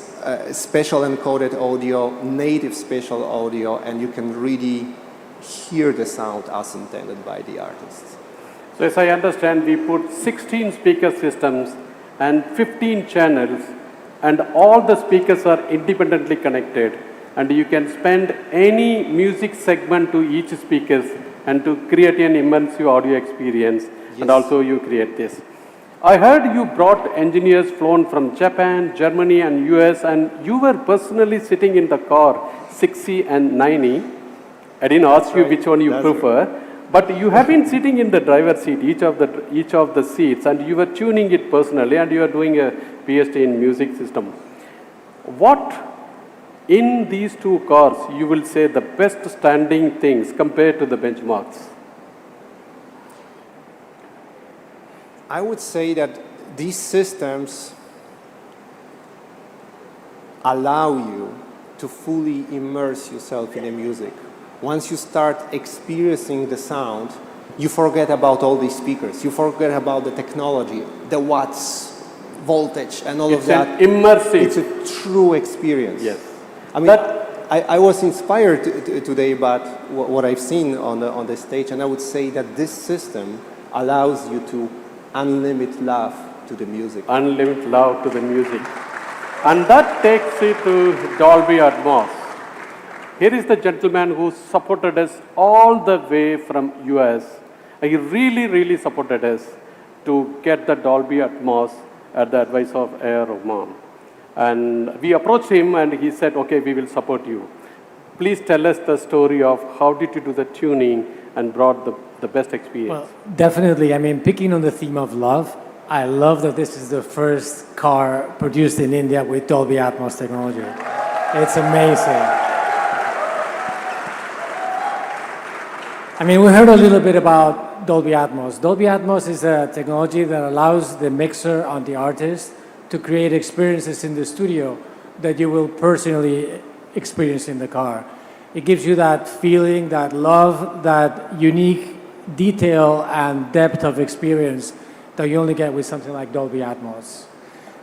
special encoded audio, native spatial audio, and you can really hear the sound as intended by the artists. So as I understand, we put 16 speaker systems and 15 channels, and all the speakers are independently connected, and you can spend any music segment to each speakers and to create an immersive audio experience. Yes. And also you create this. I heard you brought engineers flown from Japan, Germany and US, and you were personally sitting in the car 6E and 9E. I didn't ask you which one you prefer, but you have been sitting in the driver's seat, each of the seats, and you were tuning it personally, and you are doing a PhD in music system. What in these 2 cars you will say the best standing things compared to the benchmarks? I would say that these systems allow you to fully immerse yourself in the music. Once you start experiencing the sound, you forget about all these speakers. You forget about the technology, the watts, voltage, and all of that. It's immersive. It's a true experience. Yes. I mean, I was inspired today by what I've seen on the stage, and I would say that this system allows you to unlimited love to the music. Unlimited love to the music. And that takes it to Dolby Atmos. Here is the gentleman who supported us all the way from US. He really supported us to get the Dolby Atmos at the advice of A.R. Rahman. And we approached him and he said, okay, we will support you. Please tell us the story of how did you do the tuning and brought the best experience. Well, definitely. I mean, picking on the theme of love, I love that this is the first car produced in India with Dolby Atmos technology. It's amazing. I mean, we heard a little bit about Dolby Atmos. Dolby Atmos is a technology that allows the mixer on the artist to create experiences in the studio that you will personally experience in the car. It gives you that feeling, that love, that unique detail and depth of experience that you only get with something like Dolby Atmos.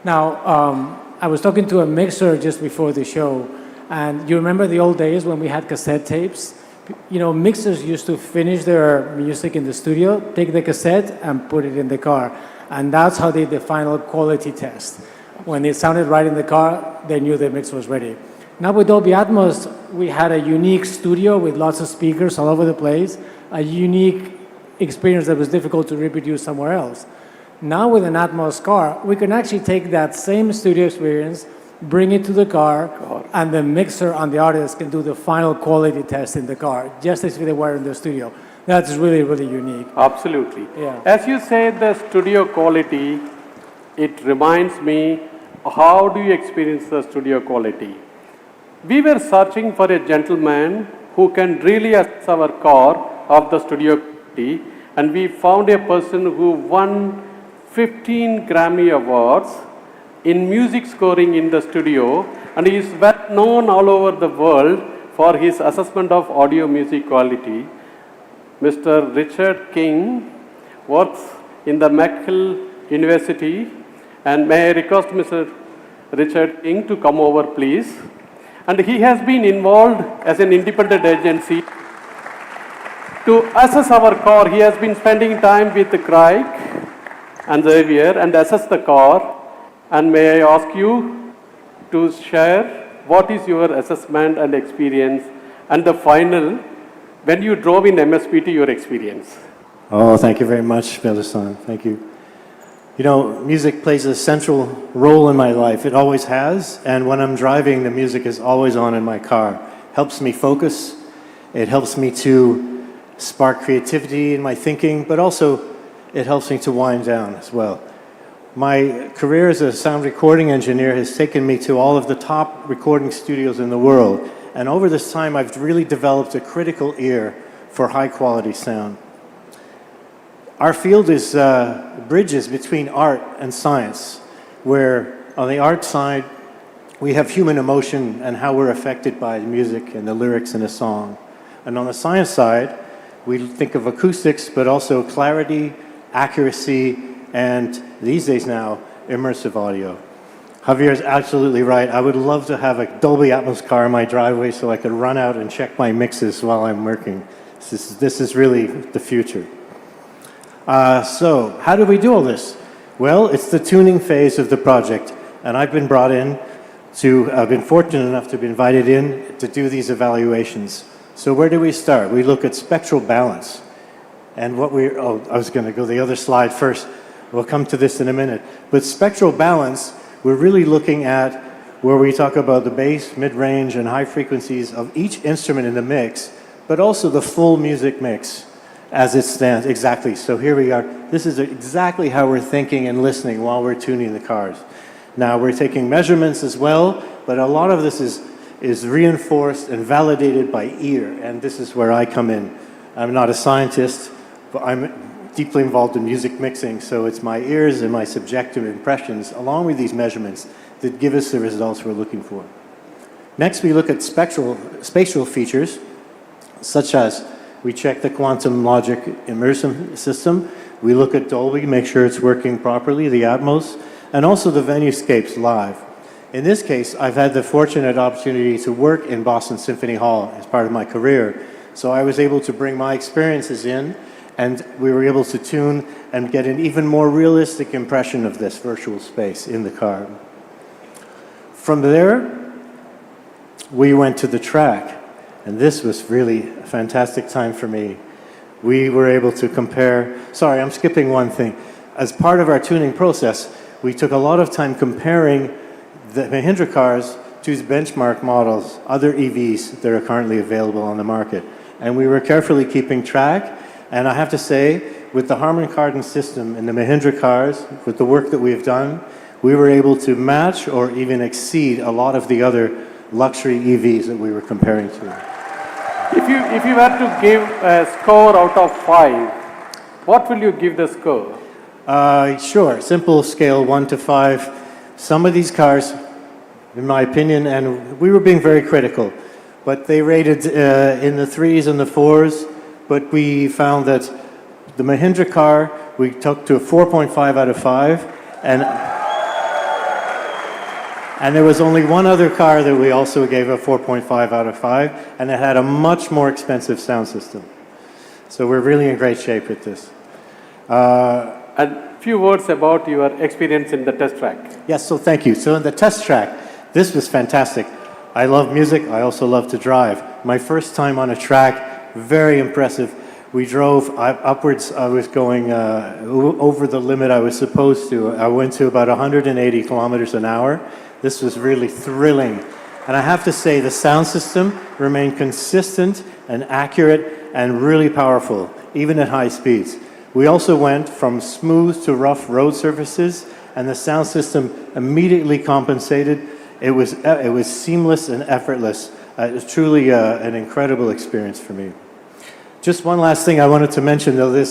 Now, I was talking to a mixer just before the show, and you remember the old days when we had cassette tapes? You know, mixers used to finish their music in the studio, take the cassette and put it in the car. And that's how they did the final quality test. When it sounded right in the car, they knew the mix was ready. Now with Dolby Atmos, we had a unique studio with lots of speakers all over the place, a unique experience that was difficult to reproduce somewhere else. Now with an Atmos car, we can actually take that same studio experience, bring it to the car, and the mixer and the artist can do the final quality test in the car, just as if they were in the studio. That's really unique. Absolutely. Yeah. As you said, the studio quality, it reminds me, how do you experience the studio quality? We were searching for a gentleman who can really assess our car of the studio quality, and we found a person who won 15 Grammy Awards in music scoring in the studio, and he is well known all over the world for his assessment of audio music quality. Mr. Richard King works in the McGill University, and may I request Mr. Richard King to come over, please. And he has been involved as an independent agency to assess our car. He has been spending time with Craig and Xavier and assess the car. And may I ask you to share what is your assessment and experience, and the final, when you drove in MSPT, your experience? Oh, thank you very much, Belasan. Thank you. You know, music plays a central role in my life. It always has. And when I'm driving, the music is always on in my car. Helps me focus. It helps me to spark creativity in my thinking, but also it helps me to wind down as well. My career as a sound recording engineer has taken me to all of the top recording studios in the world. And over this time, I've really developed a critical ear for high quality sound. Our field is bridges between art and science, where on the art side, we have human emotion and how we're affected by the music and the lyrics in a song. And on the science side, we think of acoustics, but also clarity, accuracy, and these days now, immersive audio. Javier is absolutely right. I would love to have a Dolby Atmos car in my driveway so I could run out and check my mixes while I'm working. This is really the future. So how do we do all this? Well, it's the tuning phase of the project, and I've been brought in to, I've been fortunate enough to be invited in to do these evaluations. So where do we start? We look at spectral balance. And what I was going to go the other slide first. We'll come to this in a minute. But spectral balance, we're really looking at where we talk about the bass, mid-range, and high frequencies of each instrument in the mix, but also the full music mix as it stands. Exactly. So here we are. This is exactly how we're thinking and listening while we're tuning the cars. Now, we're taking measurements as well, but a lot of this is reinforced and validated by ear, and this is where I come in. I'm not a scientist, but I'm deeply involved in music mixing, so it's my ears and my subjective impressions, along with these measurements, that give us the results we're looking for. Next, we look at spatial features, such as we check the quantum logic immersion system, we look at Dolby, make sure it's working properly, the Atmos, and also the venue-scapes live. In this case, I've had the fortunate opportunity to work in Boston Symphony Hall as part of my career, so I was able to bring my experiences in, and we were able to tune and get an even more realistic impression of this virtual space in the car. From there, we went to the track, and this was really a fantastic time for me. We were able to compare, sorry, I'm skipping one thing. As part of our tuning process, we took a lot of time comparing the Mahindra cars to benchmark models, other EVs that are currently available on the market. And we were carefully keeping track. And I have to say, with the Harman Kardon system in the Mahindra cars, with the work that we've done, we were able to match or even exceed a lot of the other luxury EVs that we were comparing to. If you were to give a score out of 5, what will you give the score? Sure, simple scale, 1 to 5. Some of these cars, in my opinion, and we were being very critical, but they rated in the 3s and the 4s, but we found that the Mahindra car, we took to a 4.5 out of 5, and there was only one other car that we also gave a 4.5 out of 5, and it had a much more expensive sound system. So we're really in great shape with this. And few words about your experience in the test track. Yes, so thank you. So in the test track, this was fantastic. I love music, I also love to drive. My first time on a track, very impressive. We drove upwards, I was going over the limit I was supposed to. I went to about 180 kilometers an hour. This was really thrilling. And I have to say, the sound system remained consistent and accurate and really powerful, even at high speeds. We also went from smooth to rough road surfaces, and the sound system immediately compensated. It was seamless and effortless. It was truly an incredible experience for me. Just one last thing I wanted to mention, though,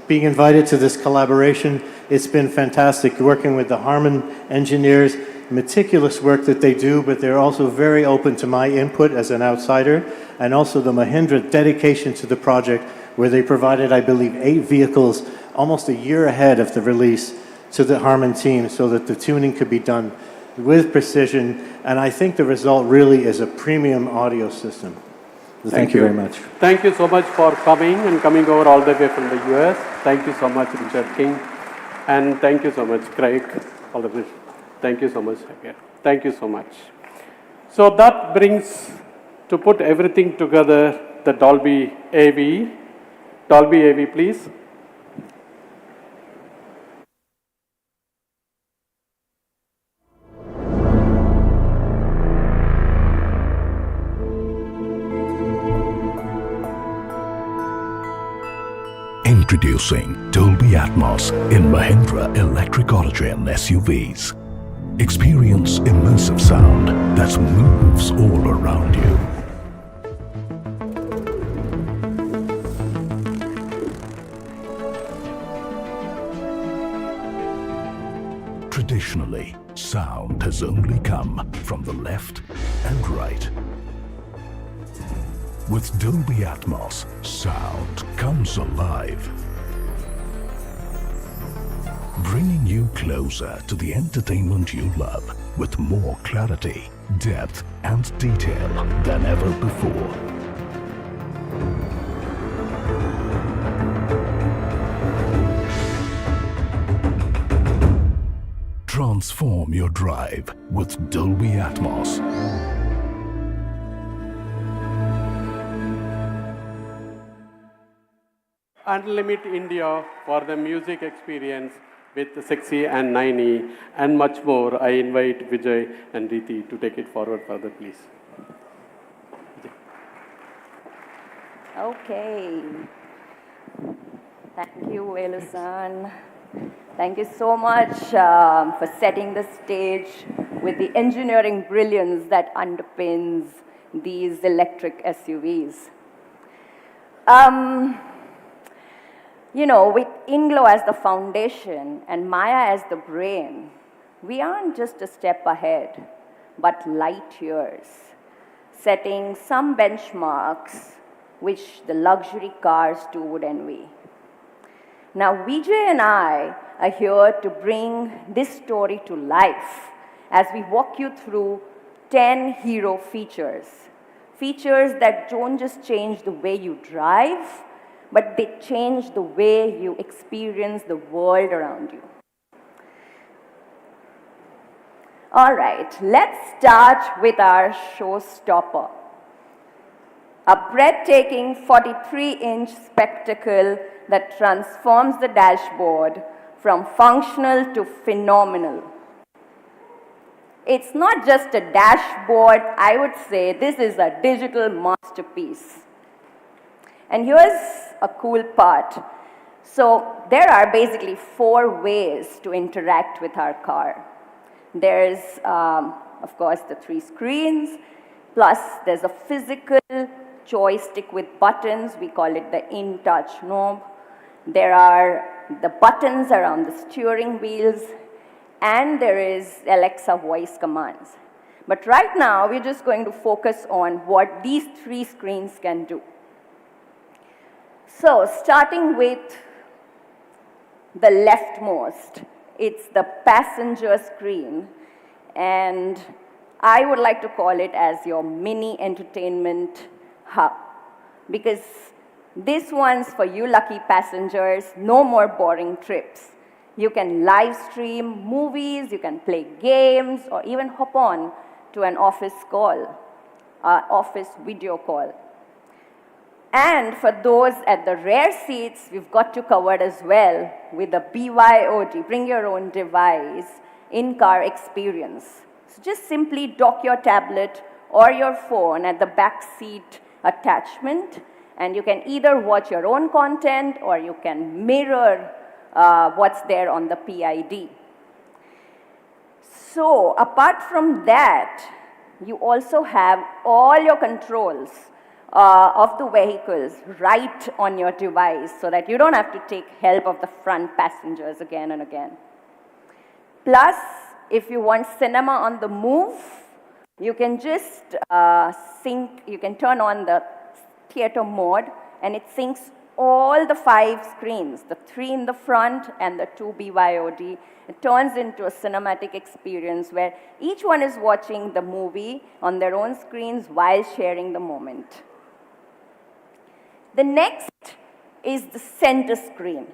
being invited to this collaboration, it's been fantastic working with the Harman engineers, meticulous work that they do, but they're also very open to my input as an outsider, and also the Mahindra dedication to the project, where they provided, I believe, 8 vehicles almost a year ahead of the release to the Harman team so that the tuning could be done with precision. And I think the result really is a premium audio system. Thank you very much. Thank you so much for coming and coming over all the way from the US. Thank you so much, Richard King. And thank you so much, Craig. All the best. Thank you so much again. Thank you so much. So that brings, to put everything together, the Dolby AV. Dolby AV, please. Introducing Dolby Atmos in Mahindra Electric Origin SUVs. Experience immersive sound that moves all around you. Traditionally, sound has only come from the left and right. With Dolby Atmos, sound comes alive, bringing you closer to the entertainment you love with more clarity, depth and detail than ever before. Transform your drive with Dolby Atmos. Unlimit India for the music experience with Sexy and 9E and much more. I invite Vijay and Riti to take it forward further, please. Okay. Thank you, Velu-san. Thank you so much for setting the stage with the engineering brilliance that underpins these electric SUVs. You know, with INGLO as the foundation and Maya as the brain, we aren't just a step ahead, but light years, setting some benchmarks which the luxury cars too would envy. Now, Vijay and I are here to bring this story to life as we walk you through 10 hero features. Features that don't just change the way you drive, but they change the way you experience the world around you. All right, let's start with our showstopper. A breathtaking 43-inch spectacle that transforms the dashboard from functional to phenomenal. It's not just a dashboard, I would say this is a digital masterpiece. And here's a cool part. So there are basically 4 ways to interact with our car. There's, of course, the 3 screens, plus there's a physical joystick with buttons. We call it the in-touch knob. There are the buttons around the steering wheels, and there is Alexa voice commands. But right now, we're just going to focus on what these 3 screens can do. So, starting with the leftmost, it's the passenger screen, and I would like to call it as your mini entertainment hub, because this one's for you lucky passengers, no more boring trips. You can live stream movies, you can play games, or even hop on to an office call, office video call. And for those at the rear seats, we've got you covered as well with the BYOD, bring your own device, in-car experience. So just simply dock your tablet or your phone at the back seat attachment, and you can either watch your own content or you can mirror what's there on the PID. So apart from that, you also have all your controls of the vehicles right on your device so that you don't have to take help of the front passengers again and again. Plus, if you want cinema on the move, you can just you can turn on the theater mode and it syncs all the 5 screens, the 3 in the front and the 2 BYOD. It turns into a cinematic experience where each one is watching the movie on their own screens while sharing the moment. The next is the center screen.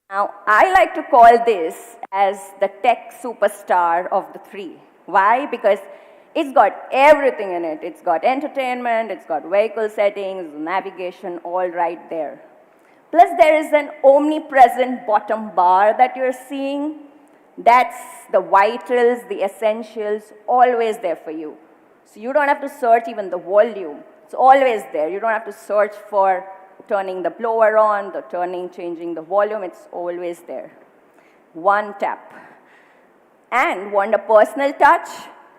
Now, I like to call this as the tech superstar of the 3. Why? Because it's got everything in it. It's got entertainment, it's got vehicle settings, navigation, all right there. Plus, there is an omnipresent bottom bar that you're seeing. That's the vitals, the essentials, always there for you. So you don't have to search even the volume. It's always there. You don't have to search for turning the blower on, the changing the volume, it's always there. One tap. And want a personal touch?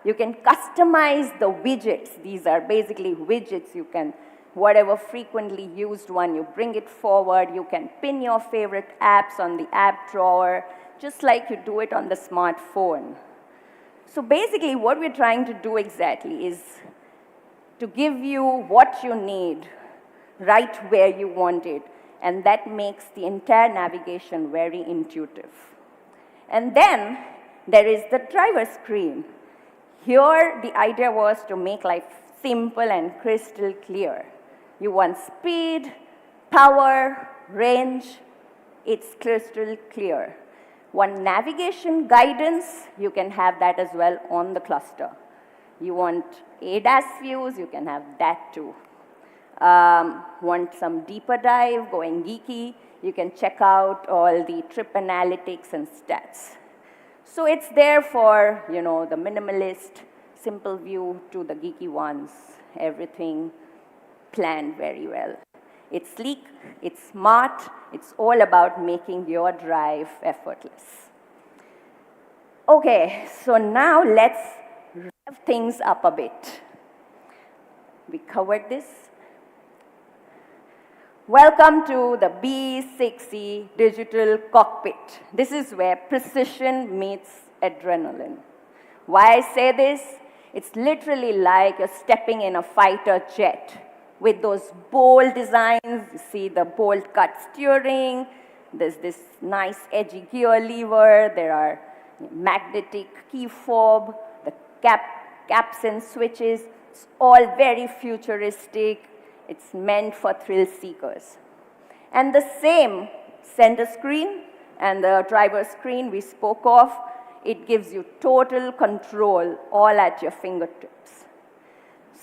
You can customize the widgets. These are basically widgets. You can, whatever frequently used one, you bring it forward. You can pin your favorite apps on the app drawer, just like you do it on the smartphone. So basically what we're trying to do exactly is to give you what you need right where you want it. And that makes the entire navigation very intuitive. And then there is the driver screen. Here, the idea was to make life simple and crystal clear. You want speed, power, range, it's crystal clear. Want navigation guidance, you can have that as well on the cluster. You want ADAS views, you can have that too. Want some deeper dive, going geeky, you can check out all the trip analytics and stats. So it's there for, you know, the minimalist, simple view to the geeky ones, everything planned very well. It's sleek, it's smart, it's all about making your drive effortless. Okay, so now let's rev things up a bit. We covered this. Welcome to the B6E digital cockpit. This is where precision meets adrenaline. Why I say this? It's literally like you're stepping in a fighter jet with those bold designs. You see the bold cut steering. There's this nice edgy gear lever. There are magnetic key fob, the caps and switches. It's all very futuristic. It's meant for thrill seekers. And the same center screen and the driver screen we spoke of, it gives you total control all at your fingertips.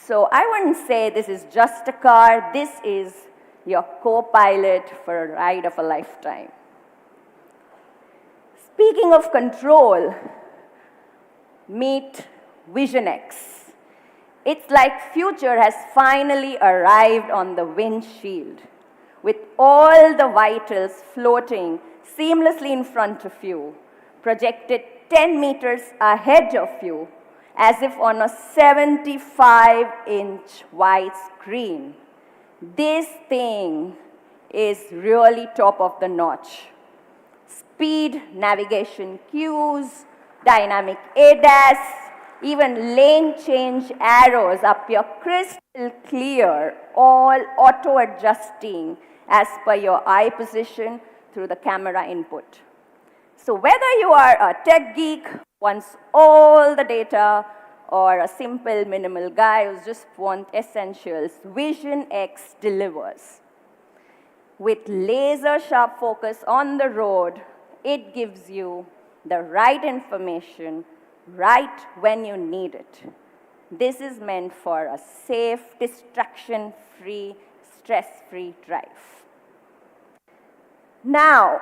So I wouldn't say this is just a car, this is your co-pilot for a ride of a lifetime. Speaking of control, meet Vision X. It's like future has finally arrived on the windshield, with all the vitals floating seamlessly in front of you, projected 10 meters ahead of you, as if on a 75-inch wide screen. This thing is really top of the notch. Speed, navigation cues, dynamic ADAS, even lane change arrows appear crystal clear, all auto-adjusting as per your eye position through the camera input. So whether you are a tech geek, wants all the data, or a simple minimal guy who just wants essentials, Vision X delivers. With laser-sharp focus on the road, it gives you the right information right when you need it. This is meant for a safe, distraction-free, stress-free drive. Now,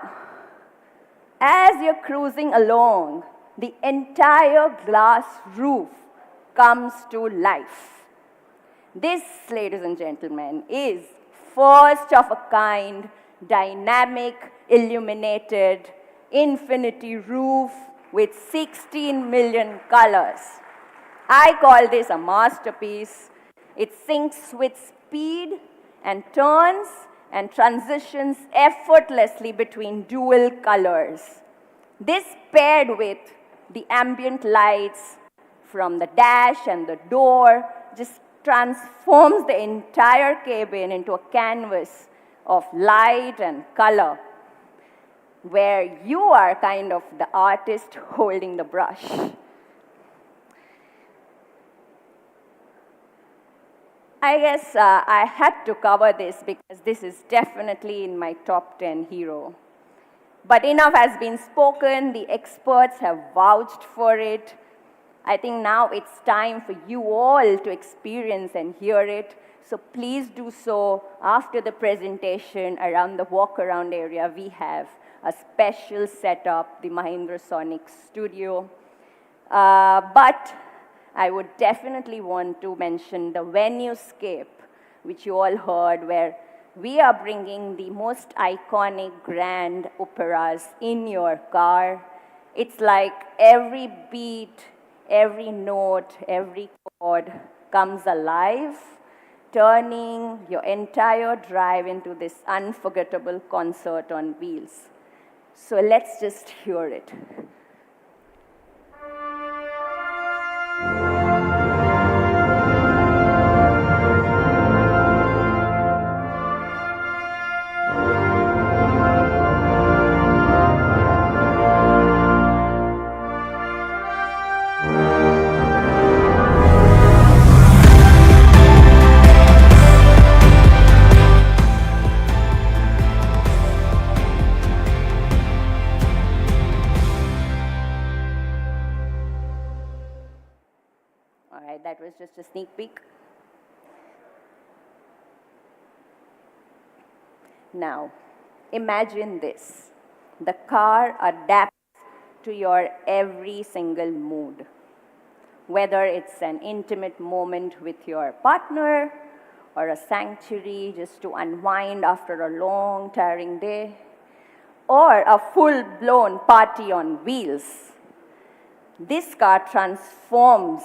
as you're cruising along, the entire glass roof comes to life. This, ladies and gentlemen, is first of a kind, dynamic, illuminated, infinity roof with 16 million colors. I call this a masterpiece. It syncs with speed and turns and transitions effortlessly between dual colors. This paired with the ambient lights from the dash and the door just transforms the entire cabin into a canvas of light and color, where you are kind of the artist holding the brush. I guess I had to cover this because this is definitely in my top 10 hero. But enough has been spoken, the experts have vouched for it. I think now it's time for you all to experience and hear it. So please do so after the presentation around the walk-around area. We have a special setup, the Mahindra Sonic Studio. But I would definitely want to mention the venue-scape, which you all heard, where We are bringing the most iconic grand operas in your car. It's like every beat, every note, every chord comes alive, turning your entire drive into this unforgettable concert on wheels. So let's just hear it. All right, that was just a sneak peek. Now, imagine this. The car adapts to your every single mood. Whether it's an intimate moment with your partner or a sanctuary just to unwind after a long, tiring day, or a full-blown party on wheels, this car transforms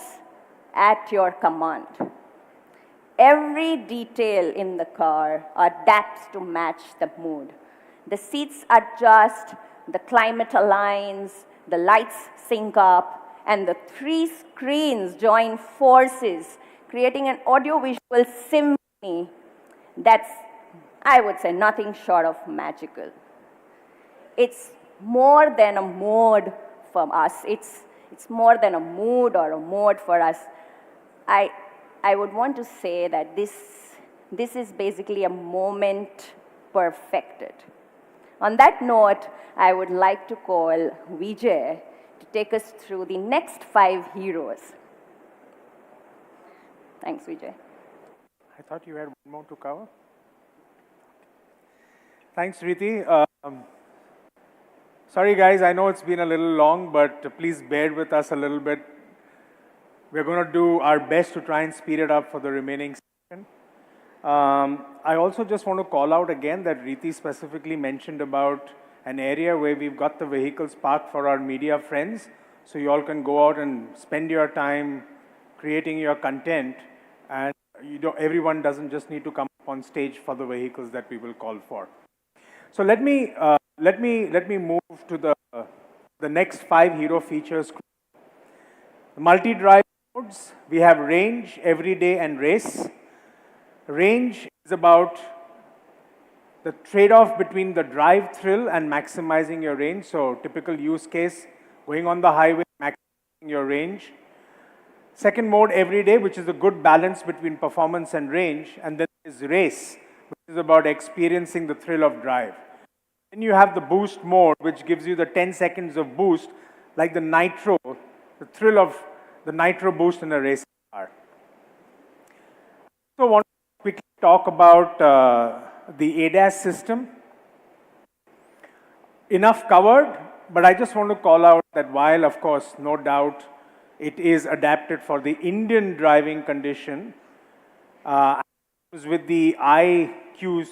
at your command. Every detail in the car adapts to match the mood. The seats adjust, the climate aligns, the lights sync up, and the three screens join forces, creating an audiovisual symphony that's, I would say, nothing short of magical. It's more than a mode for us. It's more than a mood or a mode for us. I would want to say that this is basically a moment perfected. On that note, I would like to call Vijay to take us through the next 5 heroes. Thanks, Vijay. I thought you had one more to cover. Thanks, Riti. Sorry, guys, I know it's been a little long, but please bear with us a little bit. We're going to do our best to try and speed it up for the remaining section. I also just want to call out again that Riti specifically mentioned about an area where we've got the vehicles parked for our media friends, so you all can go out and spend your time creating your content, and everyone doesn't just need to come up on stage for the vehicles that we will call for. So let me move to the next 5 hero features. The multi-drive modes, we have range, everyday, and race. Range is about the trade-off between the drive thrill and maximizing your range. So typical use case, going on the highway, maximizing your range. Second mode, everyday, which is a good balance between performance and range. And then is race, which is about experiencing the thrill of drive. Then you have the boost mode, which gives you the 10 seconds of boost, like the nitro, the thrill of the nitro boost in a racing car. So I want to quickly talk about the ADAS system. Enough covered, but I just want to call out that while, of course, no doubt, it is adapted for the Indian driving condition, with the IQCL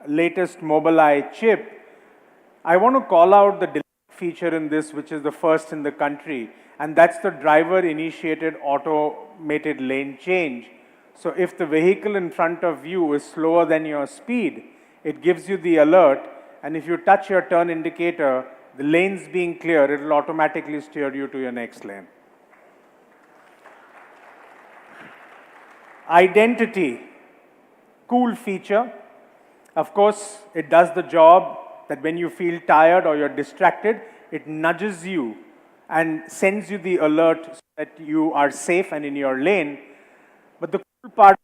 latest Mobileye chip, I want to call out the feature in this, which is the first in the country, and that's the driver-initiated automated lane change. So if the vehicle in front of you is slower than your speed, it gives you the alert, and if you touch your turn indicator, the lanes being clear, it will automatically steer you to your next lane. Identity, cool feature. Of course, it does the job that when you feel tired or you're distracted, it nudges you and sends you the alert so that you are safe and in your lane. But the cool part,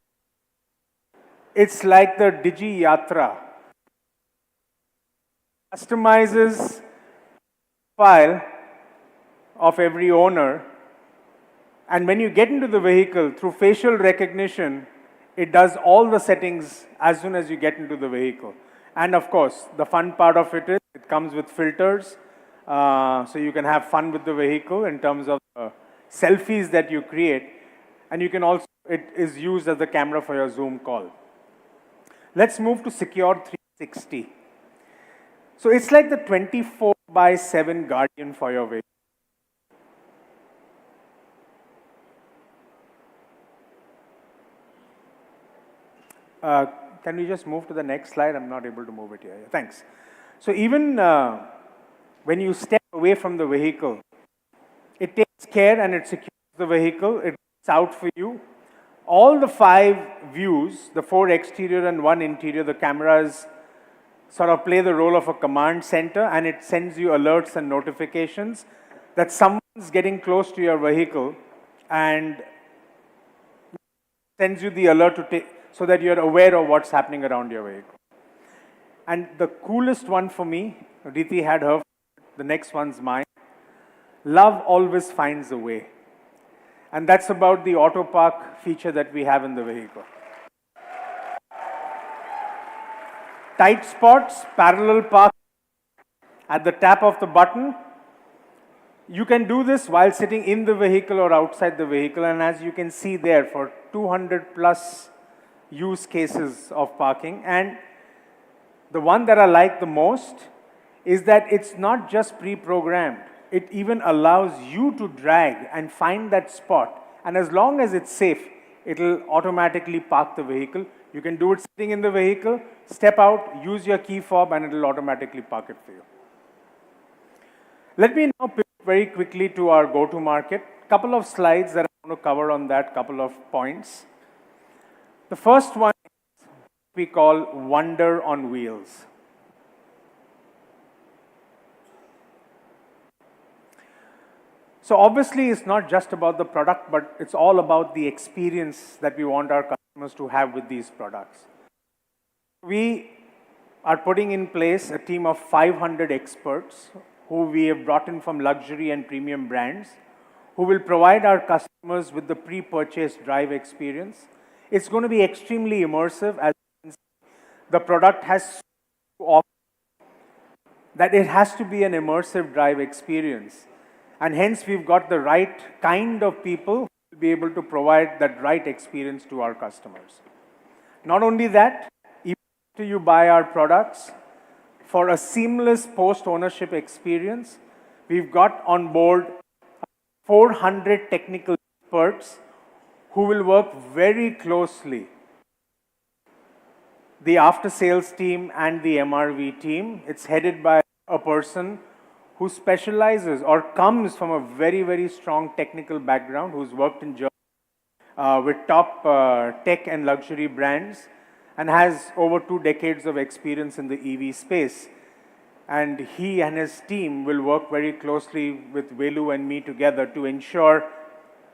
it's like the Digi Yatra. Customizes file of every owner, and when you get into the vehicle through facial recognition, it does all the settings as soon as you get into the vehicle. And of course, the fun part of it is it comes with filters, so you can have fun with the vehicle in terms of selfies that you create, and you can also, it is used as the camera for your Zoom call. Let's move to Secure 360. So it's like the 24/7 guardian for your vehicle. Can we just move to the next slide? I'm not able to move it here. Yeah, thanks. So even when you step away from the vehicle, it takes care and it secures the vehicle. It's out for you. All the 5 views, the 4 exterior and 1 interior, the cameras sort of play the role of a command center, and it sends you alerts and notifications that someone's getting close to your vehicle and sends you the alert to take, so that you're aware of what's happening around your vehicle. And the coolest one for me, Riti had her, the next one's mine. Love always finds a way. And that's about the auto park feature that we have in the vehicle. Tight spots, parallel park at the tap of the button. You can do this while sitting in the vehicle or outside the vehicle, and as you can see there, for 200 plus use cases of parking. And the one that I like the most is that it's not just pre-programmed. It even allows you to drag and find that spot. And as long as it's safe, it'll automatically park the vehicle. You can do it sitting in the vehicle, step out, use your key fob, and it'll automatically park it for you. Let me now pivot very quickly to our go-to-market. Couple of slides that I want to cover on that, couple of points. The first one is we call Wonder on Wheels. So obviously, it's not just about the product, but it's all about the experience that we want our customers to have with these products. We are putting in place a team of 500 experts who we have brought in from luxury and premium brands, who will provide our customers with the pre-purchase drive experience. It's going to be extremely immersive, as the product has to offer that it has to be an immersive drive experience. And hence, we've got the right kind of people who will be able to provide that right experience to our customers. Not only that, even after you buy our products, for a seamless post-ownership experience, we've got on board 400 technical experts who will work very closely. The after-sales team and the MRV team, it's headed by a person who specializes or comes from a very, very strong technical background, who's worked in Germany with top tech and luxury brands, and has over 2 decades of experience in the EV space. And he and his team will work very closely with Velu and me together to ensure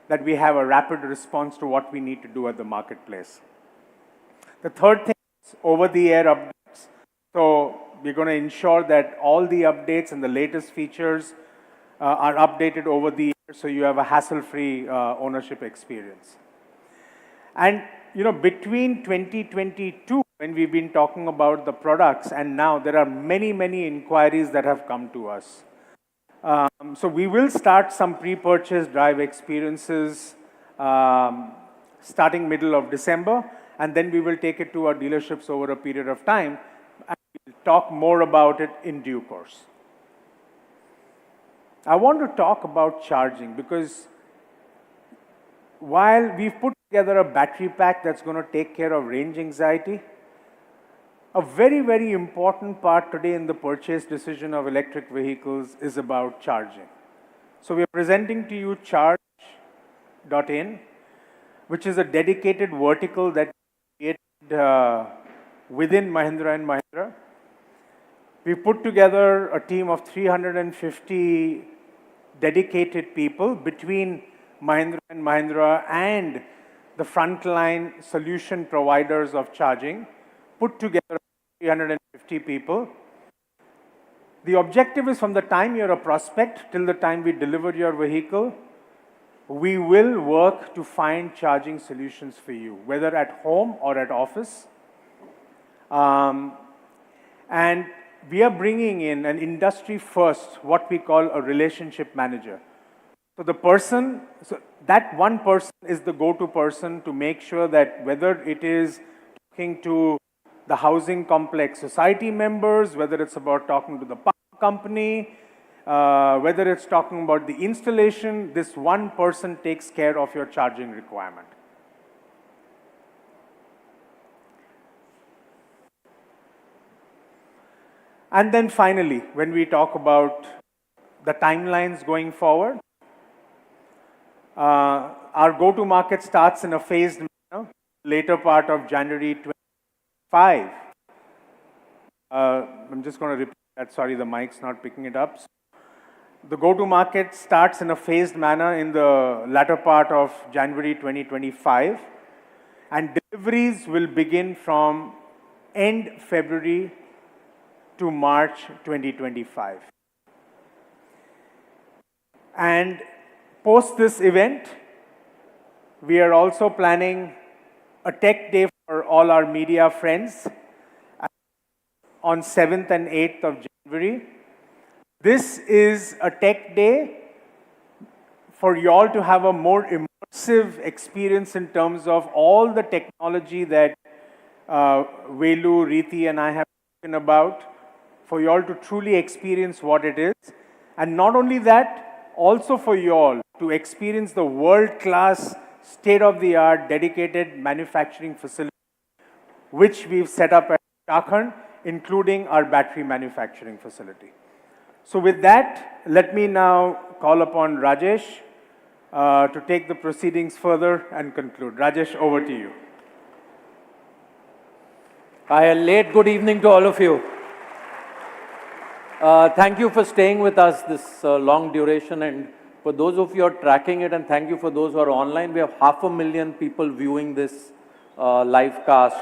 that we have a rapid response to what we need to do at the marketplace. The third thing is over-the-air updates. So we're going to ensure that all the updates and the latest features are updated over the air, so you have a hassle-free ownership experience. And you know, between 2022, when we've been talking about the products, and now there are many, many inquiries that have come to us. So we will start some pre-purchase drive experiences starting middle of December, and then we will take it to our dealerships over a period of time. We'll talk more about it in due course. I want to talk about charging, because while we've put together a battery pack that's going to take care of range anxiety, a very, very important part today in the purchase decision of electric vehicles is about charging. So we are presenting to you charge.in, which is a dedicated vertical that we created within Mahindra and Mahindra. We put together a team of 350 dedicated people between Mahindra and Mahindra and the frontline solution providers of charging, put together 350 people. The objective is, from the time you're a prospect till the time we deliver your vehicle, we will work to find charging solutions for you, whether at home or at office. And we are bringing in an industry first, what we call a relationship manager. So that one person is the go-to person to make sure that whether it is talking to the housing complex society members, whether it's about talking to the power company, whether it's talking about the installation, this one person takes care of your charging requirement. And then finally, when we talk about the timelines going forward, our go-to-market starts in a phased manner, later part of January 25. I'm just going to repeat that. Sorry, the mic's not picking it up. The go-to-market starts in a phased manner in the latter part of January 2025, and deliveries will begin from end February to March 2025. And post this event, we are also planning a tech day for all our media friends on 7th and 8th of January. This is a tech day for you all to have a more immersive experience in terms of all the technology that Velu, Riti, and I have spoken about, for you all to truly experience what it is. And not only that, also for you all to experience the world-class, state-of-the-art, dedicated manufacturing facility, which we've set up at Chakhand, including our battery manufacturing facility. So with that, let me now call upon Rajesh to take the proceedings further and conclude. Rajesh, over to you. Hi, a late good evening to all of you. Thank you for staying with us this long duration, and for those of you who are tracking it, and thank you for those who are online. We have 500,000 people viewing this live cast.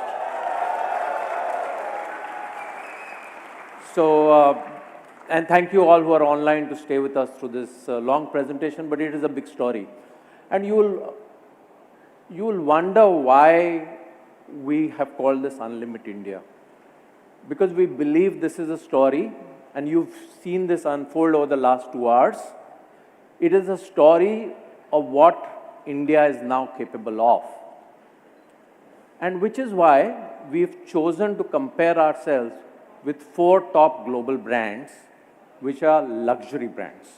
So, and thank you all who are online to stay with us through this long presentation, but it is a big story. And you will wonder why we have called this Unlimit India. Because we believe this is a story, and you've seen this unfold over the last 2 hours. It is a story of what India is now capable of. And which is why we've chosen to compare ourselves with 4 top global brands, which are luxury brands.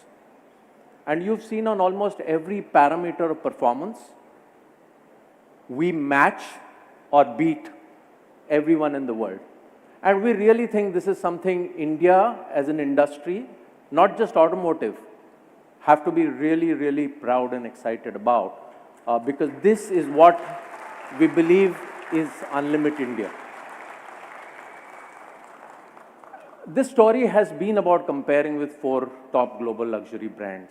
And you've seen on almost every parameter of performance, we match or beat everyone in the world. And we really think this is something India as an industry, not just automotive, have to be really, really proud and excited about, because this is what we believe is Unlimit India. This story has been about comparing with 4 top global luxury brands.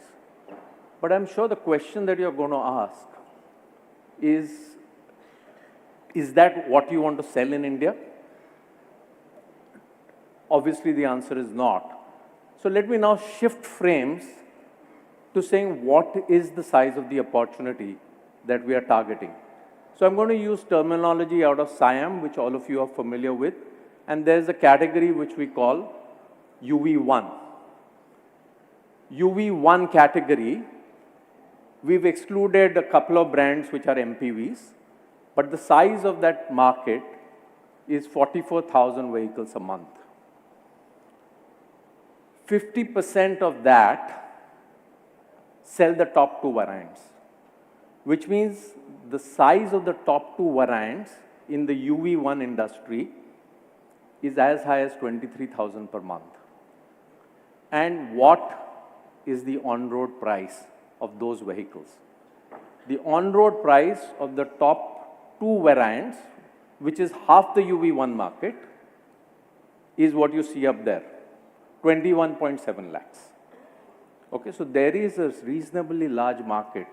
But I'm sure the question that you're going to ask is that what you want to sell in India? Obviously, the answer is not. So let me now shift frames to saying what is the size of the opportunity that we are targeting. So I'm going to use terminology out of SIAM, which all of you are familiar with. And there's a category which we call UV1. UV1 category, we've excluded a couple of brands which are MPVs, but the size of that market is 44,000 vehicles a month. 50% of that sell the top 2 variants, which means the size of the top 2 variants in the UV1 industry is as high as 23,000 per month. And what is the on-road price of those vehicles? The on-road price of the top 2 variants, which is half the UV1 market, is what you see up there, 21.7 lakhs. Okay, so there is a reasonably large market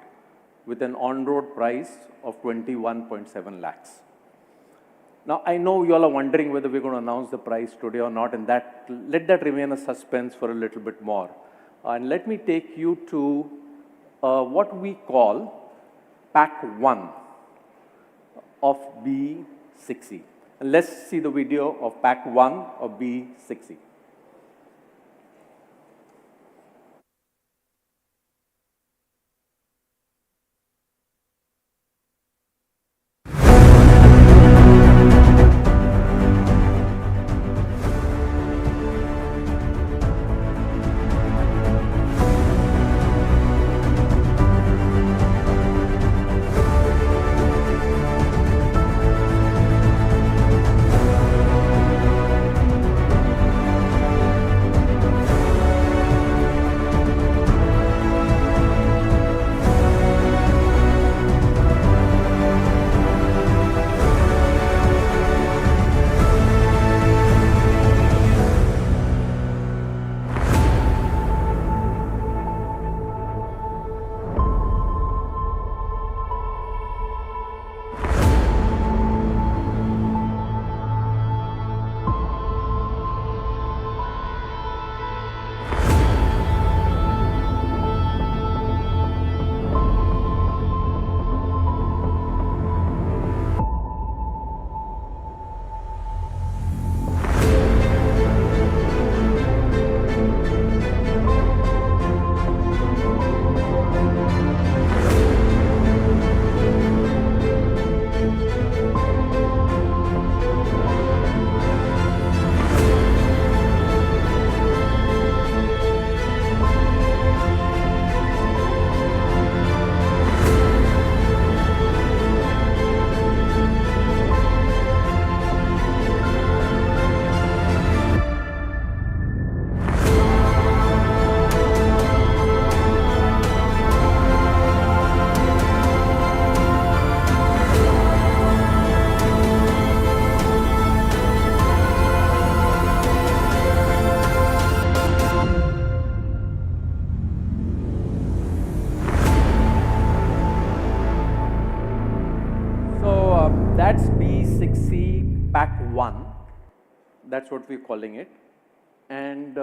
with an on-road price of 21.7 lakhs. Now, I know you all are wondering whether we're going to announce the price today or not, and let that remain a suspense for a little bit more. And let me take you to what we call Pack 1 of B60. And let's see the video of Pack 1 of B60. B6C Pack 1. That's what we're calling it. And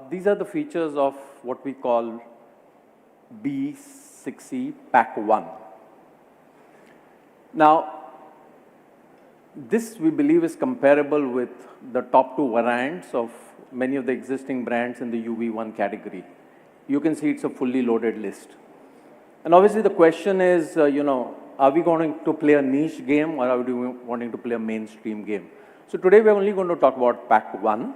these are the features of what we call B6C Pack 1. Now, this we believe is comparable with the top two variants of many of the existing brands in the UV1 category. You can see it's a fully loaded list. And obviously the question is, are we going to play a niche game or are we wanting to play a mainstream game? So today we're only going to talk about Pack 1.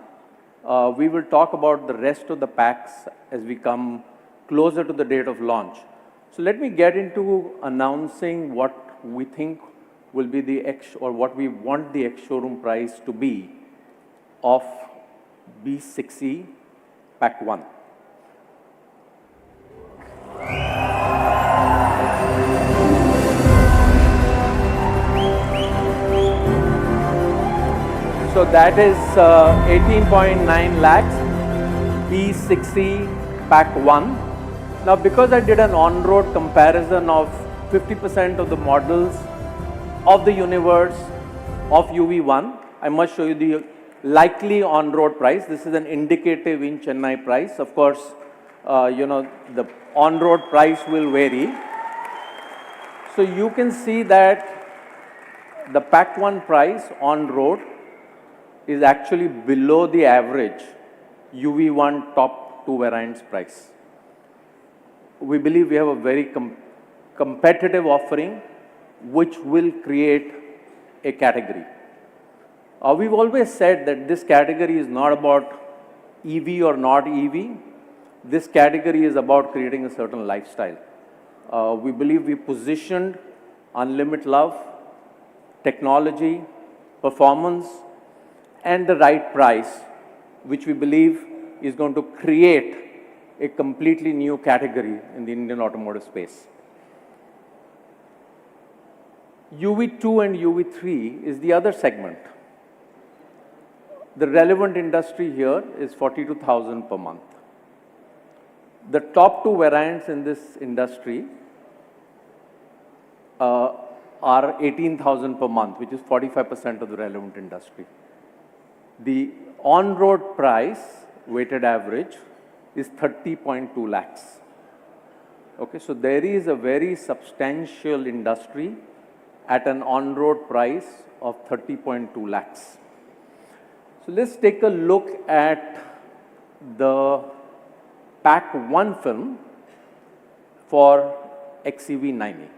We will talk about the rest of the packs as we come closer to the date of launch. So let me get into announcing what we think will be the what we want the ex-showroom price to be of B6C Pack 1. So that is 18.9 lakhs, B6C Pack 1. Now because I did an on-road comparison of 50% of the models of the universe of UV1, I must show you the likely on-road price. This is an indicative in Chennai price. Of course, the on-road price will vary. So you can see that the Pack 1 price on-road is actually below the average UV1 top two variants price. We believe we have a very competitive offering which will create a category. We've always said that this category is not about EV or not EV. This category is about creating a certain lifestyle. We believe we positioned unlimited love, technology, performance, and the right price, which we believe is going to create a completely new category in the Indian automotive space. UV2 and UV3 is the other segment. The relevant industry here is 42,000 per month. The top two variants in this industry are 18,000 per month, which is 45% of the relevant industry. The on-road price, weighted average, is 30.2 lakhs. Okay, so there is a very substantial industry at an on-road price of 30.2 lakhs. So let's take a look at the Pack 1 film for XEV90.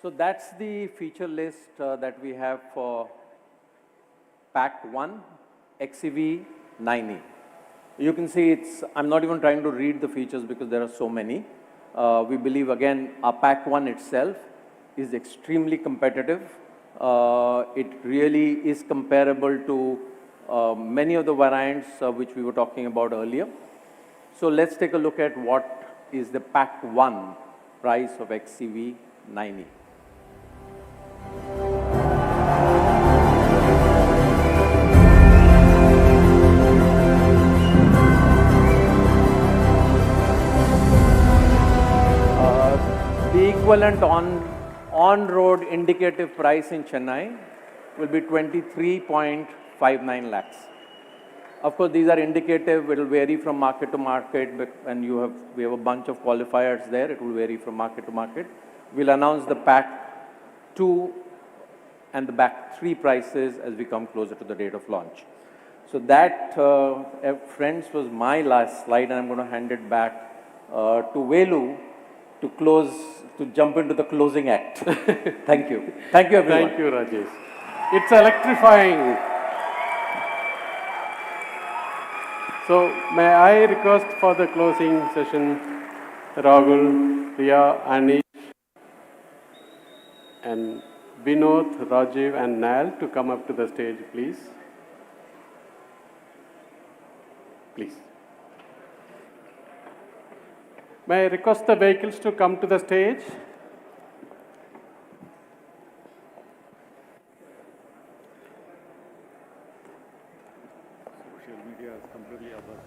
So that's the feature list that we have for Pack 1, XEV 9E. You can see I'm not even trying to read the features because there are so many. We believe, again, our Pack 1 itself is extremely competitive. It really is comparable to many of the variants which we were talking about earlier. So let's take a look at what is the Pack 1 price of XEV 9E. The equivalent on-road indicative price in Chennai will be 23.59 lakhs. Of course, these are indicative. It will vary from market to market, and we have a bunch of qualifiers there. It will vary from market to market. We'll announce the Pack 2 and the Pack 3 prices as we come closer to the date of launch. So that, friends, was my last slide, and I'm going to hand it back to Velu to jump into the closing act. Thank you. Thank you, everyone. Thank you, Rajesh. It's electrifying. So may I request for the closing session, Rahul, Priya, Anish, and Vinod, Rajiv, and Nal to come up to the stage, please. Please. May I request the vehicles to come to the stage? Social media is completely above.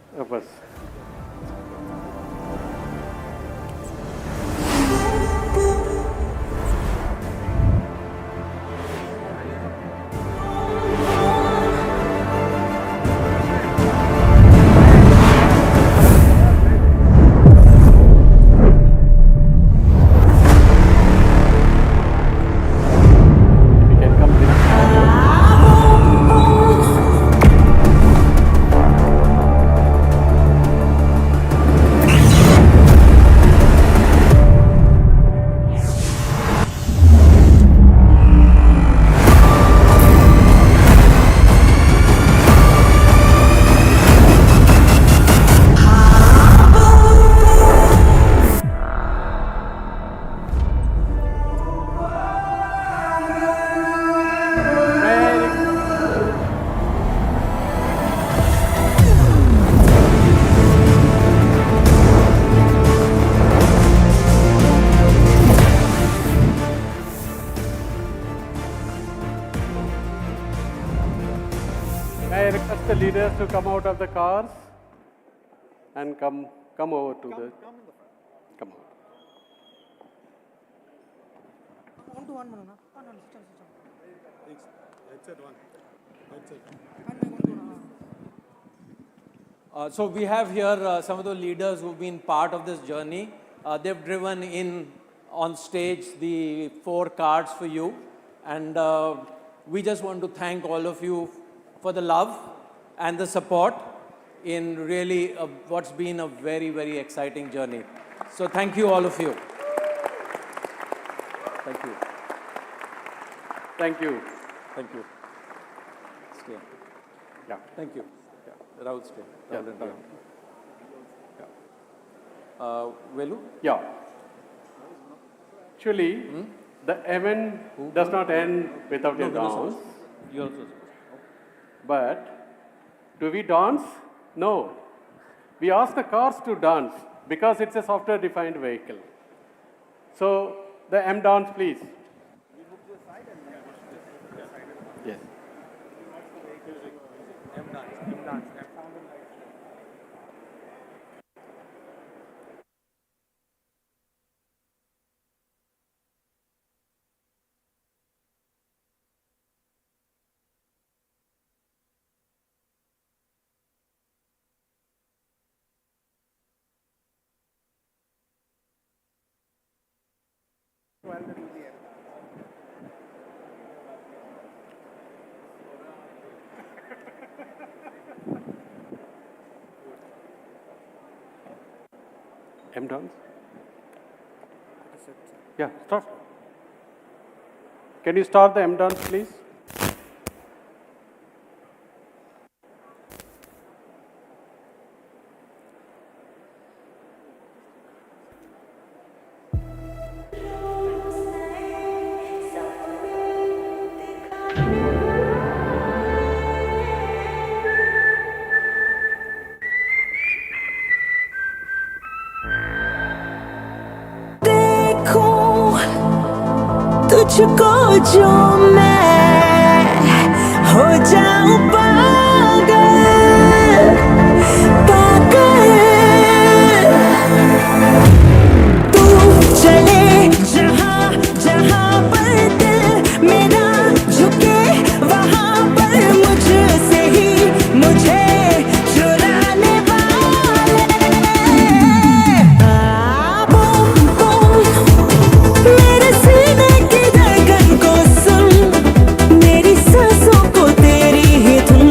May I request the leaders to come out of the cars and come over to the... Come over. So we have here some of the leaders who've been part of this journey. They've driven in on stage the 4 cars for you. And we just want to thank all of you for the love and the support in really what's been a very, very exciting journey. So thank you, all of you. Thank you. Thank you. Thank you. Stay. Yeah. Thank you. Yeah. Rahul, stay. Yeah. Rahul and Rahul. Velu? Yeah. Actually, the event does not end without a dance. You also. But do we dance? No. We ask the cars to dance because it's a software-defined vehicle. So the M dance, please. Yes. M dance. M dance? Yeah, start. Can you start the M dance, please? देखूं तुझको जो मैं हो जाऊं पागल पागल तू चले जहां जहां पर दिल मेरा झुके वहां पर मुझसे ही मुझे चुराने वाले बूम बूम मेरे सीने की धड़कन को सुन मेरी सांसों को तेरी ही धुन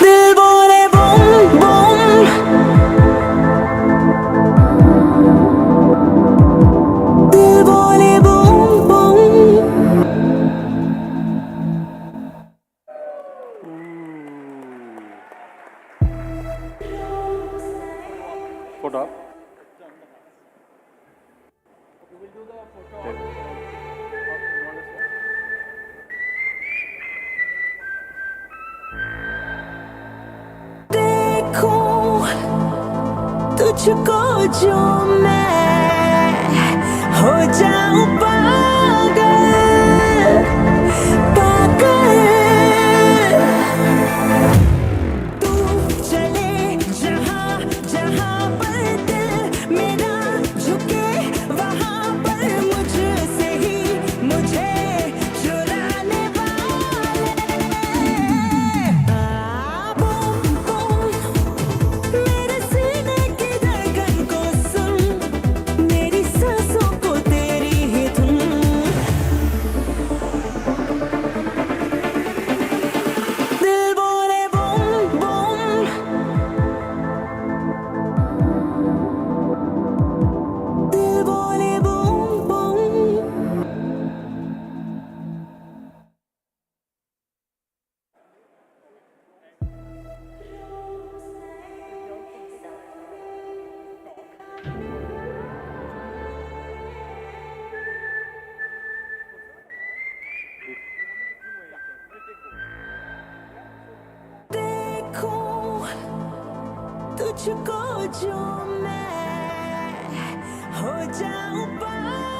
दिल बोले बूम बूम दिल बोले बूम बूम Photo. देखूं तुझको जो मैं हो जाऊं पागल पागल तू चले जहां जहां पर दिल मेरा झुके वहां पर मुझसे ही मुझे चुराने वाले बूम बूम मेरे सीने की धड़कन को सुन मेरी सांसों को तेरी ही धुन दिल बोले बूम बूम दिल बोले बूम बूम देखूं तुझको जो मैं हो जाऊं पागल